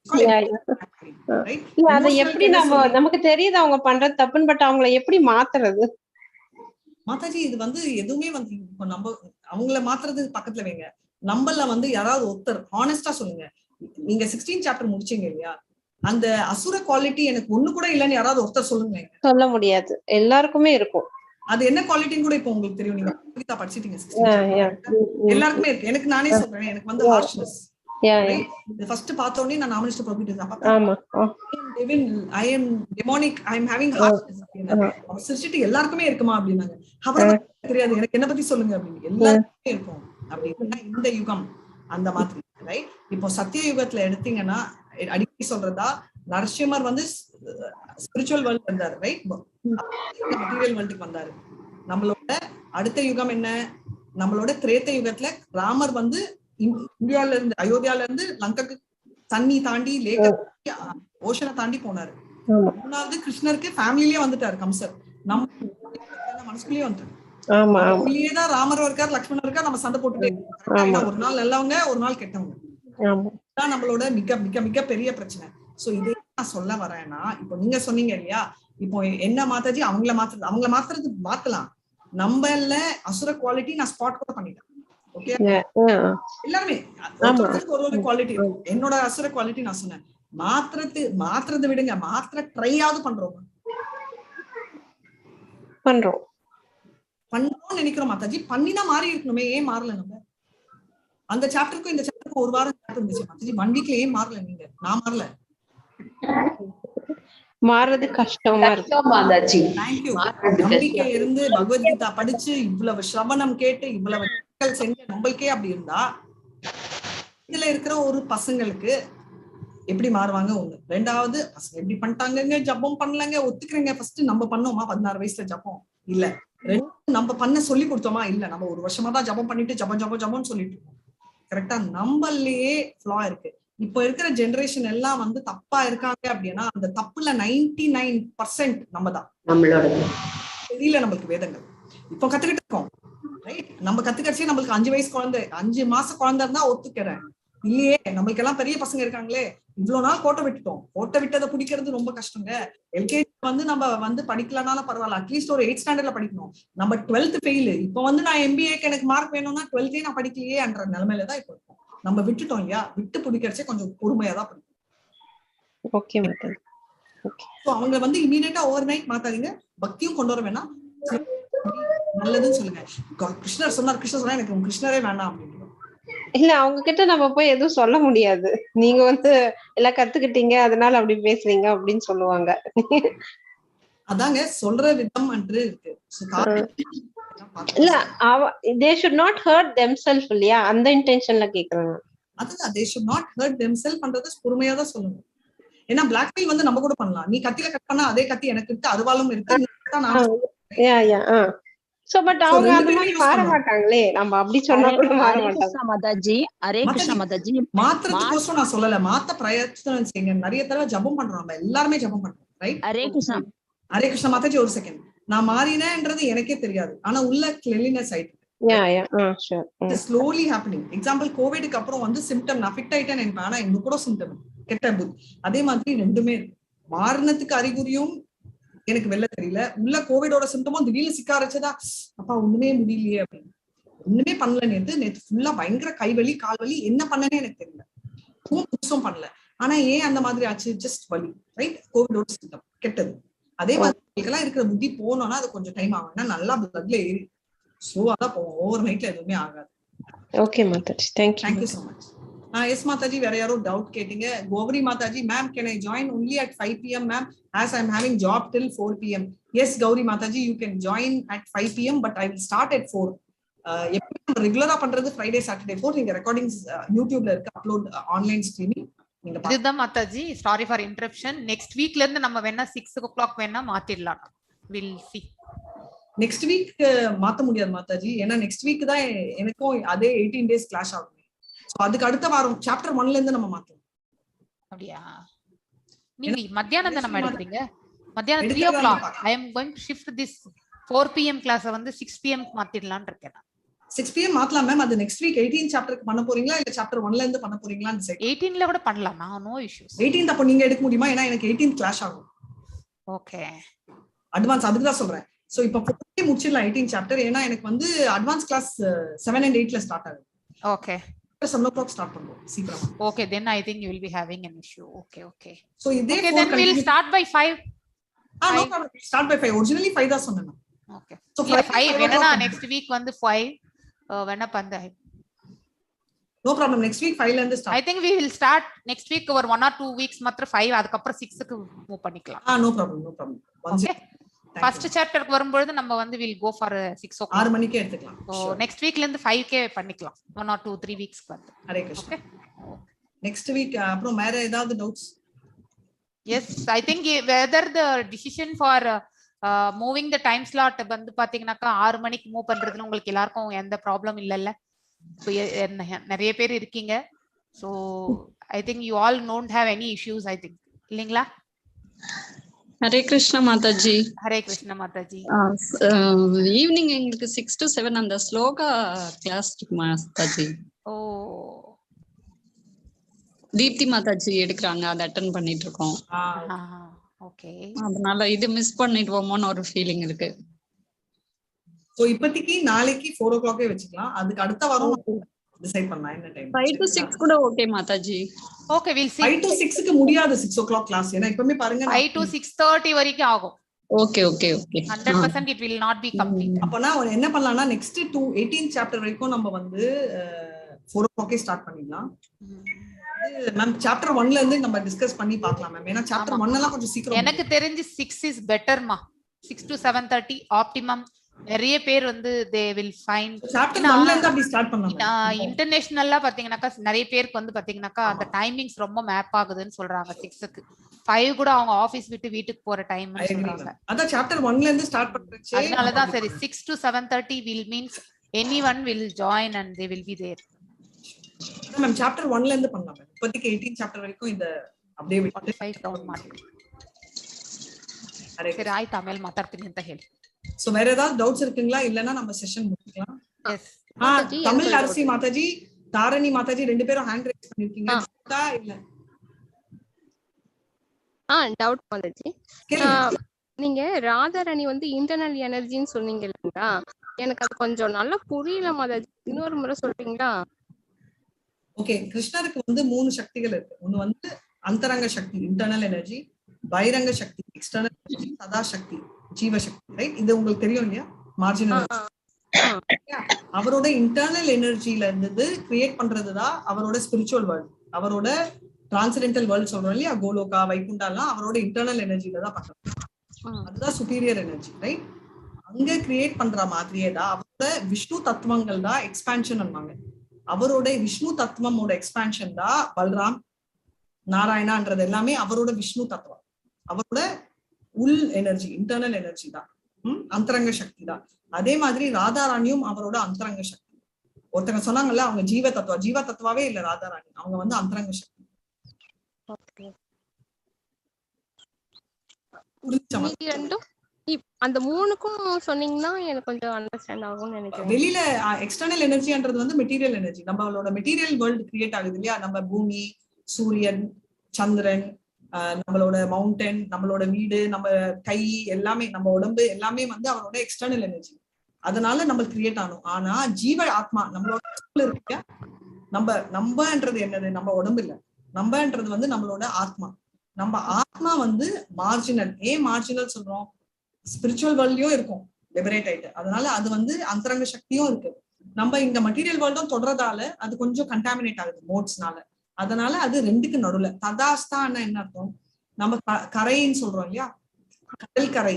Right? அத எப்படி நமக்கு தெரியுது அவங்க பண்றது தப்புன்னு, பட் அவங்கள எப்படி மாத்துறது? மாதாஜி இது வந்து எதுவுமே வந்து இப்போ நம்ம அவங்கள மாத்துறது பக்கத்துல வைங்க. நம்மள வந்து யாராவது ஒருத்தர் ஹானஸ்டா சொல்லுங்க, நீங்க 16 சாப்டர் முடிச்சீங்க இல்லையா, அந்த அசுர குவாலிட்டி எனக்கு ஒண்ணு கூட இல்லன்னு யாராவது ஒருத்தர் சொல்லுங்க. சொல்ல முடியாது, எல்லாருக்குமே இருக்கும். அது என்ன குவாலிட்டின்னு கூட இப்போ உங்களுக்கு தெரியும். நீங்க கவிதா படிச்சிட்டீங்க, எல்லாருக்குமே இருக்கு. எனக்கு நானே சொல்றேன், எனக்கு வந்து ஹார்ஷ்னஸ் ஃபர்ஸ்ட் பார்த்த உடனே நான் நாமினிஸ்ட் profit I am demonic, I am having harshness. சிரிச்சிட்டு எல்லாருக்குமே இருக்குமா அப்படின்னாங்க. அப்புறம் தெரியாது எனக்கு என்ன பத்தி சொல்லுங்க அப்படின்னு. எல்லாருக்குமே இருக்கும் அப்படின்னா இந்த யுகம் அந்த மாதிரி. ரைட்? இப்போ சத்திய யுகத்துல எடுத்தீங்கன்னா அடிக்கடி சொல்றதா, நரசிம்மர் வந்து ஸ்பிரிச்சுவல் வேர்ல்ட் வந்தாரு, ரைட்? மெட்டீரியல் வேர்ல்டுக்கு வந்தாரு. நம்மளோட அடுத்த யுகம் என்ன? நம்மளோட திரேத்த யுகத்துல ராமர் வந்து இந்தியால இருந்து அயோத்தியால இருந்து லங்காக்கு தண்ணி தாண்டி லேக்க ஓஷனை தாண்டி போனாரு. மூணாவது கிருஷ்ணருக்கு ஃபேமிலிலேயே வந்துட்டாரு கம்சர். நம்ம மனசுக்குள்ளேயே வந்துட்டாரு. உள்ளேதான் ராமர் இருக்காரு, லக்ஷ்மணர் இருக்காரு, நம்ம சண்டை போட்டுட்டே இருக்கோம். ஒரு நாள் நல்லவங்க, ஒரு நாள் கெட்டவங்க. தான் நம்மளோட மிக மிக மிக பெரிய பிரச்சனை. சோ இதே நான் சொல்ல வரேன்னா, இப்போ நீங்க சொன்னீங்க இல்லையா, இப்போ என்ன மாதாஜி அவங்கள மாத்துறது மாத்தலாம். நம்மள அசுர குவாலிட்டி நான் ஸ்பாட் கூட பண்ணிட்டேன். ஓகே, எல்லாருமே ஒரு குவாலிட்டி. என்னோட அசுர குவாலிட்டி நான் சொன்னேன். மாத்துறது விடுங்க, மாத்திர ட்ரையாவது பண்றோம்னு நினைக்கிறோம் மாதாஜி. பண்ணினா மாறி இருக்கணுமே, ஏன் மாறல? நம்ம அந்த சாப்டருக்கும் இந்த சாப்டருக்கும் ஒரு வாரம் கேப் இருந்துச்சு மாதாஜி. 1 வீக்ல ஏன் மாறல நீங்க? நான் மாறல. மாறது கஷ்டமா இருக்கு மாதாஜி. தேங்க்யூ. நம்பிக்கை இருந்து பகவத்கீதா படிச்சு இவ்வளவு சிரவணம் கேட்டு இவ்வளவு செஞ்ச நம்மளுக்கே அப்படி இருந்தா இதுல இருக்கிற ஒரு பசங்களுக்கு எப்படி மாறுவாங்க? ஒண்ணு. ரெண்டாவது, பசங்க எப்படி பண்ணிட்டாங்க, ஜபம் பண்ணலங்க, ஒத்துக்கிறேங்க. ஃபர்ஸ்ட் நம்ம பண்ணோமா 16 வயசுல ஜபம்? இல்ல. நம்ம பண்ண சொல்லி கொடுத்தோமா? இல்ல. நம்ம ஒரு வருஷமா தான் ஜபம் பண்ணிட்டு ஜபம்னு சொல்லிட்டு இருக்கோம். கரெக்டா? நம்மளே ஃப்ளா இருக்கு. இப்ப இருக்கிற ஜெனரேஷன் எல்லாம் வந்து தப்பா இருக்காங்க அப்படின்னா அந்த தப்புல 99% நம்ம தான். நம்மளோட தெரியல நம்மளுக்கு வேதங்கள். இப்போ கத்துக்கிட்டு இருக்கோம், ரைட்? நம்ம கத்துக்கடிச்சே நம்மளுக்கு 5 வயசு குழந்தை, 5 மாச குழந்தை இருந்தா ஒத்துக்கிறேன். இல்லையே, நம்மளுக்கு எல்லாம் பெரிய பசங்க இருக்காங்களே. இவ்வளவு நாள் கோட்டை விட்டுட்டோம். கோட்டை விட்டதை பிடிக்கிறது ரொம்ப கஷ்டங்க. எல்கேஜி வந்து நம்ம வந்து படிக்கலனாலும் பரவாயில்ல, அட்லீஸ்ட் ஒரு 8th ஸ்டாண்டர்ட்ல படிக்கணும். நம்ம 12th ஃபெயில். இப்போ வந்து நான் எம்பிஏக்கு எனக்கு மார்க் வேணும்னா 12th நான் படிக்கலையே என்ற நிலைமையில தான் இப்போ இருக்கும். நம்ம விட்டுட்டோம் இல்லையா? விட்டு பிடிக்கிறச்சே கொஞ்சம் பொறுமையா தான் படிக்கும். ஓகே மாதாஜி. சோ அவங்க வந்து இமீடியட்டா ஓவர் நைட் மாத்தாதீங்க. பக்தியும் கொண்டு வர வேணாம். நல்லதுன்னு சொல்லுங்க. கிருஷ்ணர் சொன்னார், எனக்கு கிருஷ்ணரே வேணாம் அப்படின்னு. இல்ல, அவங்க கிட்ட நம்ம போய் எதுவும் சொல்ல முடியாது. நீங்க வந்து எல்லாம் கத்துக்கிட்டீங்க அதனால அப்படி பேசுறீங்க அப்படின்னு சொல்லுவாங்க. அதாங்க சொல்ற விதம் என்று இருக்கு. இல்ல, they should not hurt themselves இல்லையா? அந்த இன்டென்ஷன்ல கேக்குறாங்க. அதுதான், they should not hurt themselves பண்றது பொறுமையா தான் சொல்லணும். ஏன்னா பிளாக்மெயில் வந்து நம்ம கூட பண்ணலாம். நீ கத்தில கட் பண்ணா அதே கத்தி எனக்கு இருக்கு, அருவாலும் இருக்கு. சோ பட் அவங்க அந்த மாதிரி மாற மாட்டாங்களே. நம்ம அப்படி சொன்னா கூட மாற மாட்டாங்க மாதாஜி. ஹரே கிருஷ்ணா மாதாஜி. மாத்திரத்துக்கோசம் நான் சொல்லல, மாத்த பிரயத்னம் செய்யுங்க. நிறைய தடவை ஜபம் பண்றோம், நம்ம எல்லாருமே ஜபம் பண்றோம், ரைட்? ஹரே கிருஷ்ணா. ஹரே கிருஷ்ணா மாதாஜி. ஒரு செகண்ட், நான் மாறினேன்றது எனக்கே தெரியாது. ஆனா உள்ள கிளீனஸ் ஆயிட்டு ஸ்லோலி ஹேப்பனிங். எக்ஸாம்பிள், கோவிடுக்கு அப்புறம் வந்து சிம்டம் நான் ஃபிட் ஆயிட்டேன்னு நினைப்பேன், ஆனா எனக்கு கூட சிம்டம் கெட்ட புத்தி. அதே மாதிரி ரெண்டுமே மாறினத்துக்கு அறிகுறியும் எனக்கு வெளில தெரியல. உள்ள கோவிடோட சிம்டமும் திடீர்னு சிக்க ஆரம்பிச்சதா, அப்பா ஒண்ணுமே முடியலையே அப்படின்னு. ஒண்ணுமே பண்ணல. நேத்து ஃபுல்லா பயங்கர கைவலி, கால்வலி, என்ன பண்ணனே எனக்கு தெரியல. புதுசும் பண்ணல. ஆனா ஏன் அந்த மாதிரி ஆச்சு? ஜஸ்ட் வலி, ரைட்? கோவிடோட சிம்டம் கெட்டது. அதே மாதிரி எல்லாம் இருக்கிற புத்தி போனோம்னா அது கொஞ்சம் டைம் ஆகும். ஏன்னா நல்லா பிளட்ல ஏறி ஸ்லோவா தான் போகும். ஓவர் நைட்ல எதுவுமே ஆகாது. Okay Mataji, thank you so much. Yes Mataji, வேற யாரோ டவுட் கேட்டீங்க. Gowri Mataji, ma'am can I join only at 5 PM ma'am as I am having job till 4 PM? Yes Gauri Mataji, you can join at 5 PM but I will start at 4. எப்படி ரெகுலரா பண்றது Friday Saturday 4. நீங்க recordings யூடியூப்ல இருக்கு, upload online streaming. இதுதான் Mataji. Sorry for interruption. Next வீக்ல இருந்து நம்ம வேணா 6 o'clock வேணா மாத்திடலாம். Will see. நெக்ஸ்ட் வீக் மாத்த முடியாது மாதாஜி. ஏன்னா நெக்ஸ்ட் வீக் தான் எனக்கும் அதே 18 days கிளாஷ் ஆகும். சோ அதுக்கு அடுத்த வாரம் சாப்டர் 1ல இருந்து நம்ம மாத்தலாம். அப்படியே நீங்க மத்தியானம் தான் நம்ம எடுக்கிறீங்க. மத்தியானம் 3 o'clock. I am going to shift this 4 PM class வந்து 6 PM மாத்திடலாம்னு இருக்கேன். 6 PM மாத்தலாம் மேம். அது நெக்ஸ்ட் வீக் 18 சாப்டருக்கு பண்ண போறீங்களா இல்ல சாப்டர் 1ல இருந்து பண்ண போறீங்களான்னு டிசைட். 18ல கூட பண்ணலாம். No issues. 18th அப்ப நீங்க எடுக்க முடியுமா? ஏன்னா எனக்கு 18th கிளாஷ் ஆகும். ஓகே, அட்வான்ஸ் அதுக்கு தான் சொல்றேன். சோ இப்போ போய் முடிச்சிடலாம் 18 சாப்டர். ஏன்னா எனக்கு வந்து அட்வான்ஸ் கிளாஸ் 7 and 8ல ஸ்டார்ட் ஆகுது. ஓகே, 7 o'clock ஸ்டார்ட் பண்ணுவோம் சீக்கிரமா. Okay, then I think you will be having an issue. Okay. So இதே then we'll start by 5. No problem. Start by 5. Originally 5 தான் சொன்னேன். Okay. So 5 வேணா next week வந்து 5 வேணா பண்ண. No problem. Next week 5ல இருந்து start. I think we will start next week over 1 or 2 weeks மாத்திர 5. அதுக்கு அப்புறம் 6க்கு மூவ் பண்ணிக்கலாம். No problem. Okay. ஃபர்ஸ்ட் சாப்டருக்கு வரும்போது நம்ம வந்து we'll go for 6 o'clock. 6 மணிக்கே எடுத்துக்கலாம். So next weekல இருந்து 5k பண்ணிக்கலாம். 1 or 2 3 weeks வந்து. ஹரே கிருஷ்ணா. Next week அப்புறம் வேற ஏதாவது doubts? Yes, I think whether the decision for moving the time slot வந்து பாத்தீங்கன்னாக்கா 6 மணிக்கு மூவ் பண்றதுல உங்களுக்கு எல்லாருக்கும் எந்த ப்ராப்ளம் இல்லல்ல? நிறைய பேர் இருக்கீங்க. So I think you all don't have any issues I think, இல்லைங்களா? ஹரே கிருஷ்ணா மாதாஜி. ஹரே கிருஷ்ணா மாதாஜி. ஈவினிங் எங்களுக்கு 6 to 7 அந்த ஸ்லோகா கிளாஸ் மாதாஜி. ஓ, தீப்தி மாதாஜி எடுக்கிறாங்க, அதை அட்டென்ட் பண்ணிட்டு இருக்கோம். ஓகே, அதனால இது மிஸ் பண்ணிடுவோமோன்னு ஒரு ஃபீலிங் இருக்கு. சோ இப்போதைக்கு நாளைக்கு 4 o'clock வச்சுக்கலாம். அதுக்கு அடுத்த வாரம் டிசைட் பண்ணலாம் என்ன டைம். 5 to 6 கூட okay Mataji. Okay, we'll see. 5 to 6க்கு முடியாது 6 o'clock கிளாஸ். ஏன்னா இப்பமே பாருங்க 5 to 6:30 வரைக்கும் ஆகும். Okay okay okay. 100% it will not be complete. அப்பனா என்ன பண்ணலாம்னா நெக்ஸ்ட் 18th chapter வரைக்கும் நம்ம வந்து 4 o'clock ஸ்டார்ட் பண்ணிடலாம். மேம் சாப்டர் 1ல இருந்து நம்ம டிஸ்கஸ் பண்ணி பார்க்கலாம் மேம். ஏன்னா சாப்டர் 1 எல்லாம் கொஞ்சம் சீக்கிரம். எனக்கு தெரிஞ்சு 6 is better மா. 6 to 7:30 ஆப்டிமம். நிறைய பேர் வந்து they will find சாப்டர் 1ல இருந்து அப்படி ஸ்டார்ட் பண்ணலாம். இன்டர்நேஷனலா பாத்தீங்கன்னாக்கா நிறைய பேருக்கு வந்து பாத்தீங்கன்னாக்கா அந்த டைமிங்ஸ் ரொம்ப மேப் ஆகுதுன்னு சொல்றாங்க. 6க்கு 5 கூட அவங்க ஆபீஸ் விட்டு வீட்டுக்கு போற டைம்னு சொல்றாங்க. அத சாப்டர் 1ல இருந்து ஸ்டார்ட் பண்றேன். அதனால தான் சரி 6 to 7:30 will means anyone will join and they will be there. Ma'am chapter 1ல இருந்து பண்ணலாம் மேம். இப்போதைக்கு 18 சாப்டர் வரைக்கும் இந்த அப்படியே 45 டவுன் ಮಾಡಿ. சரி ಆಯ್ತು, ಆಮೇಲೆ ಮಾತಾಡ್ತೀನಿ ಅಂತ ಹೇಳಿ. சோ வேற ஏதாவது டவுட்ஸ் இருக்குங்களா? இல்லனா நம்ம செஷன் முடிக்கலாம். எஸ் தமிழ் அரசி மாதாஜி, தாரணி மாதாஜி ரெண்டு பேரும் ஹேண்ட் ரைஸ் பண்ணிருக்கீங்க. இல்ல டவுட் மாதாஜி, நீங்க ராதாராணி வந்து இன்டர்னல் எனர்ஜின்னு சொன்னீங்க இல்லைங்களா? எனக்கு அது கொஞ்சம் நல்லா புரியல மாதாஜி, இன்னொரு முறை சொல்றீங்களா? ஓகே, கிருஷ்ணருக்கு வந்து 3 சக்திகள் இருக்கு. ஒன்னு வந்து அந்தரங்க சக்தி இன்டர்னல் எனர்ஜி, பைரங்க சக்தி எக்ஸ்டர்னல் எனர்ஜி, சதா சக்தி ஜீவ சக்தி. ரைட், இது உங்களுக்கு தெரியும் இல்லையா? மார்ஜினல். அவரோட இன்டர்னல் எனர்ஜில இருந்து கிரியேட் பண்றதுதான் அவரோட ஸ்பிரிச்சுவல் வேர்ல்ட். அவரோட டிரான்சென்டென்டல் வேர்ல்ட் சொல்றோம் இல்லையா, கோலோகா வைகுண்டா எல்லாம் அவரோட இன்டர்னல் எனர்ஜில தான் பண்றாங்க. அதுதான் சுப்பீரியர் எனர்ஜி. ரைட், அங்க கிரியேட் பண்ற மாதிரியே தான் அவரோட விஷ்ணு தத்துவங்கள் தான் எக்ஸ்பான்ஷன் பண்ணுவாங்க. அவரோட விஷ்ணு தத்துவமோட எக்ஸ்பான்ஷன் தான் பல்ராம் நாராயணான்றது எல்லாமே அவரோட விஷ்ணு தத்துவம். அவரோட உள் எனர்ஜி இன்டர்னல் எனர்ஜி தான், அந்தரங்க சக்தி தான். அதே மாதிரி ராதாராணியும் அவரோட அந்தரங்க சக்தி. ஒருத்தங்க சொன்னாங்கல்ல அவங்க ஜீவ தத்துவா, ஜீவ தத்துவாவே இல்ல ராதாராணி, அவங்க வந்து அந்தரங்க சக்தி. அந்த 3க்கும் சொன்னீங்கன்னா எனக்கு கொஞ்சம் அண்டர்ஸ்டாண்ட் ஆகும்னு நினைக்கிறேன். வெளியில எக்ஸ்டர்னல் எனர்ஜின்றது வந்து மெட்டீரியல் எனர்ஜி. நம்மளோட மெட்டீரியல் வேர்ல்டு கிரியேட் ஆகுது இல்லையா, நம்ம பூமி, சூரியன், சந்திரன், நம்மளோட மவுண்டன், நம்மளோட வீடு, நம்ம கை எல்லாமே, நம்ம உடம்பு எல்லாமே வந்து அவரோட எக்ஸ்டர்னல் எனர்ஜி. அதனால நம்ம கிரியேட் ஆனோம். ஆனா ஜீவ ஆத்மா நம்மளோட இருக்கு. நம்மன்றது என்னது? நம்ம உடம்பு இல்ல. நம்மன்றது வந்து நம்மளோட ஆத்மா. நம்ம ஆத்மா வந்து மார்ஜினல். ஏன் மார்ஜினல் சொல்றோம்? ஸ்பிரிச்சுவல் வேர்ல்ட்லயும் இருக்கும் லிபரேட் ஆயிட்டு. அதனால அது வந்து அந்தரங்க சக்தியும் இருக்கு. நம்ம இந்த மெட்டீரியல் வேர்ல்டும் தொடர்றதால அது கொஞ்சம் கண்டாமினேட் ஆகுது மோட்ஸ்னால. அதனால அது ரெண்டுக்கு நடுவுல. ததாஸ்தான்னா என்ன அர்த்தம்? நம்ம கரைன்னு சொல்றோம் இல்லையா, கடல் கரை,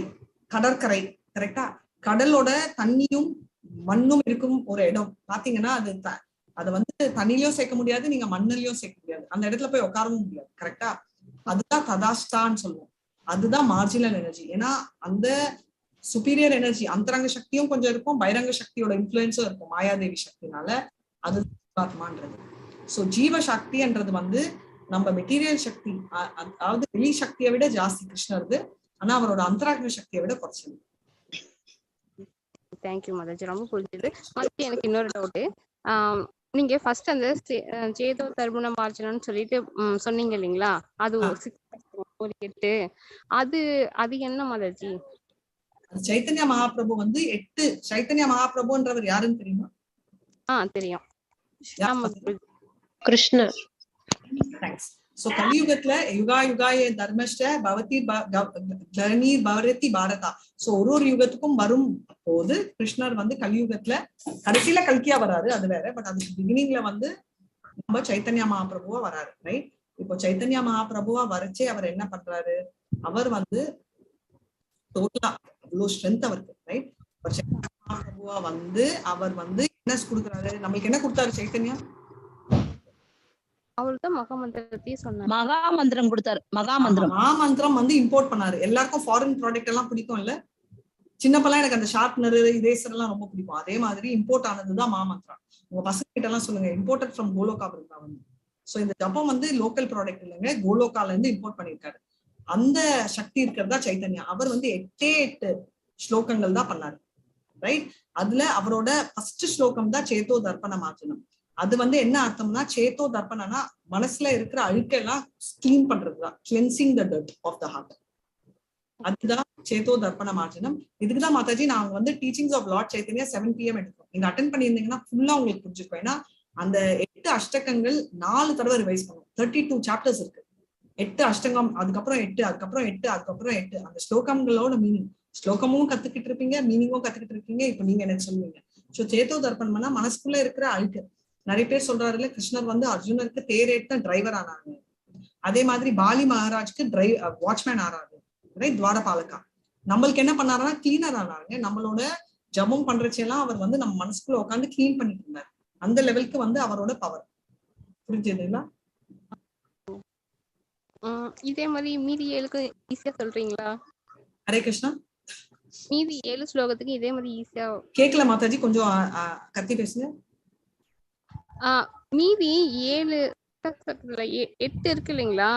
கடற்கரை. கரெக்டா? கடலோட தண்ணியும் மண்ணும் இருக்கும் ஒரு இடம் பாத்தீங்கன்னா அது வந்து தண்ணிலையும் சேர்க்க முடியாது, நீங்க மண்ணிலையும் சேர்க்க முடியாது, அந்த இடத்துல போய் உட்காரவும் முடியாது. கரெக்டா? அதுதான் ததாஸ்தான்னு சொல்லுவோம். அதுதான் மார்ஜினல் எனர்ஜி. ஏன்னா அந்த சுப்பீரியர் எனர்ஜி அந்தரங்க சக்தியும் கொஞ்சம் இருக்கும், பைரங்க சக்தியோட இன்ஃபுளுன்ஸும் இருக்கும் மாயாதேவி சக்தினால. அது ஆத்மான்றது. சோ ஜீவ சக்தின்றது வந்து நம்ம மெட்டீரியல் சக்தி, அதாவது வெளி சக்தியை விட ஜாஸ்தி கிருஷ்ணருக்கு. ஆனா அவரோட அந்தரங்க சக்தியை விட குறைச்சது. தேங்க்யூ மாதாஜி, ரொம்ப புரிஞ்சுது. மாதாஜி எனக்கு இன்னொரு டவுட். நீங்க ஃபர்ஸ்ட் அந்த சேதோ தர்புண மார்ஜனம்னு சொல்லிட்டு சொன்னீங்க இல்லைங்களா, அது 8 அது என்ன மாதாஜி? சைத்தன்ய மகாபிரபு வந்து 8. சைத்தன்ய மகாபிரபுன்றவர் யாருன்னு தெரியுமா? தெரியும், கிருஷ்ணர். தேங்க்ஸ். சோ கலியுகத்துல யுகா யுகாய தர்மஷ்ட பவதி ஜனனி பவரதி பாரதா. சோ ஒரு யுகத்துக்கும் வரும் போது கிருஷ்ணர் வந்து கலியுகத்துல கடைசியில கல்கியா வராரு, அது வேற. பட் அதுக்கு பிகினிங்ல வந்து நம்ம சைத்தன்ய மகாபிரபுவா வராரு. ரைட், இப்போ சைத்தன்ய மகாபிரபுவா வரைச்சே அவர் என்ன பண்றாரு? அவர் வந்து டோட்டலா அவ்வளவு ஸ்ட்ரென்த் அவருக்கு. ரைட், சைத்தன்ய மகாபிரபுவா வந்து அவர் வந்து என்ன கொடுக்குறாரு? நம்மளுக்கு என்ன கொடுத்தாரு சைத்தன்யா? அவர்தான் மகாமந்திரத்தையும் சொன்னார். மகாமந்திரம் கொடுத்தாரு. மகாமந்திரம் வந்து இம்போர்ட் பண்ணாரு. எல்லாருக்கும் ஃபாரின் ப்ராடக்ட் எல்லாம் பிடிக்கும் இல்ல, சின்னப்பெல்லாம் எனக்கு அந்த ஷார்ப்னர், இரேசர் எல்லாம் ரொம்ப பிடிக்கும். அதே மாதிரி இம்போர்ட் ஆனதுதான் மகாமந்திரம். உங்க பசங்க கிட்ட எல்லாம் சொல்லுங்க, இம்போர்ட்டட் ஃப்ரம் கோலோகா பிருந்தாவன். சோ இந்த ஜபம் வந்து லோக்கல் ப்ராடக்ட் இல்லைங்க, கோலோகால இருந்து இம்போர்ட் பண்ணிருக்காரு. அந்த சக்தி இருக்கிறதா சைத்தன்யா. அவர் வந்து 8 ஸ்லோகங்கள் தான் பண்ணாரு, ரைட்? அதுல அவரோட ஃபர்ஸ்ட் ஸ்லோகம் தான் சேத்தோ தர்ப்பண மார்ஜனம். அது வந்து என்ன அர்த்தம்னா, சேத்தோ தர்ப்பணனா மனசுல இருக்கிற அழுக்கெல்லாம் கிளீன் பண்றதுதான், cleansing the dirt of the heart. அதுதான் சேத்தோ தர்ப்பண மார்ஜனம். இதுக்குதான் மாதாஜி நான் வந்து teachings of Lord Chaitanya 7 PM எடுக்கிறோம். நீங்க அட்டென்ட் பண்ணியிருந்தீங்கன்னா ஃபுல்லா உங்களுக்கு புரிஞ்சுக்கும். ஏன்னா அந்த 8 அஷ்டகங்கள் 4 தடவை ரிவைஸ் பண்ணும். 32 சாப்டர்ஸ் இருக்கு. 8 அஷ்டகம், அதுக்கப்புறம் 8, அதுக்கப்புறம் 8, அதுக்கப்புறம் 8. அந்த ஸ்லோகங்களோட மீனிங், ஸ்லோகமும் கத்துக்கிட்டு இருப்பீங்க, மீனிங்கும் கத்துக்கிட்டு இருப்பீங்க. இப்ப நீங்க என்ன சொல்லுவீங்க? சோ சேத்தோ தர்ப்பணம்னா மனசுக்குள்ள இருக்கிற அழுக்கு. நிறைய பேர் சொல்றாருல, கிருஷ்ணர் வந்து அர்ஜுனருக்கு தேரேட்ட டிரைவர் ஆனாங்க. அதே மாதிரி பாலி மகாராஜ்க்கு வாட்ச்மேன் ஆறாரு, ரைட்? துவாரபாலகா. நம்மளுக்கு என்ன பண்ணாருன்னா கிளீனர் ஆனாருங்க. நம்மளோட ஜபம் பண்றச்செல்லாம் அவர் வந்து நம்ம மனசுக்குள்ள உட்காந்து கிளீன் பண்ணிட்டு இருந்தாரு. அந்த லெவலுக்கு வந்து அவரோட பவர். புரிஞ்சுதுங்களா? இதே மாதிரி மீதி 7க்கு ஈஸியா சொல்றீங்களா? ஹரே கிருஷ்ணா. மீதி 7 ஸ்லோகத்துக்கு இதே மாதிரி ஈஸியா கேக்கல மாதாஜி, கொஞ்சம் கத்தி பேசுங்க. மீதி 7 8 இருக்கு இல்லைங்களா?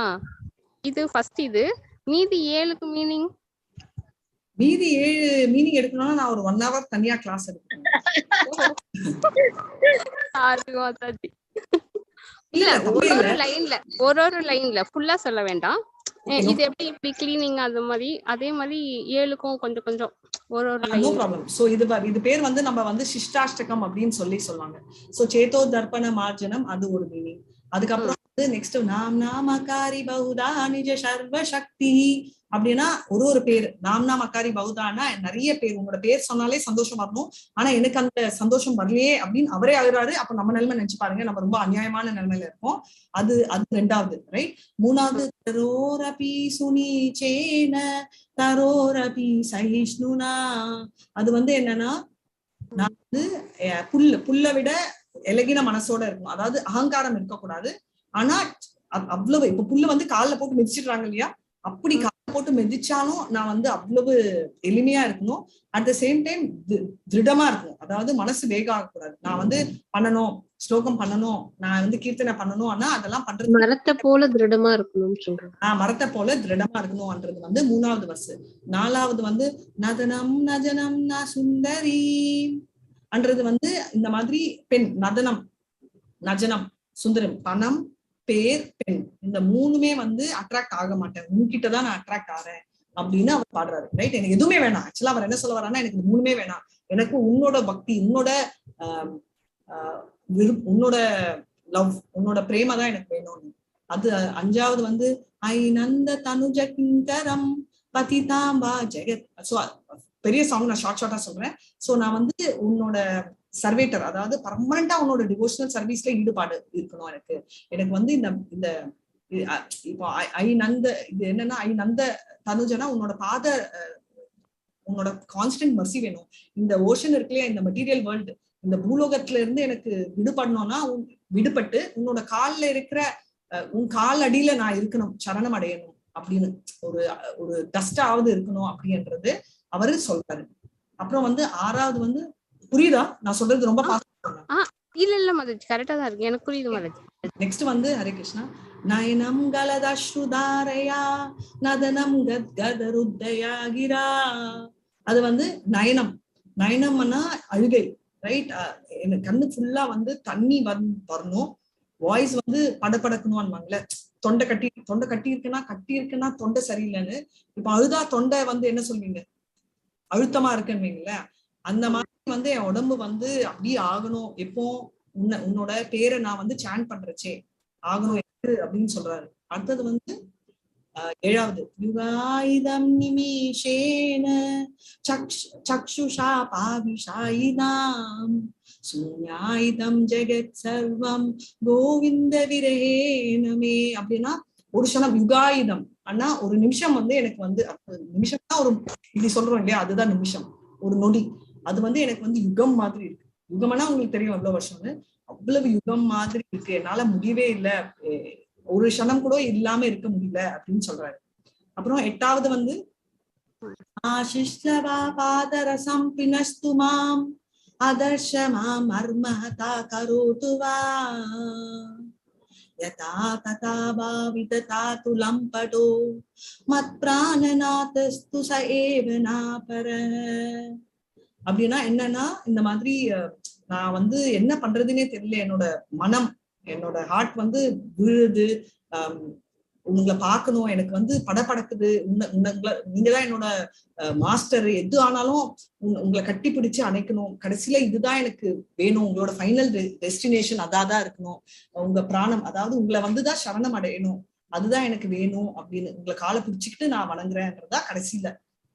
இது ஃபர்ஸ்ட். இது மீதி 7க்கு மீனிங், மீதி 7 மீனிங் எடுக்கணும்னா நான் ஒரு 1 hour தனியா கிளாஸ் எடுக்கிறேன். இல்ல ஒரு லைன்ல ஃபுல்லா சொல்ல வேண்டாம். இது எப்படி இப்படி கிளீனிங் அது மாதிரி, அதே மாதிரி 7க்கும் கொஞ்சம் கொஞ்சம் ஒரு லைன். No problem. சோ இது பேர் வந்து நம்ம வந்து சிஷ்டாஷ்டகம் அப்படின்னு சொல்லுவாங்க. சோ சேதோ தர்ப்பண மார்ஜனம் அது ஒரு மீனிங். அதுக்கப்புறம் வந்து நெக்ஸ்ட் நாமகாரி பௌதா நிஜ சர்வ சக்தி அப்படின்னா ஒரு பேர். நாமகாரி பௌதான்னா நிறைய பேர். உங்களோட பேர் சொன்னாலே சந்தோஷம் வரணும், ஆனா எனக்கு அந்த சந்தோஷம் வரலையே அப்படின்னு அவரே அழுறாரு. அப்ப நம்ம நிலைமை நினைச்சு பாருங்க, நம்ம ரொம்ப அநியாயமான நிலைமையில இருக்கோம். அது 2வது, ரைட்? 3வது தரோரபி சுனிச்சேன தரோரபி சகிஷ்ணுனா. அது வந்து என்னன்னா, நான் வந்து புல்ல விட இலகின மனசோட இருக்கும். அதாவது அகங்காரம் இருக்கக்கூடாது. ஆனா அவ்வளவு, இப்ப புல்ல வந்து கால்ல போட்டு மிதிச்சிடுறாங்க இல்லையா, அப்படி கால்ல போட்டு மிதிச்சாலும் நான் வந்து அவ்வளவு எளிமையா இருக்கணும். அட் த சேம் டைம் திருடமா இருக்கணும். அதாவது மனசு வேகம் ஆகக்கூடாது. நான் வந்து பண்ணணும், ஸ்லோகம் பண்ணணும், நான் வந்து கீர்த்தனை பண்ணணும், ஆனா அதெல்லாம் பண்றது மரத்தை போல திருடமா இருக்கணும்னு சொல்றேன். மரத்தை போல திருடமா இருக்கணும்ன்றது வந்து 3வது வர்ஸ். 4வது வந்து நதனம் நஜனம் ந சுந்தரி அன்றது வந்து இந்த மாதிரி பெண். நதனம், நஜனம், சுந்தரம். பணம், பேர், பெண், இந்த 3மே வந்து அட்ராக்ட் ஆக மாட்டேன், உன்கிட்டதான் நான் அட்ராக்ட் ஆறேன் அப்படின்னு அவர் பாடுறாரு, ரைட்? எனக்கு எதுவுமே வேணாம். ஆக்சுவலா அவர் என்ன சொல்ல வர்றாருன்னா, எனக்கு 3மே வேணாம், எனக்கு உன்னோட பக்தி, உன்னோட லவ், உன்னோட பிரேம தான் எனக்கு வேணும்னு. அது 5வது வந்து ஐ நந்த தனுஜ கிங்கரம் பதிதாம்பா ஜெகத். சோ பெரிய சாங், நான் ஷார்ட்டா சொல்றேன். சோ நான் வந்து உன்னோட சர்வேட்டர், அதாவது பர்மனண்டா உன்னோட டிவோஷனல் சர்வீஸ்ல ஈடுபாடு இருக்கணும் எனக்கு வந்து இந்த இப்போ ஐ நந்த, இது என்னன்னா ஐ நந்த தனுஜனா உன்னோட உன்னோட கான்ஸ்டன்ட் மர்சி வேணும். இந்த ஓஷன் இருக்கு இல்லையா, இந்த மெட்டீரியல் வேர்ல்டு, இந்த பூலோகத்துல இருந்து எனக்கு விடுபடணும்னா விடுபட்டு உன்னோட கால்ல இருக்கிற உன் கால் அடியில நான் இருக்கணும், சரணம் அடையணும் அப்படின்னு ஒரு டஸ்டாவது இருக்கணும் அப்படின்றது அவரு சொல்றாரு. அப்புறம் வந்து 6வது வந்து, புரியுதா நான் சொல்றது? ரொம்ப இல்ல மதஜி, கரெக்டா தான் இருக்கு, எனக்கு புரியுது மதஜி. நெக்ஸ்ட் வந்து ஹரே கிருஷ்ணா. நயனம் கலதஸ்ருதாரயா நதனம் கத்கதருத்தயா கிரா. அது வந்து நயனம்னா அழுகை, ரைட்? எனக்கு கண்ணு ஃபுல்லா வந்து தண்ணி வரணும், வாய்ஸ் வந்து படப்படக்கணும்வாங்கல்ல, தொண்டை கட்டி இருக்குன்னா தொண்டை சரியில்லைன்னு. இப்ப அழுதா தொண்டை வந்து என்ன சொல்வீங்க, அழுத்தமா இருக்குன்னு வைங்கள. அந்த மாதிரி வந்து என் உடம்பு வந்து அப்படியே ஆகணும். எப்போ உன்னோட பேரை நான் வந்து சாண்ட் பண்றச்சே ஆகணும் அப்படின்னு சொல்றாரு. அடுத்தது வந்து 7வது யுகாயுதம் நிமிஷேன சக்ஷுஷா பாவிஷாயிதாம் சூன்யாயுதம் ஜெகத் சர்வம் கோவிந்த விரேனமே. அப்படின்னா ஒரு க்ஷணம் யுகாயுதம் அண்ணா, ஒரு நிமிஷம் வந்து எனக்கு வந்து, நிமிஷம்னா ஒரு இப்படி சொல்றோம் இல்லையா, அதுதான் நிமிஷம், ஒரு நொடி. அது வந்து எனக்கு வந்து யுகம் மாதிரி இருக்கு. யுகம்னா உங்களுக்கு தெரியும் எவ்வளவு வருஷம்னு, அவ்வளவு யுகம் மாதிரி இருக்கு, என்னால முடியவே இல்லை, ஒரு க்ஷணம் கூட இல்லாம இருக்க முடியல அப்படின்னு சொல்றாரு. அப்புறம் 8வது வந்து ஆசிஷ்லவா பாதரசம் பினஸ்துமாம் அதர்ஷமா மர்மஹதா கரோது வா யதா ததா பாவிததா துலம்படோ மத் பிராணநாதஸ்து ச ஏவ நாபர. அப்படின்னா என்னன்னா, இந்த மாதிரி நான் வந்து என்ன பண்றதுன்னே தெரியல, என்னோட மனம், என்னோட ஹார்ட் வந்து விழுது, உங்களை பார்க்கணும், எனக்கு வந்து படபடக்குது, நீங்கதான் என்னோட மாஸ்டர், எது ஆனாலும் உங்களை கட்டி பிடிச்சு அணைக்கணும், கடைசியில இதுதான் எனக்கு வேணும், உங்களோட ஃபைனல் டெஸ்டினேஷன் அதாதான் இருக்கணும், உங்க பிராணம், அதாவது உங்களை வந்துதான் சரணம் அடையணும், அதுதான் எனக்கு வேணும் அப்படின்னு உங்களை காலை பிடிச்சிக்கிட்டு நான் வணங்குறேன்றதா கடைசியில.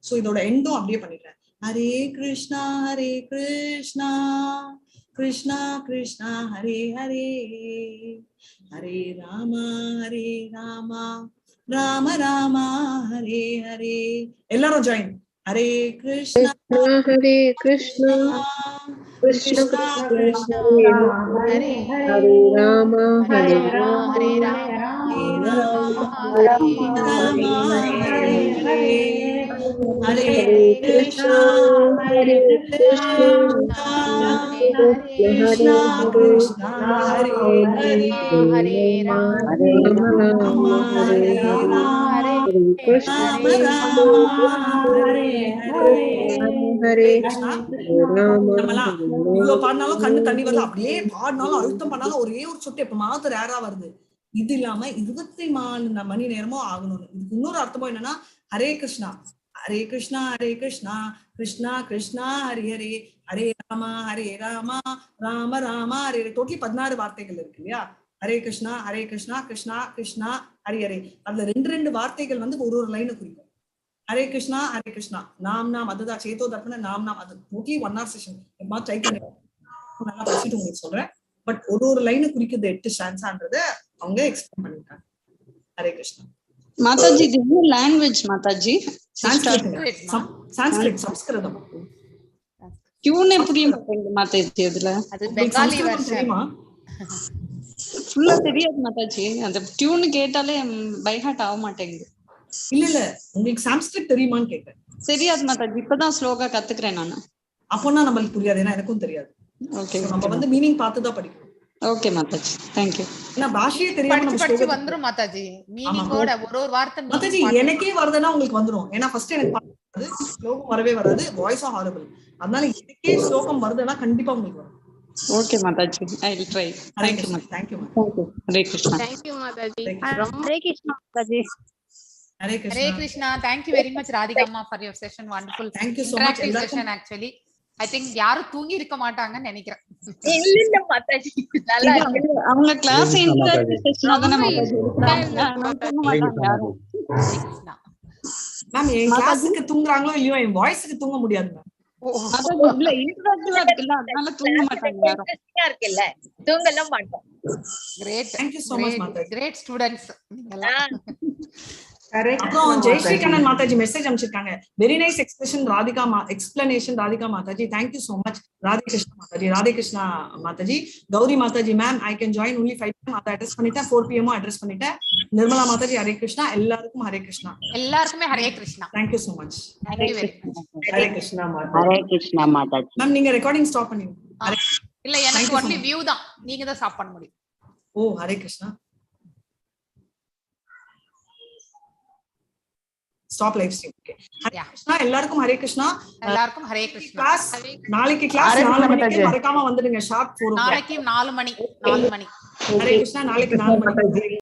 சோ இதோட எண்டும் அப்படியே பண்ணிடுறேன். ஹரே கிருஷ்ணா கிருஷ்ணா கிருஷ்ணா ஹரே ஹரே, ஹரே ராமா ராம ராமா ஹரே ஹரே. எல்லாரும் ஜாயின். ஹரே கிருஷ்ணா ஹரே கிருஷ்ணா கிருஷ்ணா கிருஷ்ணா ஹரே ஹரே, ராமா ஹரே ராம ஹரே கிருஷ்ணா கிருஷ்ணா கிருஷ்ணா ஹரே ஹரே, ஹரே ராம ஹரே கிருஷ்ணா ஹரே இவ்வளவு பாடினாலும் கண்ணு தண்ணி வருது, அப்படியே பாடினாலும் அழுத்தம் பண்ணாலும் ஒரே ஒரு சொட்டு எப்ப மாத்திர ரேரா வருது. இது இல்லாம 24 மணி நேரமும் ஆகணும். இதுக்கு இன்னொரு அர்த்தமும் என்னன்னா, ஹரே கிருஷ்ணா கிருஷ்ணா கிருஷ்ணா ஹரி ஹரே, ஹரே ராமா ராம ராமா ஹரே ஹரே. டோட்டலி 16 வார்த்தைகள் இருக்கு இல்லையா? ஹரே கிருஷ்ணா கிருஷ்ணா கிருஷ்ணா ஹரி ஹரே. அதுல 2 வார்த்தைகள் வந்து ஒரு லைனை குறிக்கும். ஹரே கிருஷ்ணா நாம் அதுதான் சேதோ தர்ப்பண நாம், அது டோட்டலி 1 hour செஷன். ட்ரை பண்ணி நல்லா படிச்சுட்டு உங்களுக்கு சொல்றேன். பட் ஒரு லைனை குறிக்கிறது 8 ஸ்டான்ஸான்றத அவங்க எக்ஸ்பிளைன் பண்ணிருக்காங்க. Hare Krishna. Mataji, this language Mataji, Sanskrit, Samskritam. Tune எப்படி பண்றீங்க மாதாஜி? அதுல அது பெங்காலி வெர்ஷன் ஃபுல்லா தெரியாது மாதாஜி. அந்த டியூன் கேட்டாலே பை ஹார்ட் ஆக மாட்டேங்குது. இல்ல உங்களுக்கு சான்ஸ்கிரிட் தெரியுமான்னு கேக்குறேன். தெரியாது மாதாஜி, இப்பதான் ஸ்லோகா கத்துக்கிறேன் நானு. அப்போனா நம்மளுக்கு புரியாது, ஏன்னா எனக்கும் தெரியாது. ஓகே, நம்ம வந்து மீனிங் பார்த்து தான் படிக்கணும். Okay Mataji, thank you. நான் பாஷையே தெரியாம படிச்சு வந்துரும் மாதாஜி, மீனிங்கோட ஒரு வார்த்தை மாதாஜி எனக்கே வருதுன்னா உங்களுக்கு வந்துரும். ஏன்னா ஃபர்ஸ்ட் எனக்கு பாடுறது ஸ்லோகம் வரவே வராது, வாய்ஸ் ஹாரபிள். அதனால எனக்கே ஸ்லோகம் வருதுன்னா கண்டிப்பா உங்களுக்கு வரும். Okay Mataji, I will try. Thank you thank you. Hare Krishna. Thank you Mataji. Hare Krishna Mataji. Hare Krishna. Thank you very much Radhika amma for your session. Wonderful. Thank you so much. Session actually. I think யாரும் தூங்கி இருக்க மாட்டாங்கன்னு நினைக்கிறேன். இல்ல மாதாஜி, நல்லா அவங்க கிளாஸ் இன்டராக்டிவ் செஷன் தான மாதாஜி எடுக்கறாங்க. மேம் என் கிளாஸ்க்கு தூங்குறாங்களோ இல்லையோ என் வாய்ஸ்க்கு தூங்க முடியாது மேம். மாதாஜி இல்ல இன்டராக்டிவா இருக்குல்ல, அதனால தூங்க மாட்டாங்க யாரும். இன்ட்ரெஸ்டிங்கா இருக்குல்ல, தூங்கலாம் மாட்டோம். Great. Thank you so much Mataji. Great students நீங்கலாம். அப்புறம் ஜெயஸ்ரீ கண்ணன் மாதாஜி மெசேஜ் அனுப்பிச்சிருக்காங்க. Very nice expression Radhika explanation Radhika Mataji, thank you so much. Radhe Krishna Mataji. Gowri Mataji, ma'am I can join only 5 pm, அதை அட்ரஸ் பண்ணிட்டேன். 4 pm அட்ரஸ் பண்ணிட்டேன். நிர்மலா மாதாஜி, ஹரே கிருஷ்ணா. எல்லாருக்கும் ஹரே கிருஷ்ணா. எல்லாருக்குமே Hare Krishna. Thank you so much. Thank you very much. Hare Krishna Mataji. Ma'am நீங்க recording stop பண்ணுங்க. இல்ல எனக்கு ஒன்லி வியூ தான், நீங்க தான் ஸ்டாப் பண்ண முடியும். Oh Hare Krishna. Stop live stream. Okay Hare Krishna. எல்லாருக்கும் ஹரே கிருஷ்ணா. எல்லாருக்கும் ஹரே கிருஷ்ணா. கிளாஸ் நாளைக்கு கிளாஸ் 4 மணிக்கு மறக்காம வந்துடுங்க. ஷார்ப் 4 நாளைக்கு 4 மணி. ஹரே கிருஷ்ணா. நாளைக்கு 4 மணி.